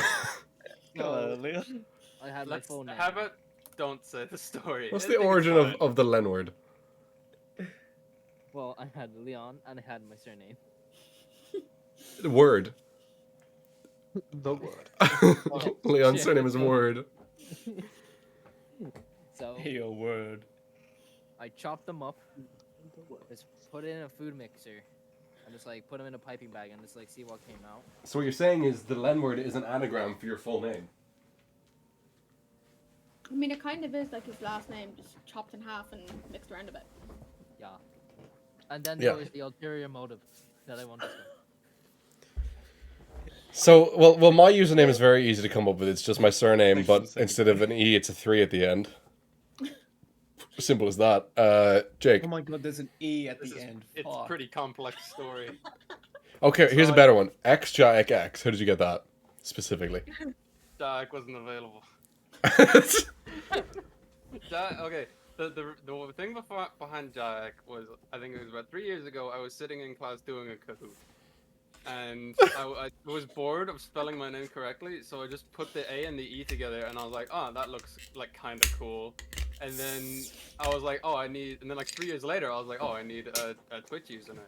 No, Leon. I had my phone name. How about don't say the story? What's I the think it's origin fine. of the Len word? Well, I had Leon and I had my surname. The word. The word. Leon's shit. surname is Word. So Hey, a word. I chopped them up, just put it in a food mixer, and just like put them in a piping bag and just like see what came out. So what you're saying is the Len word is an anagram for your full name. I mean, it kind of is like his last name, just chopped in half and mixed around a bit. Yeah. And then Yeah. there was the ulterior motive that I wanted to. So, well, my username is very easy to come up with. It's just my surname, Thanks for but saying instead of an E, it's a 3 at the end. Simple as that. Jake. Oh my god, there's an E at This the is, end. it's Fuck. a pretty complex story. Okay, here's a So- better one. XJX. How did you get that specifically? Jack wasn't available. Jack, okay. The thing behind Jack was, I think it was about 3 years ago, I was sitting in class doing a Kahoot. And I was bored of spelling my name correctly, so I just put the A and the E together, and I was like, oh, that looks like kind of cool. And then I was like, oh, and then like 3 years later, I was like, oh, I need a Twitch username.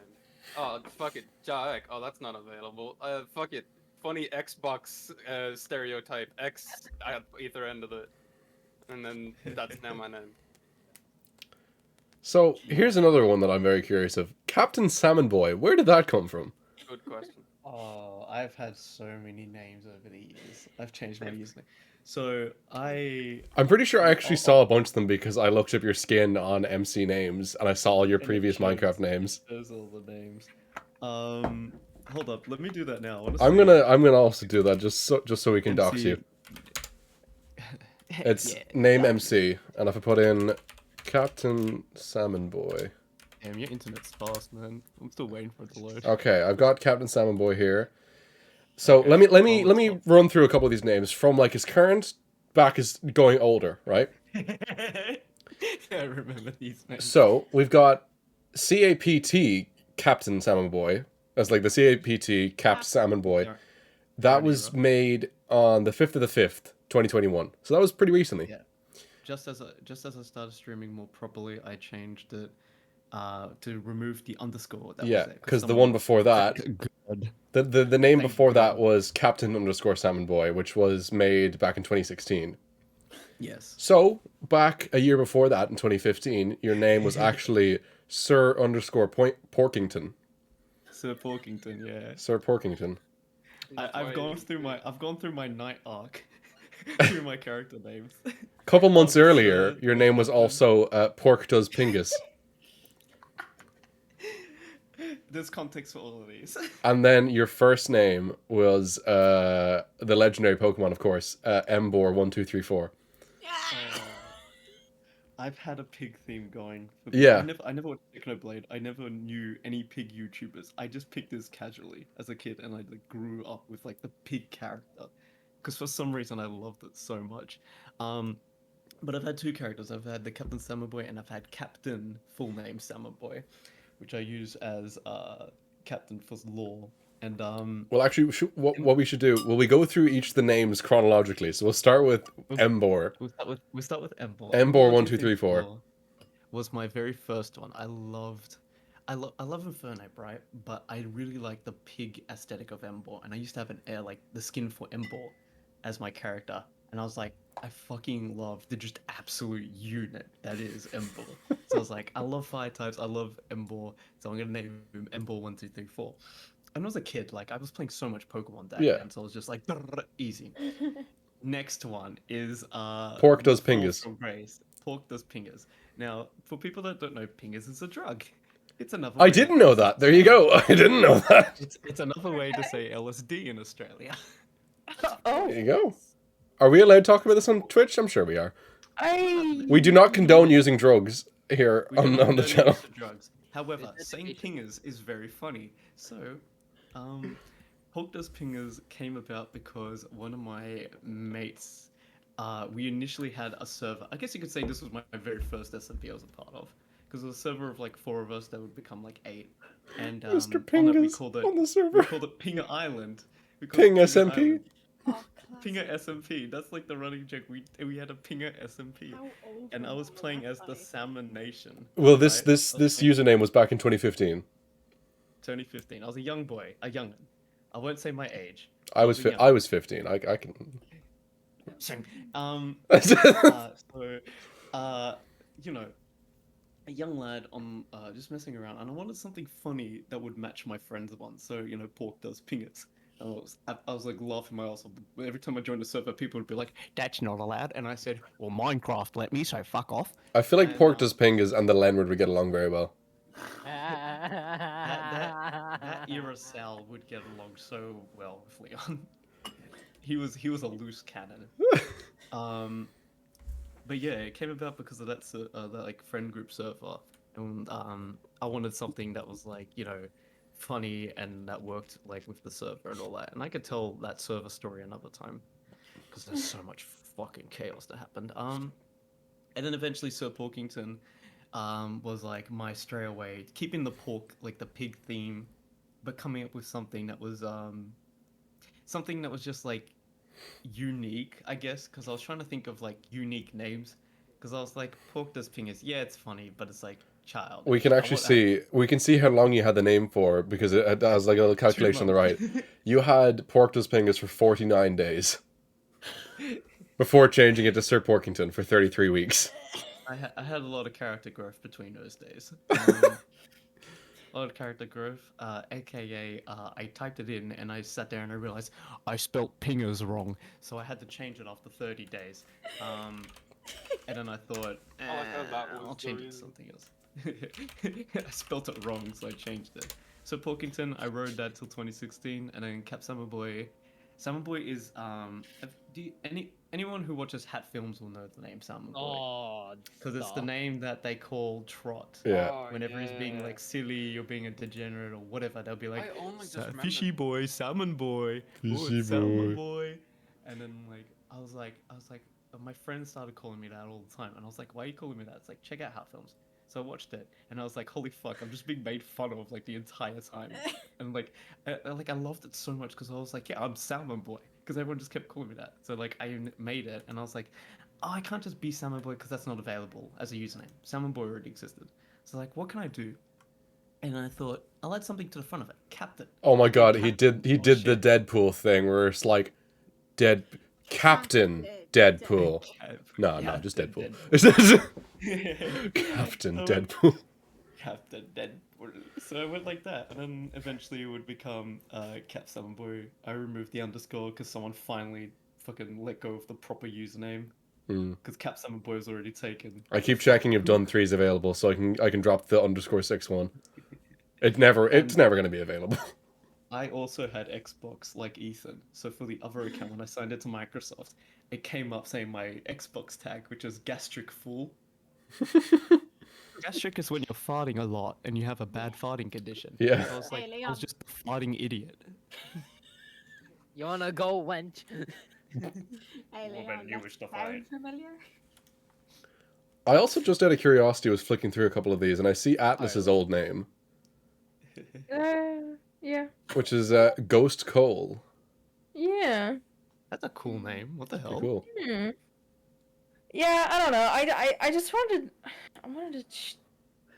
Oh, fuck it. Jack. Oh, that's not available. Fuck it. Funny Xbox stereotype. X at either end of it. And then that's now my name. So here's another one that I'm very curious of. Captain Salmon Boy. Where did that come from? Good question. Oh, I've had so many names over the years. I've changed my username. So I'm pretty sure I actually saw a bunch of them because I looked up your skin on MC Names and I saw all your previous Minecraft names. There's all the names. Hold up, let me do that now. I'm gonna also do that just so we can dox MC. you. It's name MC, and if I put in Captain Salmon Boy. Damn, your internet's fast, man. I'm still waiting for it to load. Okay, I've got Captain Salmon Boy here. So let me run through a couple of these names from like his current back is going older, right? I remember these names. So we've got CAPT Captain Salmon Boy as like the CAPT Capt Salmon Boy. That was made on the 5th of the 5th, 2021. So that was pretty recently. Yeah. Just as I started streaming more properly, I changed it to remove the underscore. That Yeah, was because the one before that, the name Thank before you. that was Captain_Salmon Boy, which was made back in 2016. Yes. So back a year before that, in 2015, your name was actually Sir_Porkington. Sir Porkington, yeah. Sir Porkington. I've gone through my night arc through my character names. A couple months earlier, your name was also Pork Does Pingus. There's context for all of these. And then your first name was the legendary Pokemon, of course, Mbor1234. I've had a pig theme going. Yeah. I never watched Technoblade. I never knew any pig YouTubers. I just picked this casually as a kid, and I like grew up with like the pig character, because for some reason I loved it so much. But I've had two characters. I've had the Captain Salmon Boy, and I've had Captain full name Salmon Boy, which I use as Captain for lore. And Well, actually, what we should do? Will we go through each of the names chronologically? So we'll start with Mbor. We'll start with Mbor. Mbor1234 was my very first one. I love Infernape, right? But I really like the pig aesthetic of Mbor, and I used to have the skin for Mbor as my character, and I was like, I fucking love the just absolute unit that is Mbor. So I was like, I love fire types, I love Mbor, so I'm gonna name him Mbor1234. And I was a kid, like I was playing so much Pokemon back then, so I was just like, easy. Next one is Pork Does Pingus. from Grace. Pork Does Pingus. Now, for people that don't know, Pingus is a drug. It's another. I didn't know that. There you go. I didn't know that. It's another way to say LSD in Australia. Oh. There you go. Are we allowed to talk about this on Twitch? I'm sure we are. We do not condone using drugs here on the channel. Drugs. However, saying pingers is very funny. So, Pork Does Pingers came about because one of my mates, we initially had a server. I guess you could say this was my very first SMP I was a part of. Because it was a server of like 4 of us that would become like 8. And Mr. on that we Pingers called it, on the server. we called it Pinger Island. Ping SMP? Pinger SMP. That's like the running joke. We had a Pinger SMP. And I was playing as the Salmon Nation. Well, this right? username was back in 2015. 2015. I was a young boy, a youngin. I won't say my age. I was 15. I can. You know, a young lad on just messing around, and I wanted something funny that would match my friends' one. So you know, Pork Does Pingers. I was like laughing my ass off. Every time I joined a server, people would be like, "That's not allowed," and I said, "Well, Minecraft let me, so fuck off." I feel like Pork Does Pingus and the Lenwood would get along very well. That era Sal would get along so well with Leon. He was a loose cannon. But yeah, it came about because of that like friend group server, and I wanted something that was like, you know, funny and that worked like with the server and all that. And I could tell that server story another time because there's so much fucking chaos that happened. And then eventually Sir Porkington was like my stray away, keeping the pork, like the pig theme, but coming up with something that was just like unique, I guess, because I was trying to think of like unique names, because I was like, Pork Does Pingers, yeah, it's funny, but it's like child. We can Now, actually what happened- we can see how long you had the name for because it has like a little calculation on the right. You had Porktos Pingus for 49 days before changing it to Sir Porkington for 33 weeks. I had a lot of character growth between those days. A lot of character growth, aka I typed it in and I sat there and I realized I spelt pingers wrong, so I had to change it after 30 days. And then I thought, I like how that was I'll the change it to reason. something else. I spelt it wrong, so I changed it. So Porkington, I rode that till 2016, and then Cap Summer Boy. Summer Boy is anyone who watches Hat Films will know the name Summer Boy. Oh, Because it's the name that they call Trot. Yeah. Oh, Whenever he's being yeah. like silly or being a degenerate or whatever, they'll be like, I only just remembered. Fishy boy, salmon boy, Fishy salmon boy." boy. And then like I was like, my friends started calling me that all the time, and I was like, why are you calling me that? It's like, check out Hat Films. So I watched it, and I was like, holy fuck, I'm just being made fun of like the entire time. And like, I loved it so much because I was like, yeah, I'm Salmon Boy, because everyone just kept calling me that. So like, I made it, and I was like, oh, I can't just be Salmon Boy because that's not available as a username. Salmon Boy already existed. So like, what can I do? And I thought, I'll add something to the front of it. Captain. Oh my god, he did the shit. Deadpool thing where it's like Captain Deadpool. No, just Deadpool. Captain Deadpool. Captain Deadpool. So I went like that, and then eventually it would become Cap Salmon Boy. I removed the underscore because someone finally fucking let go of the proper username. Because Cap Salmon Boy is already taken. I keep checking if Dunn3 is available so I can drop the _61. It's never gonna be available. I also had Xbox like Ethan, so for the other account when I signed it to Microsoft, it came up saying my Xbox tag, which is gastric fool. Gastric is when you're farting a lot and you have a bad farting condition. Yeah. So I was like, Hey, I Leon. was just a farting idiot. You wanna go, wench? Hey, Well, Leon, then you that wish to sound fight. familiar? I also just out of curiosity was flicking through a couple of these and I see Atlas's old name, Yeah. which is Ghost Cole. Yeah. That's a cool name. What the Pretty hell? cool. Yeah, I don't know. I just wanted to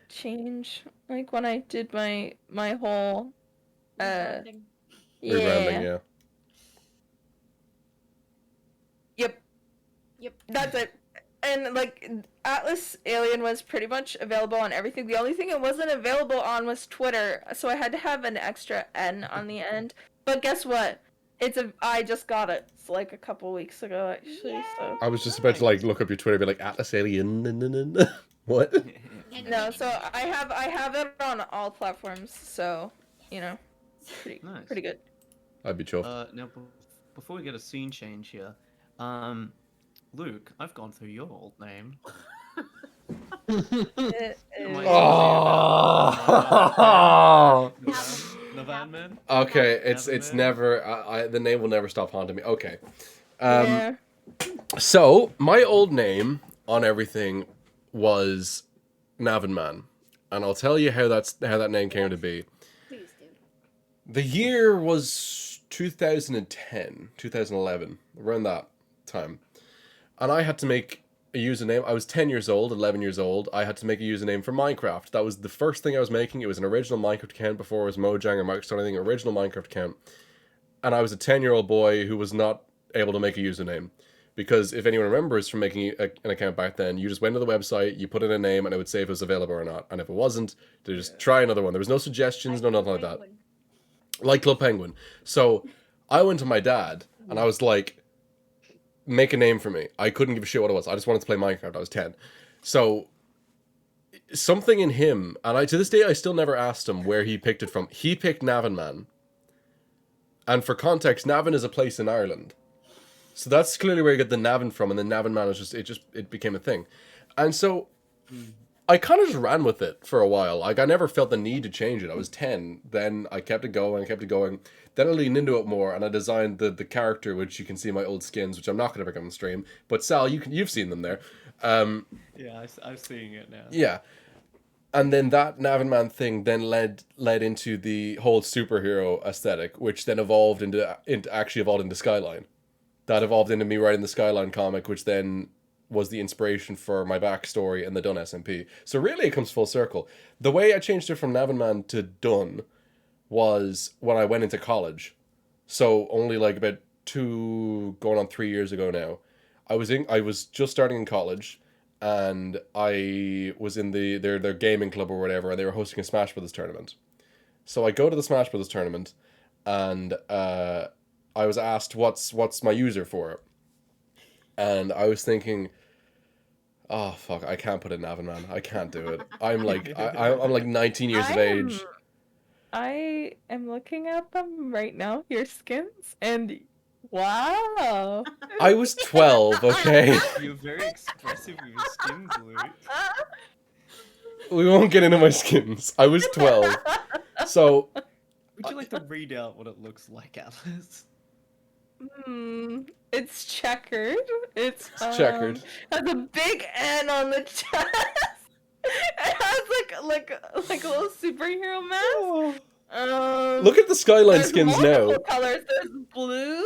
change like when I did my whole Rebranding. Rebranding, yeah. Yep. That's it. And like Atlas Alien was pretty much available on everything. The only thing it wasn't available on was Twitter, so I had to have an extra N on the end. But guess what? I just got it. It's like a couple weeks ago actually. So I was just about to like look up your Twitter and be like Atlas Alien. What? no, so I have it on all platforms. So you know, Nice. pretty good. I'd be chuffed. Now, before we get a scene change here, Luke, I've gone through your old name. Oh. Navan Man? Okay, it's Navan Man? never. The name will never stop haunting me. Okay. Yeah. So my old name on everything was Navin Man, and I'll tell you how that name came to be. Please do. The year was 2010, 2011, around that time, and I had to make a username. I was 10 years old, 11 years old. I had to make a username for Minecraft. That was the first thing I was making. It was an original Minecraft account before it was Mojang or Microsoft or anything. Original Minecraft account, and I was a 10-year-old boy who was not able to make a username. Because if anyone remembers from making an account back then, you just went to the website, you put in a name, and it would say if it was available or not. And if it wasn't, they just try another one. There was no suggestions, no nothing like that. Like Club Penguin. So I went to my dad, and I was like, make a name for me. I couldn't give a shit what it was. I just wanted to play Minecraft. I was 10. So something in him, and to this day, I still never asked him where he picked it from. He picked Navan Man. And for context, Navan is a place in Ireland. So that's clearly where you get the Navan from, and then Navan Man was it became a thing. And so I kind of just ran with it for a while. Like I never felt the need to change it. I was 10. Then I kept it going. Then I leaned into it more, and I designed the character, which you can see my old skins, which I'm not going to bring on stream. But Sal, you've seen them there. Yeah, I'm seeing it now. Yeah. And then that Navan Man thing then led into the whole superhero aesthetic, which then evolved into Skyline. That evolved into me writing the Skyline comic, which then was the inspiration for my backstory in the Dunn SMP. So really it comes full circle. The way I changed it from Navinman to Dunn was when I went into college. So only like about going on 3 years ago now. I was just starting in college, and I was in their gaming club or whatever, and they were hosting a Smash Brothers tournament. So I go to the Smash Brothers tournament, and I was asked what's my user for it. And I was thinking, oh fuck, I can't put it in Navinman. I can't do it. I'm like I'm like 19 years of age. I am looking at them right now, your skins, and wow. I was 12, okay? You're very expressive with your skins, Luke. We won't get into my skins. I was 12. So Would you like to read out what it looks like, Atlas? It's checkered. It's checkered. Has a big N on the chest. It has like a little superhero mask. Look at the Skyline there's skins now. multiple colors. There's blue.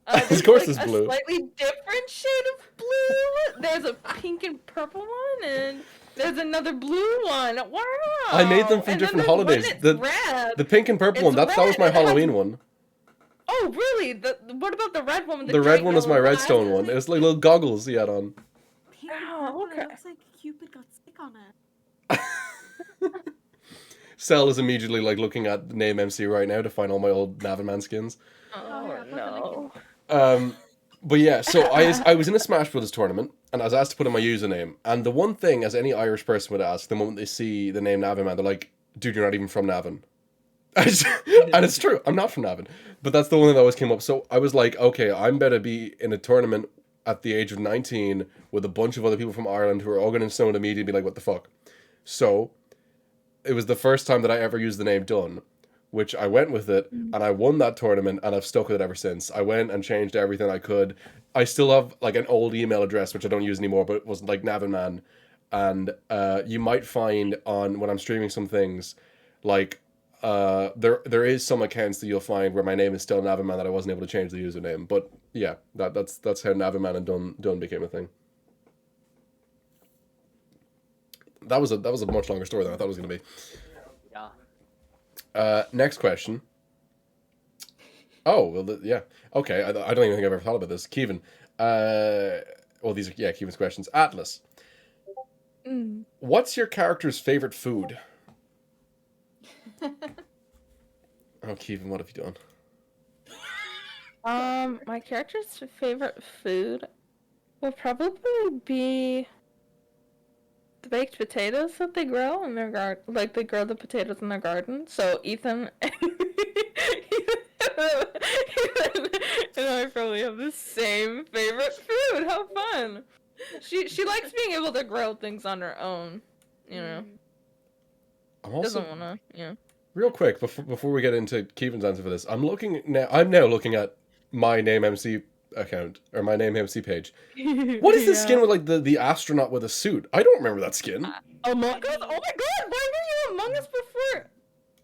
Of course there's blue. A slightly different shade of blue. There's a pink and purple one, and there's another blue one. Wow. I made them for different holidays. The pink and purple one, that was my Halloween one. Oh, really? What about the red one? With The red one was my yellow redstone eyes? one. It was like little goggles he had on. Oh, okay. It looks like Cupid got sick on it. Cell is immediately like looking at the name MC right now to find all my old Navinman skins. Oh, no. But yeah, so I was in a Smash Brothers tournament, and I was asked to put in my username. And the one thing, as any Irish person would ask, the moment they see the name Navinman, they're like, dude, you're not even from Navan. And it's true, I'm not from Navan. But that's the one thing that always came up. So I was like, okay, I'm better be in a tournament at the age of 19 with a bunch of other people from Ireland who are all going to know it immediately and be like, what the fuck? So it was the first time that I ever used the name Dunn, which I went with it, and I won that tournament, and I've stuck with it ever since. I went and changed everything I could. I still have like an old email address, which I don't use anymore, but it was like Navinman. And you might find on when I'm streaming some things, like there is some accounts that you'll find where my name is still Navinman that I wasn't able to change the username. But yeah, that's how Navinman and Dunn became a thing. That was a much longer story than I thought it was going to be. Yeah. Next question. Oh, well, yeah. Okay, I don't even think I've ever thought about this. Kevin. Well, these are, Kevin's questions. Atlas. What's your character's favorite food? Oh, Kevin, what have you done? My character's favorite food will probably be the baked potatoes that they grow in their garden. Like, they grow the potatoes in their garden. So Ethan and I probably have the same favorite food. How fun! She likes being able to grow things on her own. You know. I'm also Doesn't wanna. Yeah. real quick before we get into Kevin's answer for this. I'm now looking at my name MC account or my name MC page. What is this skin with like the astronaut with a suit? I don't remember that skin. Among Us? Oh my god! Why were you Among Us before?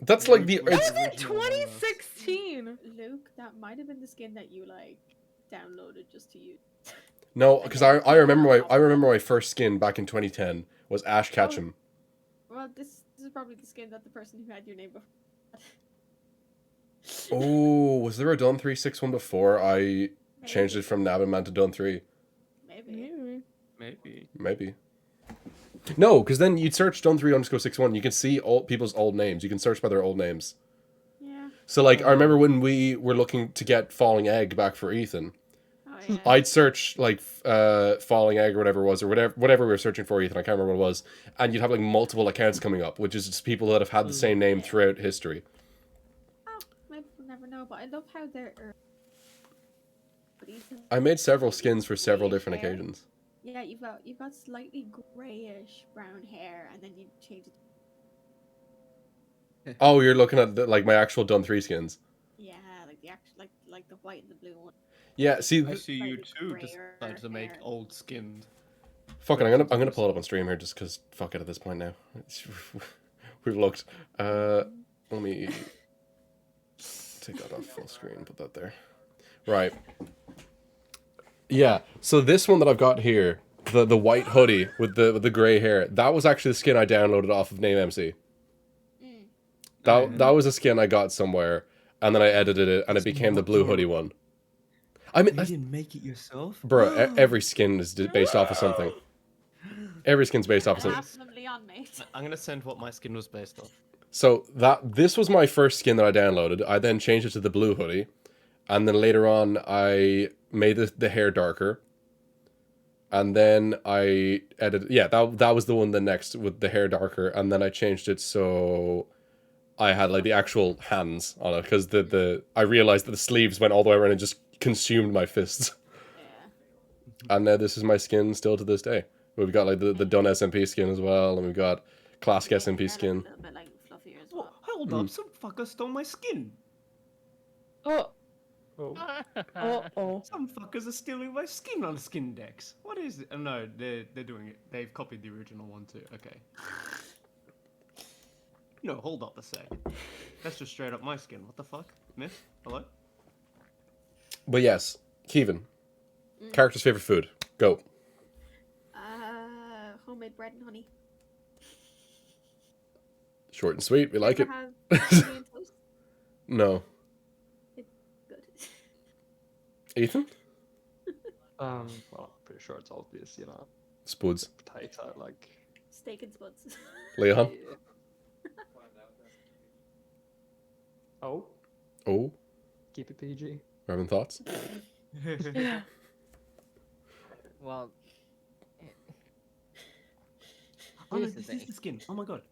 That's like the. That was in 2016. Luke, that might have been the skin that you like downloaded just to use. No, because I remember my first skin back in 2010 was Ash Ketchum. Well, this is probably the skin that the person who had your name before. Oh, was there a Dunn3 6 one before I changed it from Navinman to Dunn3? Maybe. No, because then you'd search Dunn3_61. You can see all people's old names. You can search by their old names. Yeah. So like, I remember when we were looking to get Falling Egg back for Ethan. Oh, yeah. I'd search like Falling Egg or whatever it was, or whatever we were searching for, Ethan. I can't remember what it was. And you'd have like multiple accounts coming up, which is just people that have had the same name throughout history. Oh, maybe we'll never know. But I love how they're. I made several skins for several different occasions. Yeah, you've got slightly grayish brown hair, and then you change it. Oh, you're looking at like my actual Dunn3 skins. Yeah, like the actual like the white and the blue one. Yeah, see. I see you too. Decide to make old skinned. Fuck it, I'm gonna pull it up on stream here just because fuck it at this point now. We've looked. Let me take that off full screen. Put that there. Right. Yeah. So this one that I've got here the white hoodie with the gray hair. That was actually the skin I downloaded off of NameMC. That was a skin I got somewhere, and then I edited it, and it became the blue hoodie one. I mean, You didn't make it yourself, bro. Every skin is based off of something. Every skin's based off of something. I'm gonna send what my skin was based off. So this was my first skin that I downloaded. I then changed it to the blue hoodie, and then later on I made the hair darker. And then I edited. Yeah, that was the one. The next with the hair darker, and then I changed it so I had like the actual hands on it because I realized that the sleeves went all the way around and just consumed my fists. Yeah. And now this is my skin still to this day. We've got like the Dunn SMP skin as well, and we've got classic SMP skin. A bit like fluffier as Whoa, well. hold up, some fucker stole my skin. Oh. Some fuckers are stealing my skin on Skin Dex. What is it? Oh, no, they're doing it. They've copied the original one too. Okay. No, hold up a sec. That's just straight up my skin. What the fuck? Miss? Hello? But yes, Kevin, character's favorite food. Go. Homemade bread and honey. Short and sweet. We like it. Ever have honey and toast? No. It's good. Ethan? Well, I'm pretty sure it's obvious, you know. Spuds. Potato, like. Steak and spuds. Leon? Oh? Oh? Keep it PG. Having thoughts? Well, Oh no, here's the this thing. is the skin. Oh my god.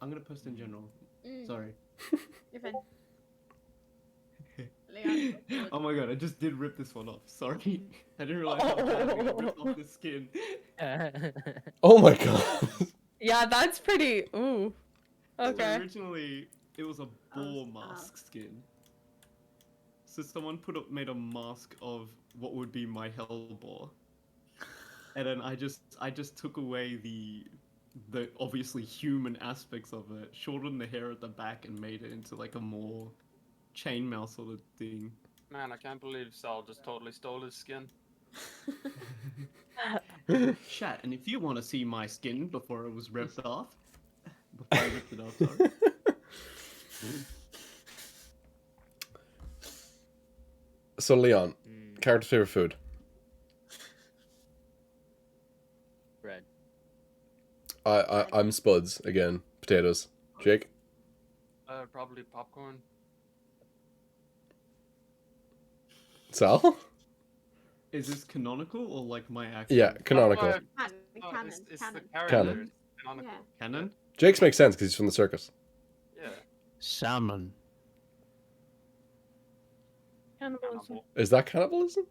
I'm gonna post in general. Sorry. You're fine. Leon. Oh my god, I just did rip this one off. Sorry. I didn't realize how badly I ripped off the skin. Oh my god. Yeah, that's pretty. Ooh. So Okay. originally, it was a boar mask skin. So someone made a mask of what would be my Hellboar. And then I just took away the obviously human aspects of it, shortened the hair at the back, and made it into like a more chainmail sort of thing. Man, I can't believe Sal just totally stole his skin. Chat, and if you want to see my skin before it was ripped off, before I ripped it off, sorry. So Leon, character's favorite food. Bread. I'm Spuds again. Potatoes. Jake? Probably popcorn. Sal? Is this canonical or like my actual? Yeah, canonical. Canon. It's Canon. the character. Canon. It's canonical. Yeah. Canon? Jake's makes sense because he's from the circus. Yeah. Salmon. Cannibalism. Is that cannibalism?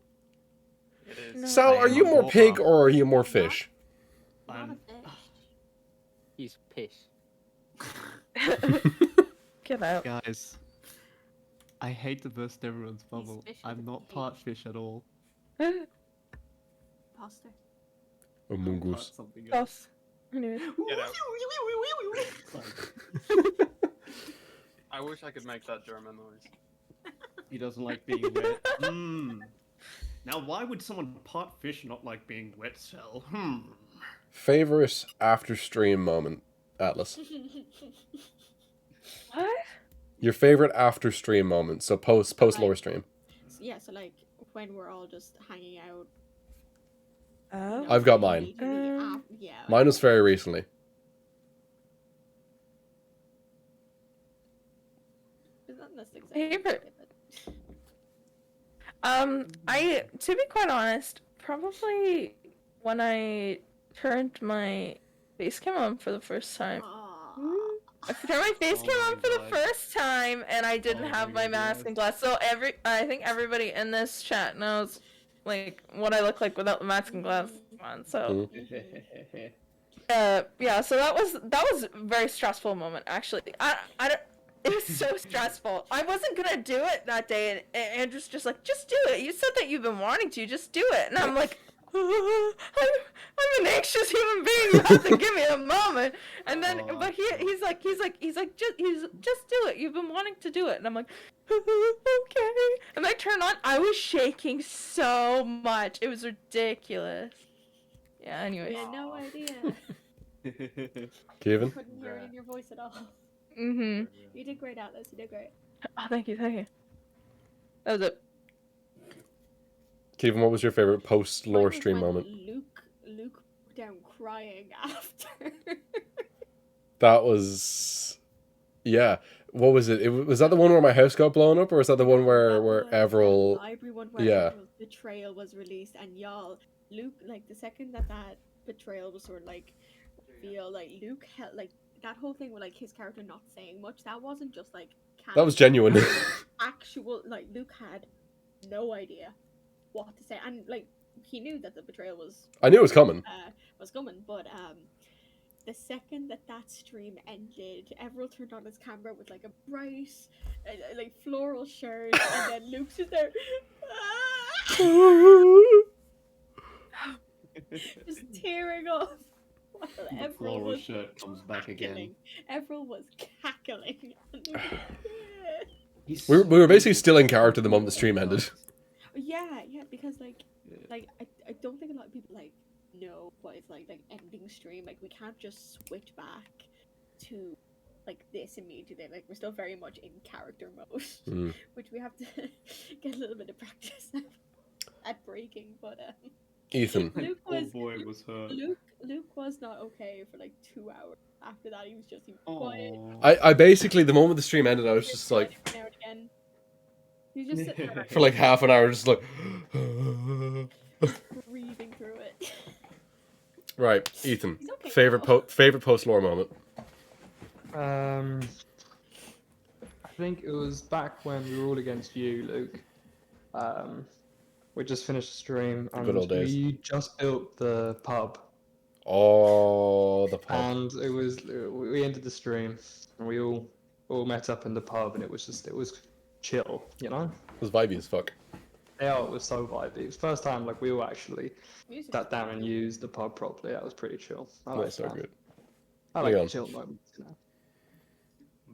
It is. No. Sal, are you more pig or are you more fish? Not a fish. He's pish. Get out. Guys, I hate to burst everyone's bubble. fish with I'm a not P. part fish at all. Pasta. A I'm mongoose. part something else. Boss. Anyway. Get out. Sorry. I wish I could make that German noise. He doesn't like being wet. Now, why would someone part fish not like being wet, Cell? Favorite after stream moment, Atlas. What? Your favorite after stream moment, so post lore stream. Yeah, so like when we're all just hanging out. Oh. I've got mine. Yeah. Mine was very recently. It's not necessarily Favorite. but- To be quite honest, probably when I turned my face cam on for the first time. I turned my face cam on for the first time, and I didn't have my mask and glass. So I think everybody in this chat knows, like, what I look like without the mask and glass on. So, yeah. So that was a very stressful moment, actually. I don't. It was so stressful. I wasn't gonna do it that day, and Andrew's just like, just do it. You said that you've been wanting to, just do it. And I'm like, I'm an anxious human being. You have to give me a moment. And then, but he's like, just do it. You've been wanting to do it. And I'm like, okay. And I turned on. I was shaking so much. It was ridiculous. Yeah. Anyway. We had no idea. Kevin? Couldn't hear it in your voice at all. Mhm. You did great, Atlas. You did great. Oh, thank you. Thank you. That was it. Kevin, what was your favorite post Mine lore was stream when moment? Luke broke down crying after. That was, yeah. What was it? Was that the one where my house got blown up, or was that the one where That was the Avril? library one where Yeah. Avril's betrayal was released, and y'all, Luke, like the second that betrayal was sort of like revealed, like Luke held like that whole thing with like his character not saying much. That wasn't just like That was genuine. actual like Luke had no idea what to say, and like he knew that the betrayal was I knew it was coming. coming, but the second that stream ended, Everett turned on his camera with like a bright like floral shirt, and then Luke's just there just tearing up while Everett Floral was shirt comes back again. cackling. Everett was cackling. We were basically still in character the moment the stream ended. Yeah, because like I don't think a lot of people like know what it's like ending stream. Like we can't just switch back to like this immediately. Like we're still very much in character mode, which we have to get a little bit of practice at breaking. But Ethan. Luke was boy was hurt. Luke was not okay for like 2 hours. After that, he was quiet. I basically, the moment the stream ended, I was just like, Now and again. He was just sitting there for like half an hour, just like, breathing through it. right, Ethan. He's okay Favorite now. favorite post lore moment. I think it was back when we were all against you, Luke. We just finished the stream The and good old days. we just built the pub. Oh, the pub. And we ended the stream and we all met up in the pub, and it was chill, you know? It was vibey as fuck. Yeah, it was so vibey. It was the first time like we all actually Music sat down and used the pub properly. That was pretty chill. I That like was so that. good. I like Yeah. the chill moments, you know.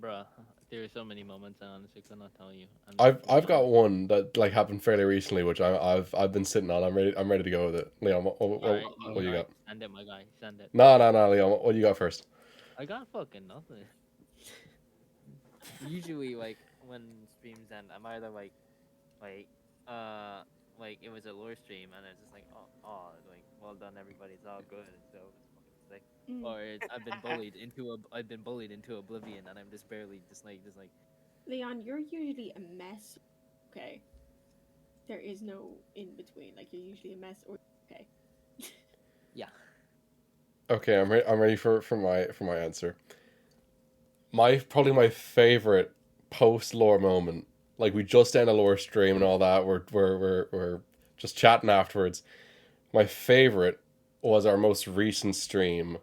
Bruh, there are so many moments I honestly could not tell you. I've got one that like happened fairly recently, which I've been sitting on. I'm ready to go with it. Leon, what do you got? Send it, my guy. Send it. No, Leon, what do you got first? I got fucking nothing. Usually, like when streams end, I'm either like it was a lore stream, and it's just like, like well done, everybody, it's all good, so it's fucking sick. Or I've been bullied into oblivion, and I'm just barely just like. Leon, you're usually a mess. Okay. There is no in between. Like you're usually a mess or okay. Yeah. Okay, I'm ready for my answer. Probably my favorite post lore moment. Like we just ended a lore stream and all that. We're just chatting afterwards. My favorite was our most recent stream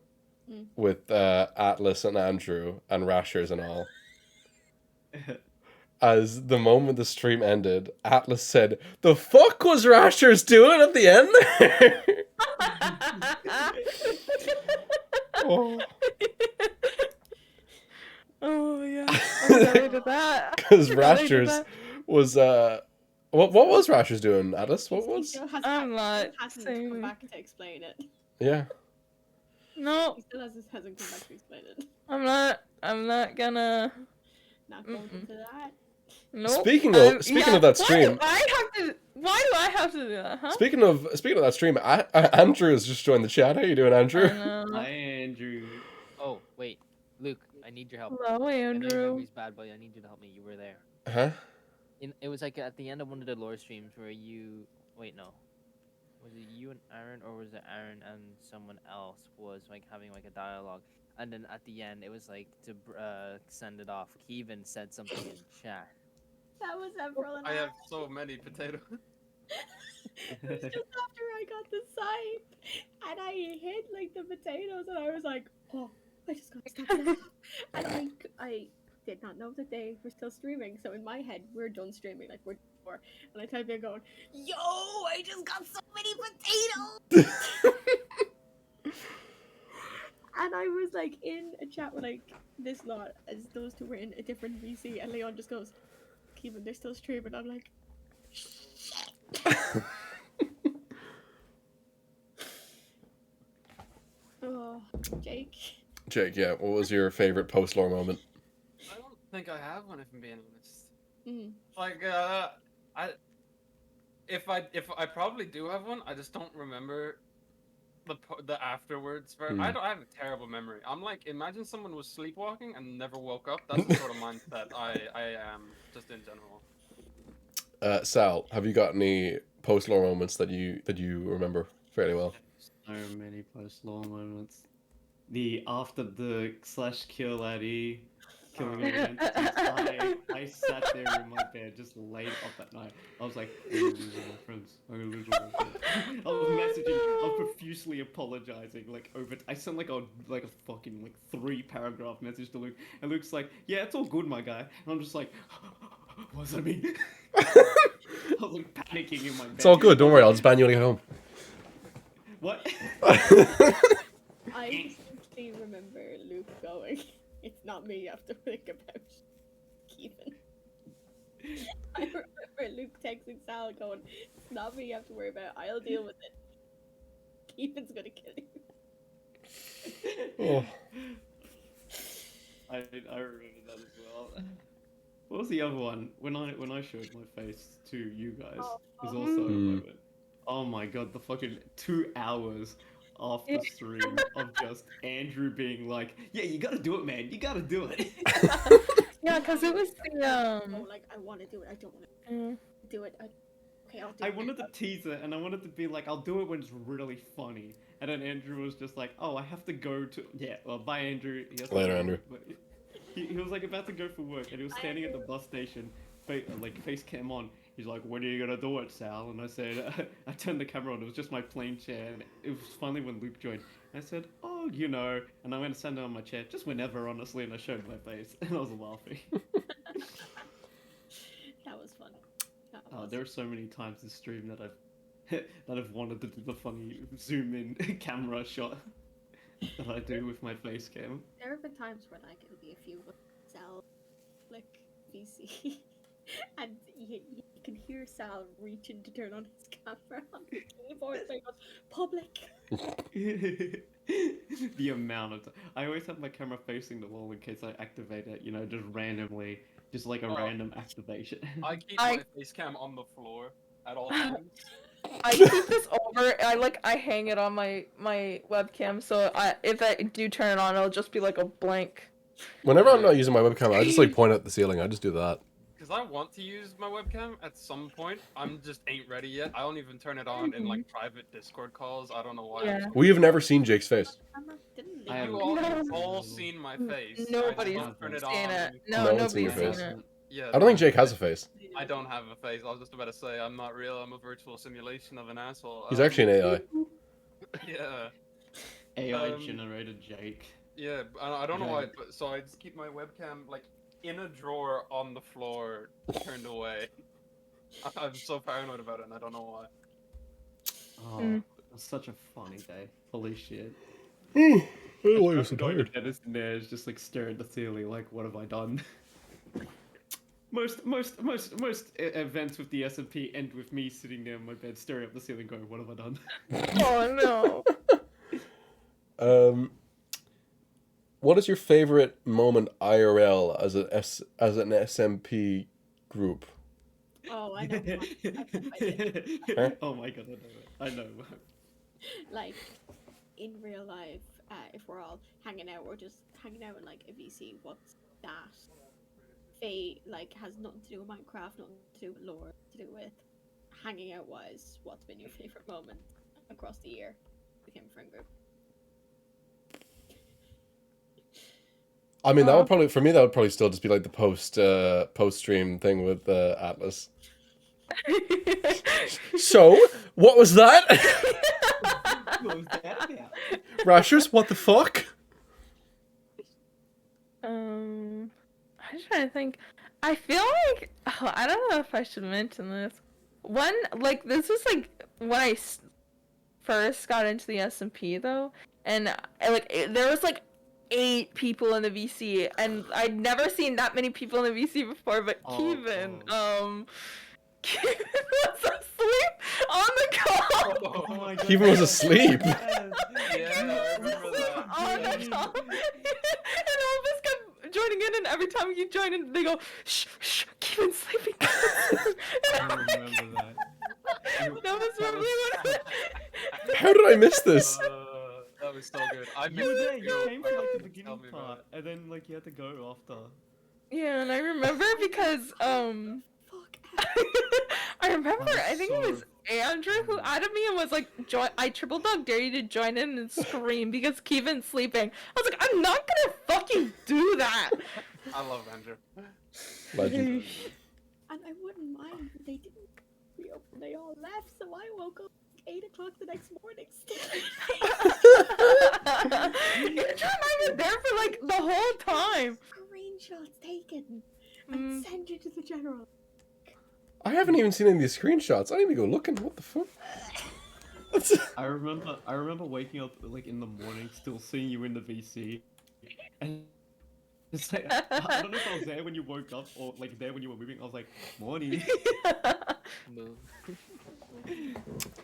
with Atlas and Andrew and Rashers and all. As the moment the stream ended, Atlas said, "The fuck was Rashers doing at the end there?" Oh. Oh yeah. I'm related to that. Because Rashers was what was Rashers doing, Atlas? What was? I'm not hasn't saying come back to explain it. Yeah. No. He still hasn't come back to explain it. I'm not gonna. Not going into that. Nope. Speaking of that stream. Why do I have to do that? Huh? Speaking of that stream, Andrew has just joined the chat. How you doing, Andrew? Hi, Andrew. Oh wait, Luke, I need your help. Hello, I know your Andrew. memory's bad, but I need you to help me. You were there. Huh? It was like at the end of one of the lore streams where you. Wait, no. Was it you and Aaron, or was it Aaron and someone else was like having like a dialogue? And then at the end, it was like to send it off. Kevin said something in chat. That was April and I have so many potatoes. It was just after I got the scythe, and I hit like the potatoes, and I was like, "Oh, I just got stabbed." And I did not know that they were still streaming. So in my head, we're done streaming, like we're done for. And I typed in going, "Yo, I just got so many potatoes." And I was like in a chat with like this lot, as those two were in a different VC, and Leon just goes, "Kevin, they're still streaming." I'm like, shit. Jake. Jake, yeah, what was your favorite post-lore moment? I don't think I have one, if I'm being honest. Mm. Like, if I probably do have one, I just don't remember the afterwards. I have a terrible memory. I'm like, imagine someone was sleepwalking and never woke up. That's the sort of mindset I am, just in general. Sal, have you got any post-lore moments that you remember fairly well? So many post-lore moments. The after the / kill Addy killing all the entities, I sat there in my bed, just laid up at night. I was like, I'm gonna lose all my friends. I'm gonna lose all my friends. I was messaging, I was profusely apologizing, like over. I sent like a fucking like 3-paragraph message to Luke, and Luke's like, yeah, it's all good, my guy. And I'm just like, what does that mean? I was like panicking in my bed. It's all good. Don't worry. I'll just ban you when I get home. What? I distinctly remember Luke going, "It's not me you have to think about, Keithan." I remember Luke texting Sal going, "It's not me you have to worry about. I'll deal with it. Keithan's gonna kill you." Oh. I remember that as well. What was the other one? When I showed my face to you guys, was also a moment. Oh my god, the fucking 2 hours after stream of just Andrew being like, yeah, you gotta do it, man. You gotta do it. Yeah, because it was the Oh, like, I want to do it. I don't want to do it. Okay, I'll do it. I wanted to tease it, and I wanted to be like, I'll do it when it's really funny. And then Andrew was just like, oh, I have to go to... Yeah, well, bye, Andrew. Later, Andrew. But he was like about to go for work, and he was standing at the bus station, like face cam on. He's like, when are you gonna do it, Sal? And I said, I turned the camera on. It was just my plain chair, and it was finally when Luke joined. I said, oh, you know, and I went to stand on my chair, just whenever, honestly, and I showed my face, and I was laughing. That was fun. There are so many times this stream that I've wanted to do the funny zoom in camera shot that I do with my face cam. There have been times where like it'll be a few with Sal, like VC, and you can hear Sal reaching to turn on his camera on the keyboard, so he goes, public. The amount of I always have my camera facing the wall in case I activate it, you know, just randomly, just like a random activation. I keep my face cam on the floor at all times. I keep this over. I hang it on my webcam, so if I do turn it on, it'll just be like a blank. Whenever I'm not using my webcam, I just like point at the ceiling. I just do that. Because I want to use my webcam at some point. I'm just ain't ready yet. I don't even turn it on in like private Discord calls. I don't know why. Yeah. We have never seen Jake's face. You all seen my face. Nobody's turn it seen on. it. No No, one's seen nobody's your seen face. it. Yeah. I don't think Jake has a face. I don't have a face. I was just about to say I'm not real. I'm a virtual simulation of an asshole. He's actually an AI. Yeah. AI generated Jake. Yeah, I don't know why, but so I just keep my webcam like in a drawer on the floor, turned away. I'm so paranoid about it, and I don't know why. Oh, it was such a funny day. Holy shit. I'm so tired. Dennis and Nash just like stare at the ceiling, like, what have I done? Most events with the SMP end with me sitting there in my bed, staring at the ceiling, going, "What have I done?" Oh no. What is your favorite moment IRL as an SMP group? Oh, I know. Huh? Oh my god, I know. Like in real life, if we're all hanging out, we're just hanging out in like a VC. What's that? They like has nothing to do with Minecraft, nothing to do with lore, to do with hanging out wise. What's been your favorite moment across the year? Became a friend group. I mean, that would probably, for me, that would probably still just be like the post stream thing with Atlas. So, what was that? What was that about? Rashers, what the fuck? I'm trying to think. I feel like I don't know if I should mention this. This was like when I first got into the SMP though, and there was like 8 people in the VC, and I'd never seen that many people in the VC before. But Kevin was asleep on the call. Oh my god. Kevin was asleep. Yeah, I remember that. every time you join in, they go, shh, shh, keep on sleeping. I remember that. That was probably what How did I miss this? That was so good. I You were there. missed You came for like the Tell beginning me about part, it. and then like you had to go after. Yeah, and I remember because, I remember, I think it was Andrew who added me and was like, I triple dog dare you to join in and scream because Kevin's sleeping. I was like, I'm not gonna fucking do that. I love Andrew. Legend. And I wouldn't mind if they didn't reopen. They all left, so I woke up 8 o'clock the next morning still. Andrew and I were there for like the whole time. Screenshots taken and sent it to the general. I haven't even seen any of these screenshots. I need to go looking. What the fuck? I remember waking up like in the morning, still seeing you in the VC, and it's like, I don't know if I was there when you woke up or like there when you were moving. I was like, morning.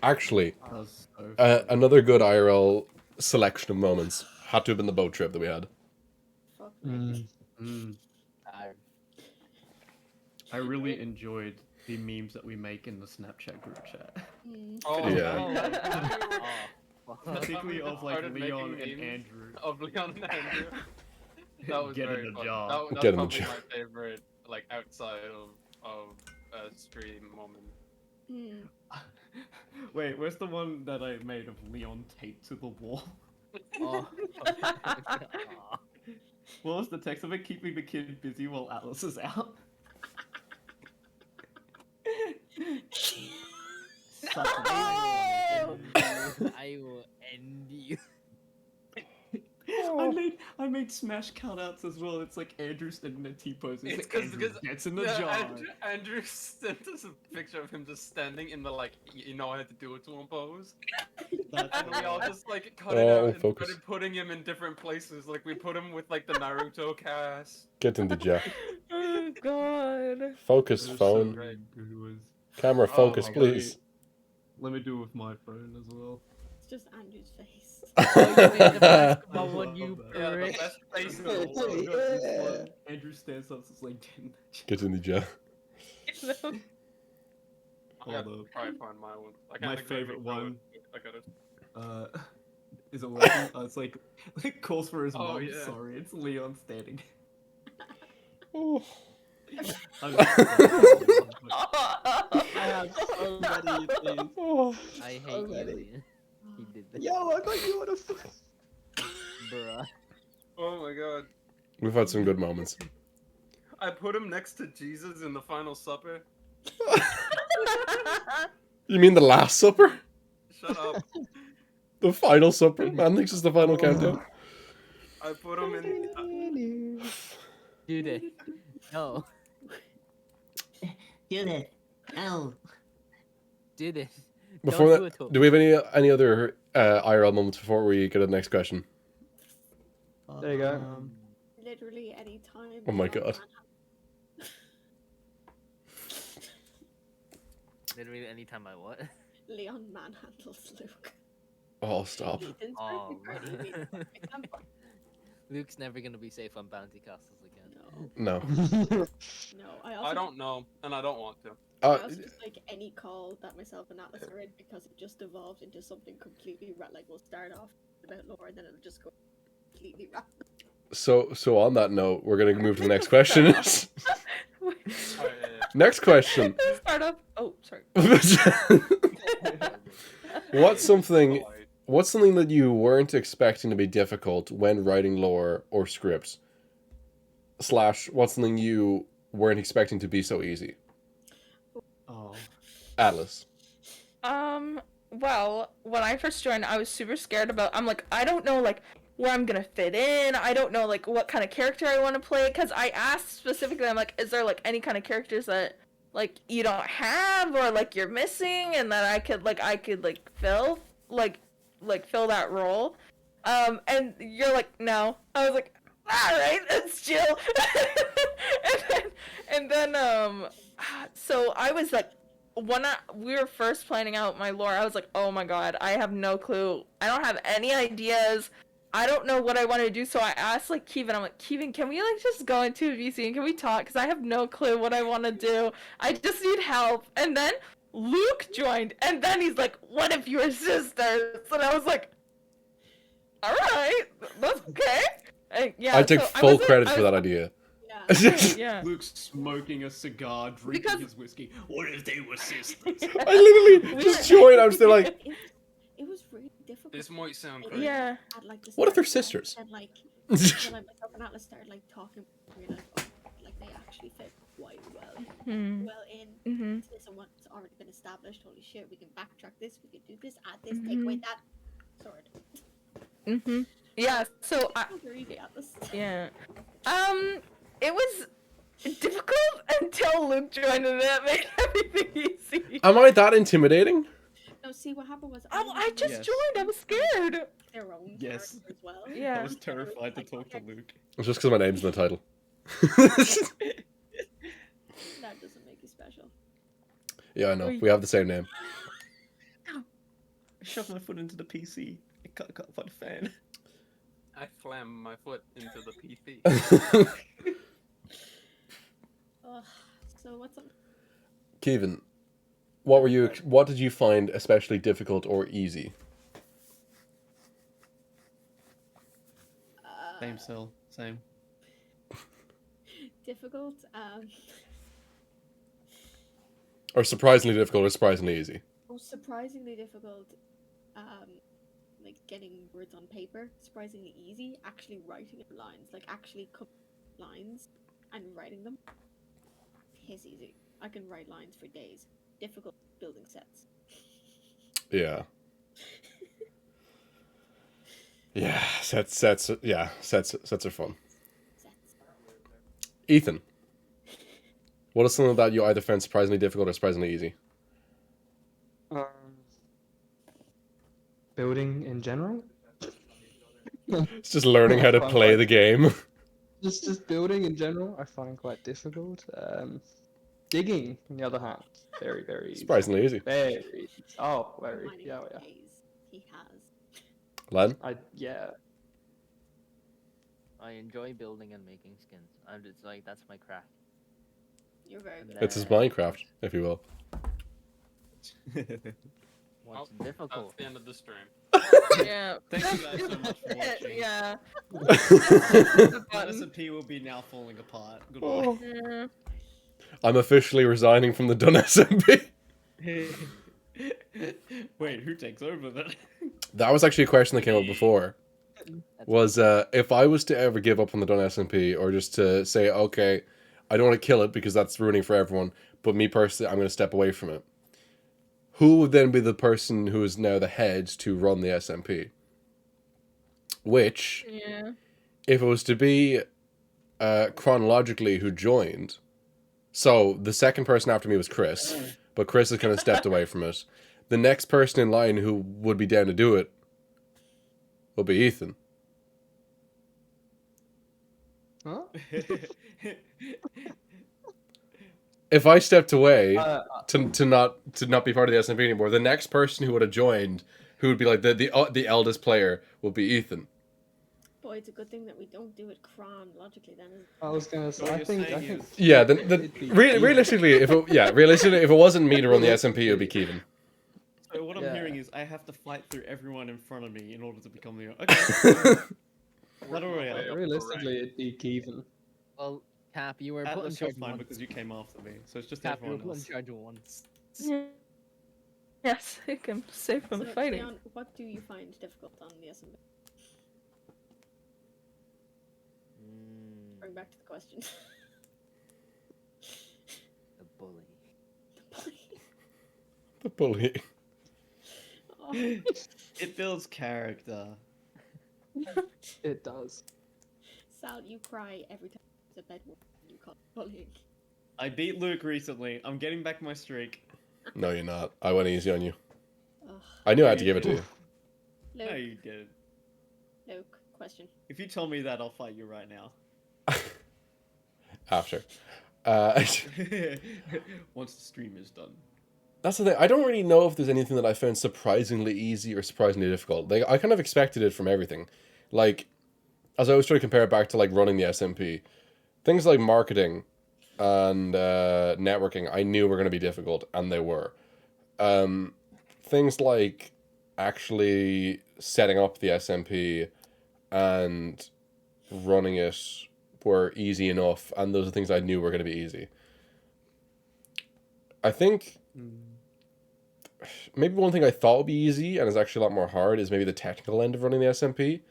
Actually, That was so another good IRL selection of moments had to have been the boat trip that we had. I really enjoyed the memes that we make in the Snapchat group chat. Oh, Yeah. Particularly of like Started Leon making and memes Andrew. Of Leon and Andrew. That was Get in very the fun. job. That's Get in the probably job. my favorite, like outside of stream moment. Wait, where's the one that I made of Leon taped to the wall? Oh. What was the text of it? Keeping the kid busy while Atlas is out. Such a I will end you. I made smash cutouts as well. It's like Andrew standing in a T-pose. It's It's like Andrew gets in the jar. Andrew sent us a picture of him just standing in the like, you know, I had to do it to him pose. And we all just like cut it out and focus. started putting him in different places. Like we put him with like the Naruto cast. Get in the jet. Oh god. Focus, It was phone. so good. It was. Camera, focus, my please. Let me do it with my phone as well. It's just Andrew's face. Oh, you made the basketball one, you Yeah, the prick. best face in Oh, the God, world. this one, Andrew stands up, it's like Get in the jet. I gotta Hold up. try and find my one. I can't My exactly favorite show it. one. I got it. Is it working? It's like calls for his Oh, mom. yeah. Sorry, it's Leon standing. Oh. I'm I have so many things. Oh. I hate So you, many. Leon. He did that. Yo, I got you on a foot. Bruh. Oh my god. We've had some good moments. I put him next to Jesus in the Final Supper. You mean the Last Supper? Shut up. The Final Supper? Man thinks it's the final countdown. I put him in. Dude it. No. Do it. Ow. Did it. Before Don't do that, it to him. do we have any other IRL moments before we go to the next question? There you go. Literally any time. Oh my god. Literally anytime I what? Leon manhandles Luke. Oh, stop. Ethan's Oh, birthday party, we don't remember. Luke's never gonna be safe on bounty castles again. No. No, I also I don't know, and I don't want to. I also just like any call that myself and Atlas are in because it just evolved into something completely like we'll start off about lore and then it'll just go completely random. So on that note, we're gonna move to the next question. Next question. Start up. Oh, sorry. What's something that you weren't expecting to be difficult when writing lore or scripts? / what's something you weren't expecting to be so easy? Oh. Atlas. Well, when I first joined, I was super scared about. I'm like, I don't know, like where I'm gonna fit in. I don't know, like what kind of character I want to play. Cause I asked specifically, I'm like, is there like any kind of characters that like you don't have or like you're missing, and that I could fill fill that role. And you're like, no. I was like, all right, let's chill. and then so I was like, when we were first planning out my lore, I was like, oh my god, I have no clue. I don't have any ideas. I don't know what I want to do, so I asked like Kevin. I'm like, Kevin, can we like just go into a VC and can we talk? Because I have no clue what I want to do. I just need help. And then Luke joined, and then he's like, "What if you were sisters?" And I was like, "All right, that's okay." And, yeah, I take so full wasn't- credit I for was- that idea. Yeah. Yeah. Luke's smoking a cigar, drinking Because- his whiskey. What if they were sisters? I literally just joined. I'm still like, It was really difficult. This might sound Like, crazy. Yeah. at, like, the what if they're start, sisters? And like, when like myself and Atlas started like talking, we were like, oh, like they actually fit quite well, Hmm. well in Mhm. to this and what's already been established. Holy shit, we can backtrack this, we can do this, add this, take away that. Sword. Mhm. Yeah. So I. Very easy, Atlas. Yeah. It was difficult until Luke joined, and that made everything easy. Am I that intimidating? No, see what happened was Oh, I just Yes. joined. I was scared. their own Yes. character as well. Yeah. I was terrified to talk to Luke. It's just because my name's in the title. That doesn't make you special. Yeah, I know. We have the same name. I shoved my foot into the PC. It got caught by the fan. I slammed my foot into the PC. Ugh. So what's up? Kevin, what did you find especially difficult or easy? Same cell, same. Difficult. Or surprisingly difficult or surprisingly easy? Surprisingly difficult. Like getting words on paper. Surprisingly easy. Actually writing lines, like actually lines and writing them. Piss easy. I can write lines for days. Difficult building sets. Yeah. Yeah, sets are fun. Sets. Ethan, what is something that you either found surprisingly difficult or surprisingly easy? Building in general. It's just learning how to play the game. Just building in general, I find quite difficult. Digging, on the other hand, very easy. Surprisingly easy. Very easy. Oh, very. Mining Yeah. days he has. Len? Yeah. I enjoy building and making skins. I'm just like that's my craft. You're very And good. It's his Minecraft, if you will. What's That's difficult? the end of the stream. Yeah. Thank you guys so much for watching. Yeah. SMP will be now falling apart. Goodbye. Yeah. I'm officially resigning from the Dunn SMP. Wait, who takes over then? That was actually a question that came up before. Was if I was to ever give up on the Dunn SMP, or just to say, okay, I don't want to kill it because that's ruining for everyone, but me personally, I'm going to step away from it. Who would then be the person who is now the head to run the SMP? Which, Yeah. if it was to be chronologically who joined, so the second person after me was Chris, but Chris has kind of stepped away from it. The next person in line who would be down to do it will be Ethan. Huh? If I stepped away to not be part of the SMP anymore, the next person who would have joined, who would be like the eldest player, will be Ethan. Boy, it's a good thing that we don't do it chronologically then. I was gonna say. What I you're think. saying is- Yeah, realistically, if it wasn't me to run the SMP, it would be Kevin. So what I'm Yeah. hearing is I have to fight through everyone in front of me in order to become the. Okay. That already happened. Realistically, it'd be Kevin. Well, Cap, you were put in Atlas, charge you're fine once. because you came after me, so it's just Cap, you were everyone put in else. charge once. Yes, I can save from the fighting. Leon, what do you find difficult on the SMP? Bring back to the question. The bully. The bully. Oh. It builds character. It does. Sal, you cry every time there's a bed war you call it bullying. I beat Luke recently. I'm getting back my streak. No, you're not. I went easy on you. Ugh. I knew I had to give it to you. Luke, No, you did. Luke, question. If you tell me that, I'll fight you right now. After. Once the stream is done. That's the thing. I don't really know if there's anything that I found surprisingly easy or surprisingly difficult. Like, I kind of expected it from everything. Like, as I always try to compare it back to like running the SMP, things like marketing and networking, I knew were going to be difficult, and they were. Things like actually setting up the SMP and running it were easy enough, and those are things I knew were going to be easy. I think maybe one thing I thought would be easy and is actually a lot more hard is maybe the technical end of running the SMP.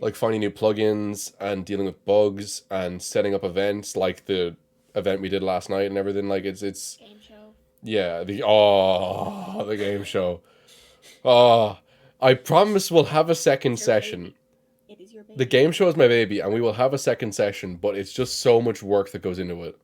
Like finding new plugins and dealing with bugs and setting up events like the event we did last night and everything. Like it's Game show. yeah, the game show. I promise we'll have a second session. It is your baby. The game show is my baby, and we will have a second session, but it's just so much work that goes into it.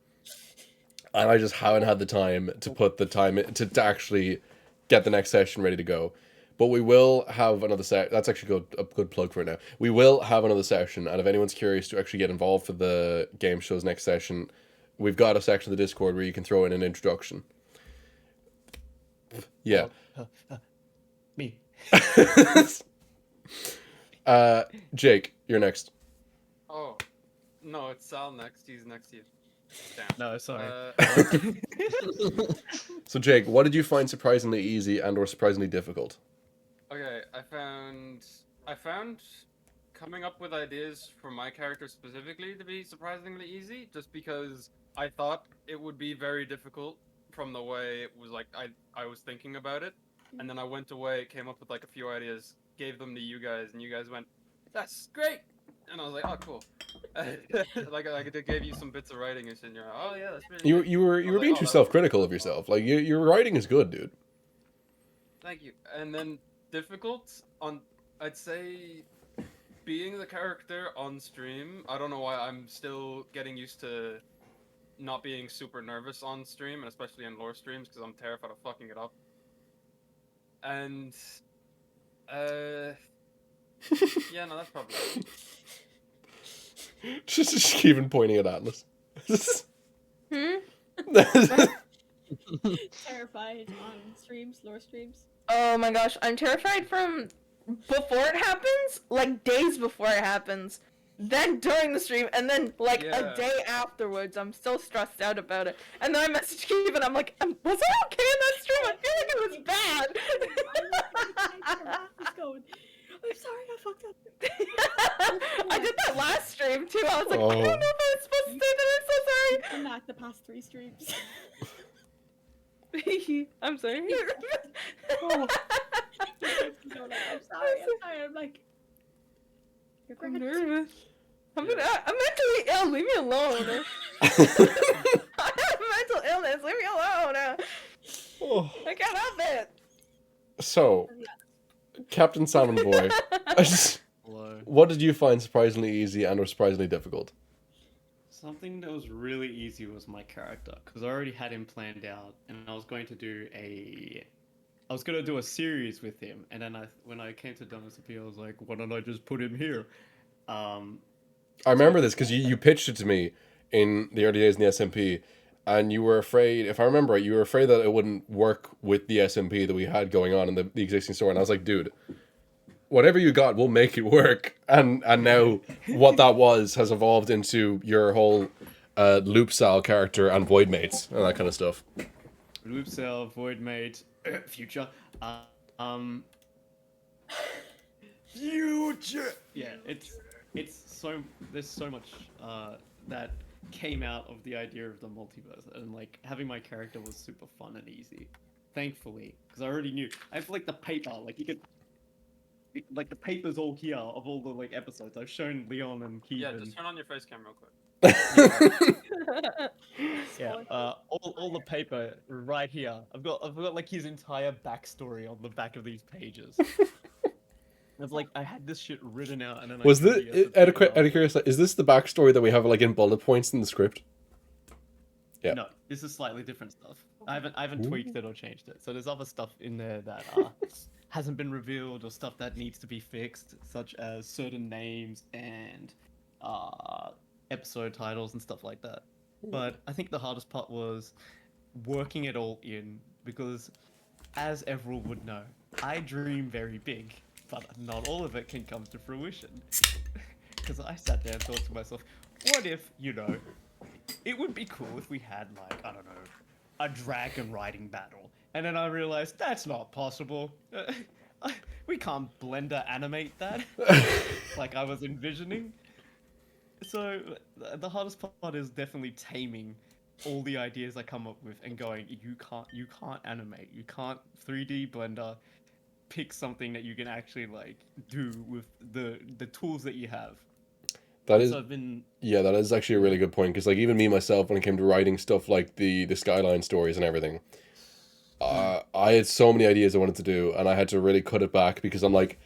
And I just haven't had the time to put the time to actually get the next session ready to go. But we will have another that's actually a good plug for it now. We will have another session, and if anyone's curious to actually get involved for the game show's next session, we've got a section of the Discord where you can throw in an introduction. Yeah. Me. Jake, you're next. Oh, no, it's Sal next. He's next to you. Damn. No, sorry. So Jake, what did you find surprisingly easy and or surprisingly difficult? Okay, I found coming up with ideas for my character specifically to be surprisingly easy, just because I thought it would be very difficult from the way it was like I was thinking about it, and then I went away, came up with like a few ideas, gave them to you guys, and you guys went, "That's great," and I was like, "Oh, cool." like I gave you some bits of writing and shit, and you're like, "Oh yeah, that's really." You were being too self-critical of yourself. Like your writing is good, dude. Thank you. And then difficult on, I'd say, being the character on stream. I don't know why I'm still getting used to not being super nervous on stream, and especially in lore streams, because I'm terrified of fucking it up. And yeah, no, that's probably it. Just even pointing at Atlas. Terrified on streams, lore streams. Oh my gosh, I'm terrified from before it happens, like days before it happens, then during the stream, and then like a day afterwards. I'm still stressed out about it. And then I message Keith and I'm like, was I okay in that stream? I feel like it was bad. I'm sorry, I fucked up. I did that last stream too. I was like, I don't know if I was supposed to say that. I'm so sorry. And not the past 3 streams. I'm sorry. I'm sorry. I'm like, you're I'm great. nervous. I'm mentally ill. Leave me alone. I have mental illness. Leave me alone. I can't help it. So, Captain Salmon Boy, what did you find surprisingly easy and or surprisingly difficult? Something that was really easy was my character, because I already had him planned out, and I was going to do a series with him, and then when I came to Dunn3, I was like, why don't I just put him here? I remember this because you pitched it to me in the early days in the SMP, and you were afraid, if I remember right, you were afraid that it wouldn't work with the SMP that we had going on in the existing store, and I was like, dude, whatever you got, we'll make it work. And now what that was has evolved into your whole Loop Sal character and Void Mates and that kind of stuff. Loop Sal, Void Mate, Future. Future! Yeah, there's so much that came out of the idea of the multiverse, and like having my character was super fun and easy. Thankfully, because I already knew. I have like the paper, like you could. Like the paper's all here of all the like episodes. I've shown Leon and Keith. Yeah, just turn on your face cam real quick. Yeah, all the paper right here. I've got like his entire backstory on the back of these pages. It's like I had this shit written out, and then was this out of curiosity? Is this the backstory that we have like in bullet points in the script? Yeah. No, this is slightly different stuff. I haven't tweaked it or changed it. So there's other stuff in there that hasn't been revealed, or stuff that needs to be fixed, such as certain names and episode titles and stuff like that. But I think the hardest part was working it all in, because as Everall would know, I dream very big. but not all of it can come to fruition. Because I sat there and thought to myself, what if, it would be cool if we had, like, I don't know, a dragon riding battle. And then I realized that's not possible. We can't Blender animate that like I was envisioning. So the hardest part is definitely taming all the ideas I come up with and going, you can't animate, you can't 3D Blender pick something that you can actually like do with the tools that you have. That is, So I've been... yeah, that is actually a really good point, because like even me myself, when it came to writing stuff like the Skyline stories and everything, I had so many ideas I wanted to do, and I had to really cut it back, because I'm like,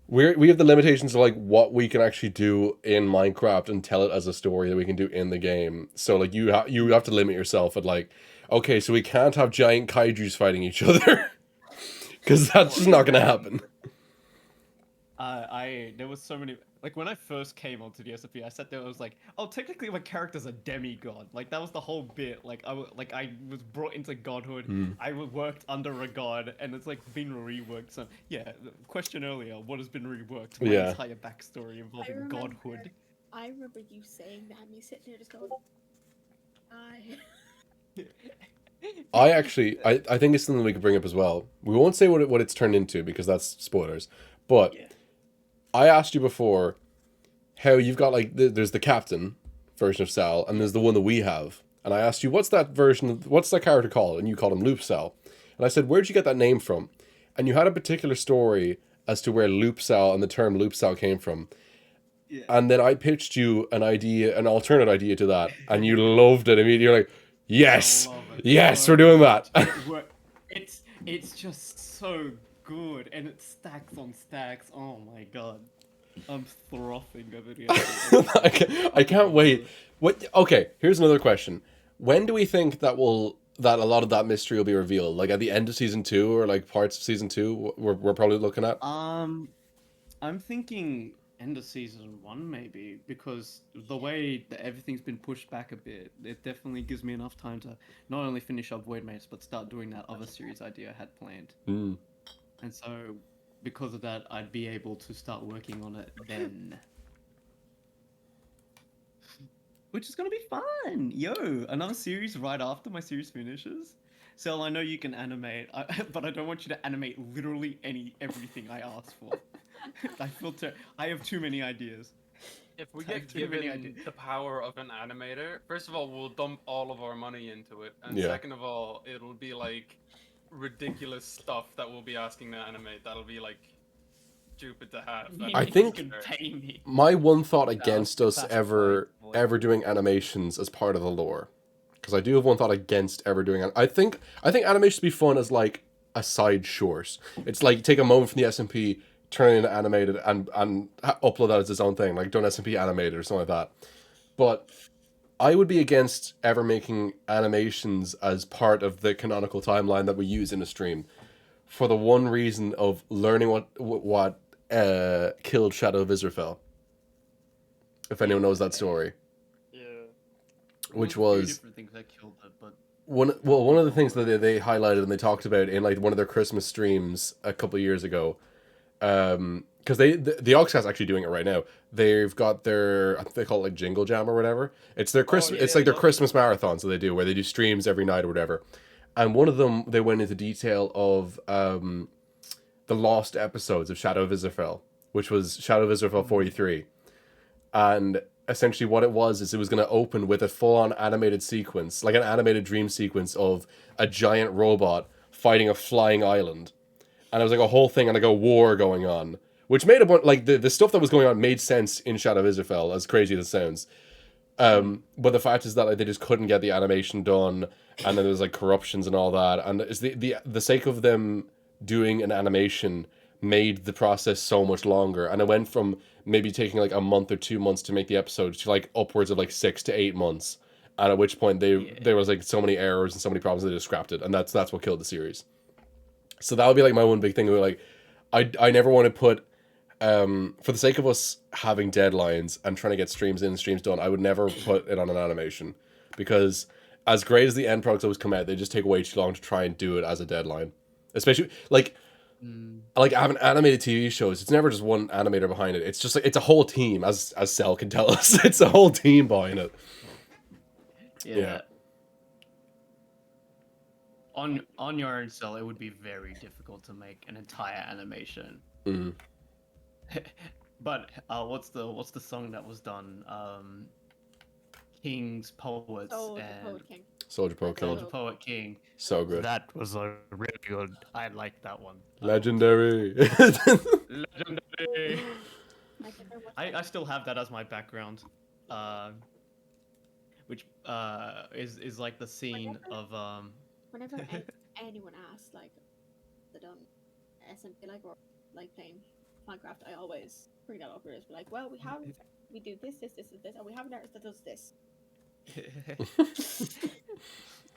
we have the limitations of like what we can actually do in Minecraft and tell it as a story that we can do in the game. So like you have to limit yourself at like, okay, so we can't have giant kaijus fighting each other, because that's just not gonna happen. There was so many, like when I first came onto the SMP, I sat there, I was like, oh, technically my character's a demigod. Like that was the whole bit. Like I was brought into godhood. I worked under a god, and it's like been reworked. So yeah, the question earlier, what has been reworked? My entire backstory involving godhood. I remember you saying that, me sitting there just going, I think it's something we could bring up as well. We won't say what it's turned into, because that's spoilers. But I asked you before how you've got like there's the captain version of Sal, and there's the one that we have. And I asked you, what's that character called? And you called him Loop Sal. And I said, where'd you get that name from? And you had a particular story as to where Loop Sal and the term Loop Sal came from. Yeah. And then I pitched you an alternate idea to that, and you loved it immediately. You're like, yes, we're doing that. It's just so good, and it stacks on stacks. Oh my god, I'm frothing over the I can't wait. Okay, here's another question. When do we think that a lot of that mystery will be revealed? Like at the end of season 2, or like parts of season 2? We're probably looking at. I'm thinking end of season 1 maybe, because the way that everything's been pushed back a bit, it definitely gives me enough time to not only finish up Void Mates, but start doing that other series idea I had planned. And so, because of that, I'd be able to start working on it then. Which is going to be fun! Yo, another series right after my series finishes. Sel, I know you can animate, but I don't want you to animate literally everything I ask for. I have too many ideas. If we get given the power of an animator, first of all, we'll dump all of our money into it. And second of all, it'll be like ridiculous stuff that we'll be asking to animate. That'll be like stupid to have. I think my one thought against us ever doing animations as part of the lore, because I do have one thought against ever doing. I think animation would be fun as like a side short. It's like take a moment from the SMP, turn it into animated, and upload that as its own thing, like done SMP animated or something like that. But I would be against ever making animations as part of the canonical timeline that we use in a stream, for the one reason of learning what killed Shadow of Israfel. If anyone knows that story. Yeah. Which was different things that killed it, but one of the things that they highlighted and they talked about in like one of their Christmas streams a couple of years ago. Because the Oxcast's actually doing it right now. They've got their, I think they call it like Jingle Jam or whatever. It's their Christmas. It's like their Christmas marathons that they do, where they do streams every night or whatever. And one of them, they went into detail of the lost episodes of Shadow of Israfel, which was Shadow of Israfel 43, and essentially what it was is it was going to open with a full-on animated sequence, like an animated dream sequence of a giant robot fighting a flying island. And it was like a whole thing and like a war going on, which made a bunch, like the stuff that was going on made sense in Shadow of Israfel, as crazy as it sounds. But the fact is that like, they just couldn't get the animation done, and then there was like corruptions and all that. And it's the sake of them doing an animation made the process so much longer, and it went from maybe taking like a month or 2 months to make the episode to like upwards of like 6 to 8 months. And at which point there was like so many errors and so many problems they just scrapped it, and that's what killed the series. So that would be like my one big thing. Like, I never want to put, for the sake of us having deadlines and trying to get streams in and streams done, I would never put it on an animation, because as great as the end products always come out, they just take way too long to try and do it as a deadline. Especially like Like having animated TV shows, it's never just one animator behind it. It's just like it's a whole team, as Cell can tell us. It's a whole team behind it. Yeah. On your own Cell, it would be very difficult to make an entire animation. Mm. But what's the song that was done? King's Poets Oh, the and Poet King. Soldier Poet King. Soldier Poet King. So good. That was a really good. I liked that one. Legendary. Legendary. I still have that as my background, which is like the scene of Whenever anyone asks like the Dunn SMP like or like playing Minecraft, I always bring that up. Where it's like, well, we do this, and we have an artist that does this.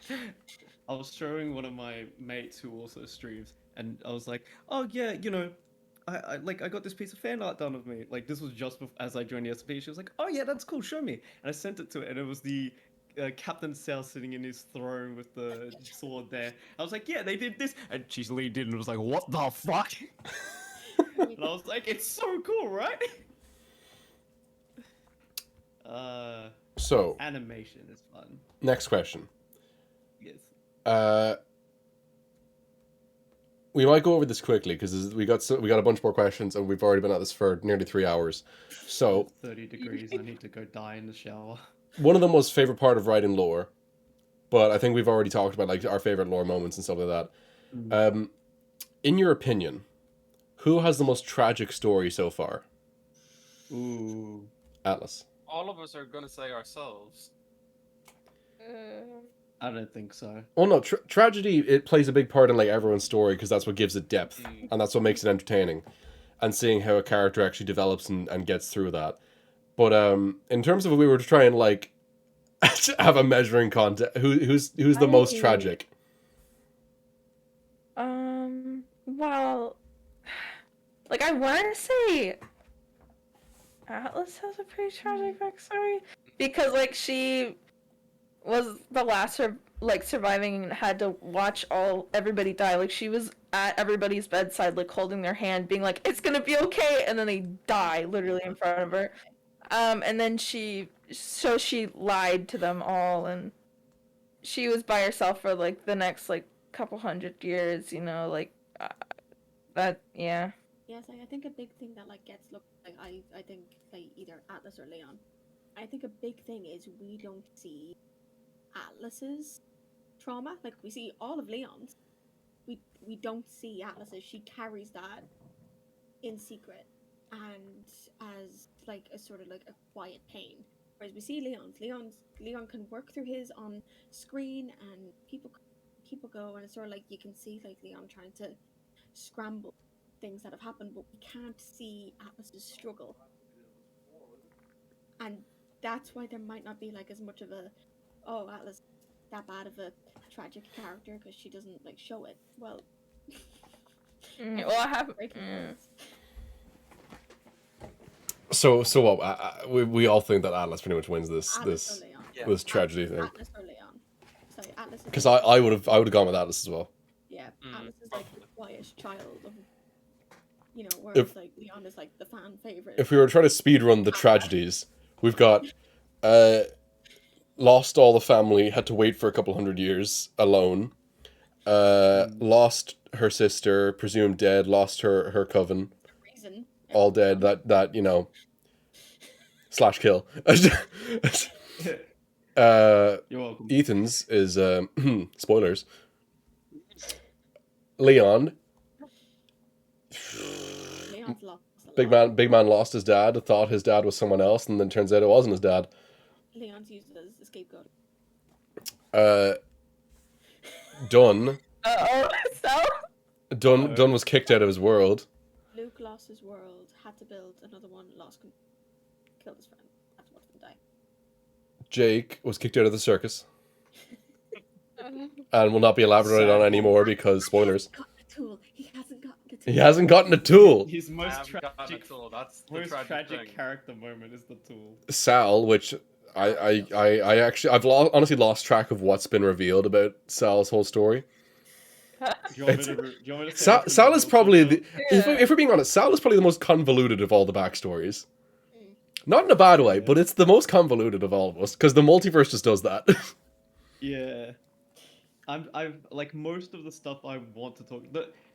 I was showing one of my mates who also streams, and I was like, "Oh yeah, you know, I got this piece of fan art done of me. Like this was just as I joined the SP." She was like, "Oh yeah, that's cool. Show me." And I sent it to her, and it was the Captain Cell sitting in his throne with the sword there. I was like, "Yeah, they did this," and she leaned in and was like, "What the fuck?" And I was like, "It's so cool, right?" So animation is fun. Next question. Yes. We might go over this quickly because we got a bunch more questions and we've already been at this for nearly 3 hours. So It's 30 degrees. I need to go die in the shower. one of them was favorite part of writing lore, but I think we've already talked about like our favorite lore moments and stuff like that. In your opinion, who has the most tragic story so far? Ooh. Atlas. All of us are gonna say ourselves. I don't think so. Well, no, tragedy, it plays a big part in like everyone's story because that's what gives it depth and that's what makes it entertaining, and seeing how a character actually develops and gets through that. But in terms of if we were to try and like have a measuring contest, who's the most tragic? Well, like I want to say Atlas has a pretty tragic backstory because like she was the last surviving and had to watch everybody die. Like she was at everybody's bedside, like holding their hand, being like, "It's gonna be okay," and then they die literally in front of her. And then she lied to them all, and she was by herself for like the next like couple hundred years. You know, like that. Yeah. Yes, I think a big thing that like gets looked like I think like either Atlas or Leon. I think a big thing is we don't see Atlas's trauma. Like we see all of Leon's. We don't see Atlas's. She carries that in secret and as like a sort of like a quiet pain. Whereas we see Leon can work through his on screen and people go and it's sort of like you can see like Leon trying to scramble things that have happened, but we can't see Atlas's struggle. And that's why there might not be like as much of a Atlas that bad of a tragic character because she doesn't like show it well. Well, I have. So what? We all think that Atlas pretty much wins this tragedy thing. Atlas or Leon. Sorry, Atlas. Because I would have gone with Atlas as well. Yeah, Atlas is like the quiet child of, you know, whereas like Leon is like the fan favorite. If we were trying to speedrun the tragedies, we've got lost all the family, had to wait for a couple hundred years alone. Lost her sister, presumed dead. Lost her coven, all dead. That you know, slash kill. You're welcome. Ethan's is spoilers. Leon. Leon's lost Big man lost his dad, thought his dad was someone else, and then turns out it wasn't his dad. Leon's used as a scapegoat. Dunn. So? Dunn was kicked out of his world. Luke lost his world, had to build another one, killed his friend, had to watch him die. Jake was kicked out of the circus. And will not be elaborated on anymore because spoilers. He hasn't gotten a tool. His most tragic character moment is the tool. Sal, which I've honestly lost track of what's been revealed about Sal's whole story. Do you want me It's- to, do you want me to say what's Sal is the probably most- the, if we're being honest, Sal is probably the most convoluted of all the backstories. Not in a bad way, but it's the most convoluted of all of us because the multiverse just does that. Yeah. I've like most of the stuff I want to talk.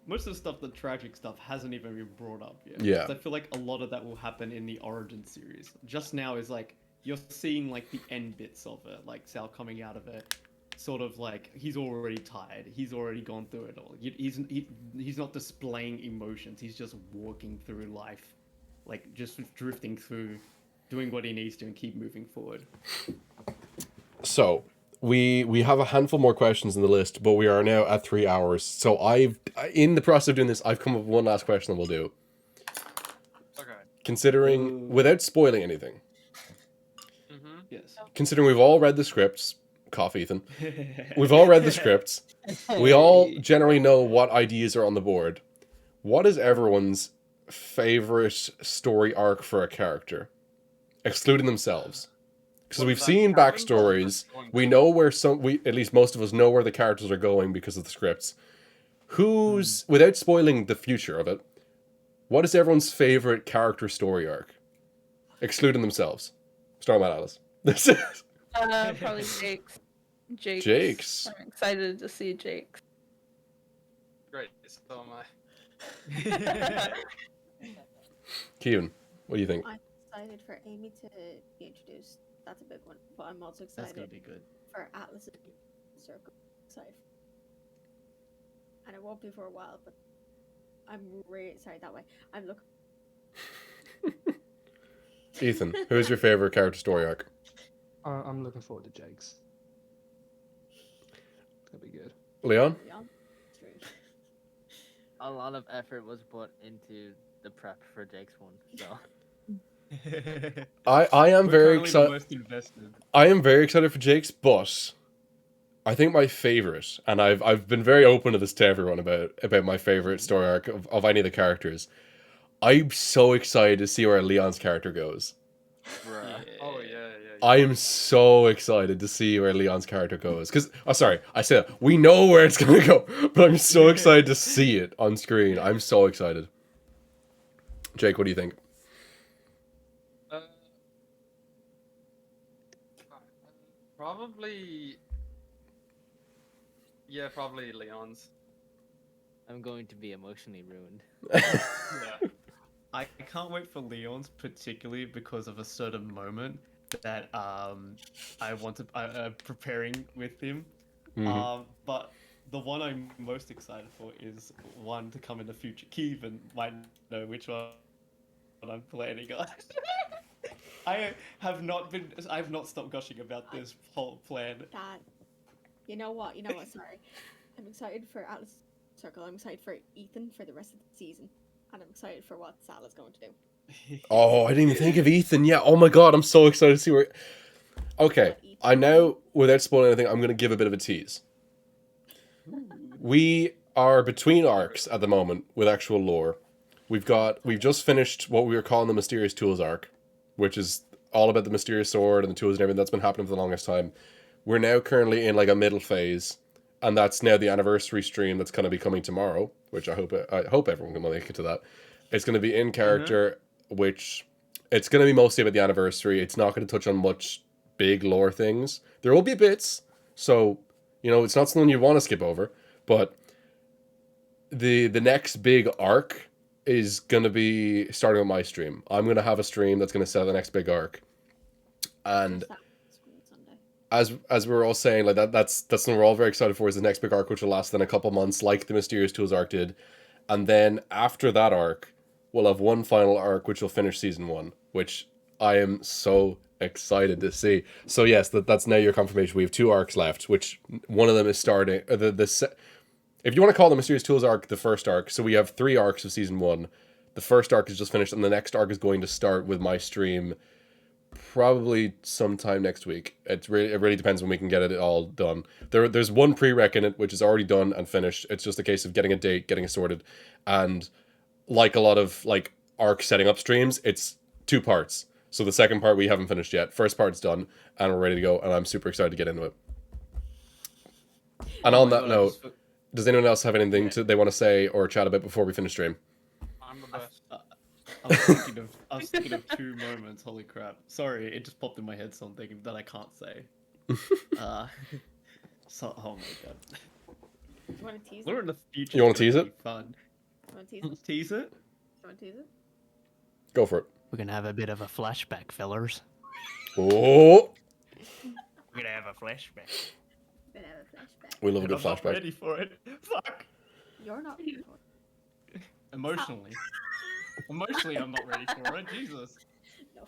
Most of the stuff, the tragic stuff, hasn't even been brought up yet. Yeah. 'Cause I feel like a lot of that will happen in the Origin series. Just now is like you're seeing like the end bits of it, like Sal coming out of it. Sort of like he's already tired. He's already gone through it all. He's not displaying emotions. He's just walking through life, like just drifting through, doing what he needs to and keep moving forward. So we have a handful more questions in the list, but we are now at 3 hours. So in the process of doing this, I've come up with one last question that we'll do. Okay. Considering, without spoiling anything, Yes. considering we've all read the scripts, cough Ethan, we've all read the scripts, we all generally know what ideas are on the board. What is everyone's favorite story arc for a character, excluding themselves? Because we've seen backstories, we know where at least most of us know where the characters are going because of the scripts. Without spoiling the future of it, what is everyone's favorite character story arc, excluding themselves? Start with Alice. Probably Jake's. Jake's. I'm excited to see Jake's. Great. So am I. Kieran, what do you think? I'm excited for Amy to be introduced. That's a big one. But I'm also That's excited gonna be good. for Atlas' circle. Excited. And it won't be for a while, but I'm really excited that way. I'm looking. Ethan, who's your favorite character story arc? I'm looking forward to Jake's. It's gonna be good. Leon? A lot of effort was put into the prep for Jake's one, so. I am very excited. Most invested. I am very excited for Jake's, but I think my favorite, and I've been very open to this to everyone about my favorite story arc of any of the characters. I'm so excited to see where Leon's character goes. Oh yeah. I am so excited to see where Leon's character goes. Because, sorry, I said we know where it's gonna go, but I'm so excited to see it on screen. I'm so excited. Jake, what do you think? Probably. Yeah, probably Leon's. I'm going to be emotionally ruined. Yeah. I can't wait for Leon's, particularly because of a certain moment that I want to preparing with him. But the one I'm most excited for is one to come in the future. Kevin might know which one I'm planning on. I have not stopped gushing about this whole plan. Dad, you know what? Sorry. I'm excited for Atlas Circle. I'm excited for Ethan for the rest of the season. And I'm excited for what Sal is going to do. Oh, I didn't even think of Ethan. Yeah. Oh my god, I'm so excited to see where. Okay, I now, without spoiling anything, I'm going to give a bit of a tease. We are between arcs at the moment with actual lore. We've just finished what we were calling the Mysterious Tools arc, which is all about the mysterious sword and the tools and everything that's been happening for the longest time. We're now currently in like a middle phase, and that's now the anniversary stream that's going to be coming tomorrow, which I hope everyone can make it to that. It's going to be in character, which it's going to be mostly about the anniversary. It's not going to touch on much big lore things. There will be bits, so it's not something you want to skip over. But the next big arc is going to be starting with my stream. I'm going to have a stream that's going to set the next big arc, and as we were all saying, like that's something we're all very excited for, is the next big arc, which will last then a couple months, like the Mysterious Tools arc did. And then after that arc, we'll have one final arc, which will finish season 1, which I am so excited to see. So yes, that's now your confirmation. We have 2 arcs left, which one of them is starting. If you want to call the Mysterious Tools arc the first arc, so we have 3 arcs of season 1. The first arc is just finished, and the next arc is going to start with my stream probably sometime next week. It really depends when we can get it all done. There's one prereq in it, which is already done and finished. It's just a case of getting a date, getting it sorted. And like a lot of like arc setting up streams, it's 2 parts. So the second part we haven't finished yet. First part's done, and we're ready to go, and I'm super excited to get into it. And on that note, Does anyone else have anything they want to say or chat about before we finish stream? I'm the best. I was thinking of two moments. Holy crap! Sorry, it just popped in my head something that I can't say. So, oh my god. Do you want to tease We're it? in the future. You wanna tease it? Fun. You want to tease it? Tease it? You want to tease it? Go for it. We're gonna have a bit of a flashback, fellers. Oh, We're gonna have a flashback. Gonna have a flashback. we love a good I'm not flashback. ready for it. Fuck. You're not ready for it. Emotionally. Emotionally, I'm not ready for it. Jesus. No.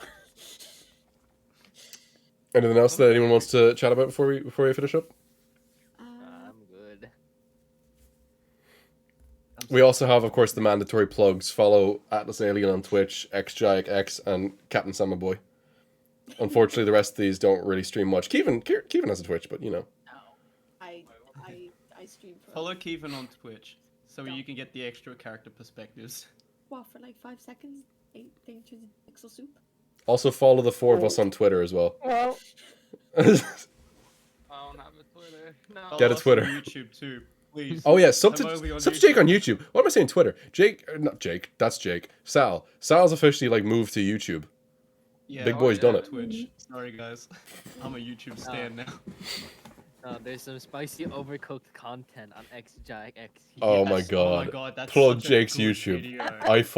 Anything else that anyone wants to chat about before we finish up? I'm good. We also have, of course, the mandatory plugs. Follow Atlas Alien on Twitch, XGiantX, and Captain Summer Boy. Unfortunately, the rest of these don't really stream much. Kevin has a Twitch, but you know. I stream for Follow Kevin on Twitch so Don't. you can get the extra character perspectives. what for like 5 seconds. They into the pixel soup. Also follow the four of us on Twitter as well. Well, I don't have a Twitter. No. Get a Follow us on Twitter. YouTube too, please. Oh yeah, sub I'm only to on Jake on YouTube. What am I saying? Twitter. Jake, not Jake. That's Jake. Sal. Sal's officially like moved to YouTube. Yeah, Big boy's done it. Twitch. Sorry guys, I'm a YouTube stan now. There's some spicy overcooked content on XGiantX. Oh my Yes. god. Oh my god, that's Plug such a Jake's good YouTube.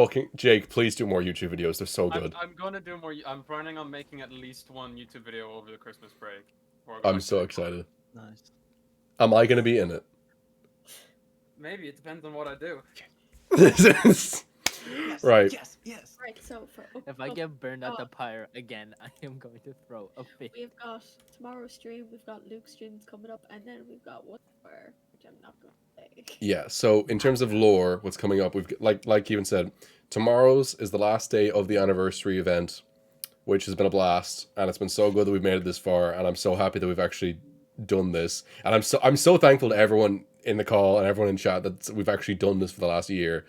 video. Jake, please do more YouTube videos. They're so good. I'm gonna do more. I'm planning on making at least one YouTube video over the Christmas break. I'm so excited. Nice. Am I gonna be in it? Maybe it depends on what I do. Right. Yes, yes. Right, so for If I get burned at the pyre again, I am going to throw a fit. we've got tomorrow's stream, we've got Luke's streams coming up, and then we've got one more, which I'm not going to say. Yeah, so in terms of lore, what's coming up, we've like Kevin said, tomorrow's is the last day of the anniversary event, which has been a blast, and it's been so good that we've made it this far, and I'm so happy that we've actually done this. And I'm so thankful to everyone in the call and everyone in chat that we've actually done this for the last year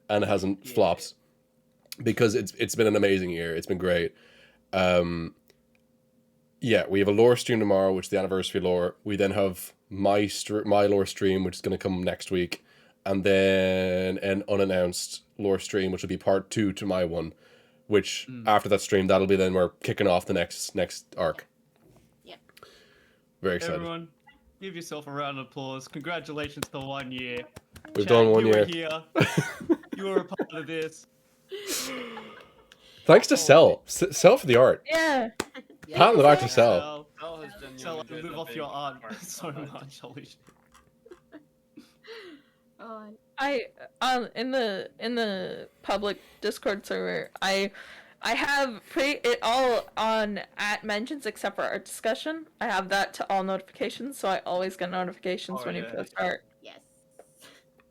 and it hasn't flopped. Because it's been an amazing year. It's been great. Yeah, we have a lore stream tomorrow, which is the anniversary lore. We then have my lore stream, which is going to come next week, and then an unannounced lore stream, which will be part 2 to my one. Which after that stream, that'll be then we're kicking off the next arc. Yeah. Very excited. Everyone, give yourself a round of applause. Congratulations to 1 year. We've Chad, done 1 you year. were here. You were a part of this. Thanks to Cell. Cell for the art. yeah. Pat on the back to Cell. Sal has Sal, I genuinely live been a off your big art part of so that. much. Holy shit. I in the public Discord server, I have it all on at mentions except for our discussion. I have that to all notifications, so I always get notifications Oh, when you yeah. post art. Yes.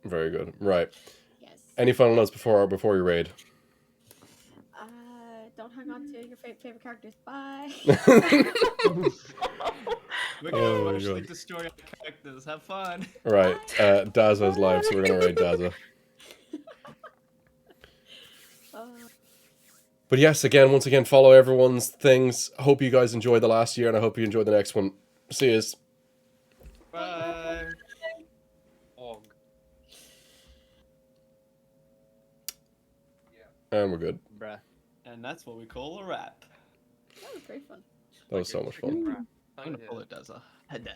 Very good. Right. Yes. Any final notes before you raid? Don't hang on to your favorite characters. Bye. We're Oh gonna my actually God. destroy our characters. Have fun. Right. Daza's live, so we're gonna raid Daza. But yes, once again, follow everyone's things. I hope you guys enjoyed the last year, and I hope you enjoyed the next one. See yous. Bye. Og. And we're good. Bruh. And that's what we call a wrap. That was very fun. That was so much fun. I'm gonna pull it as a header.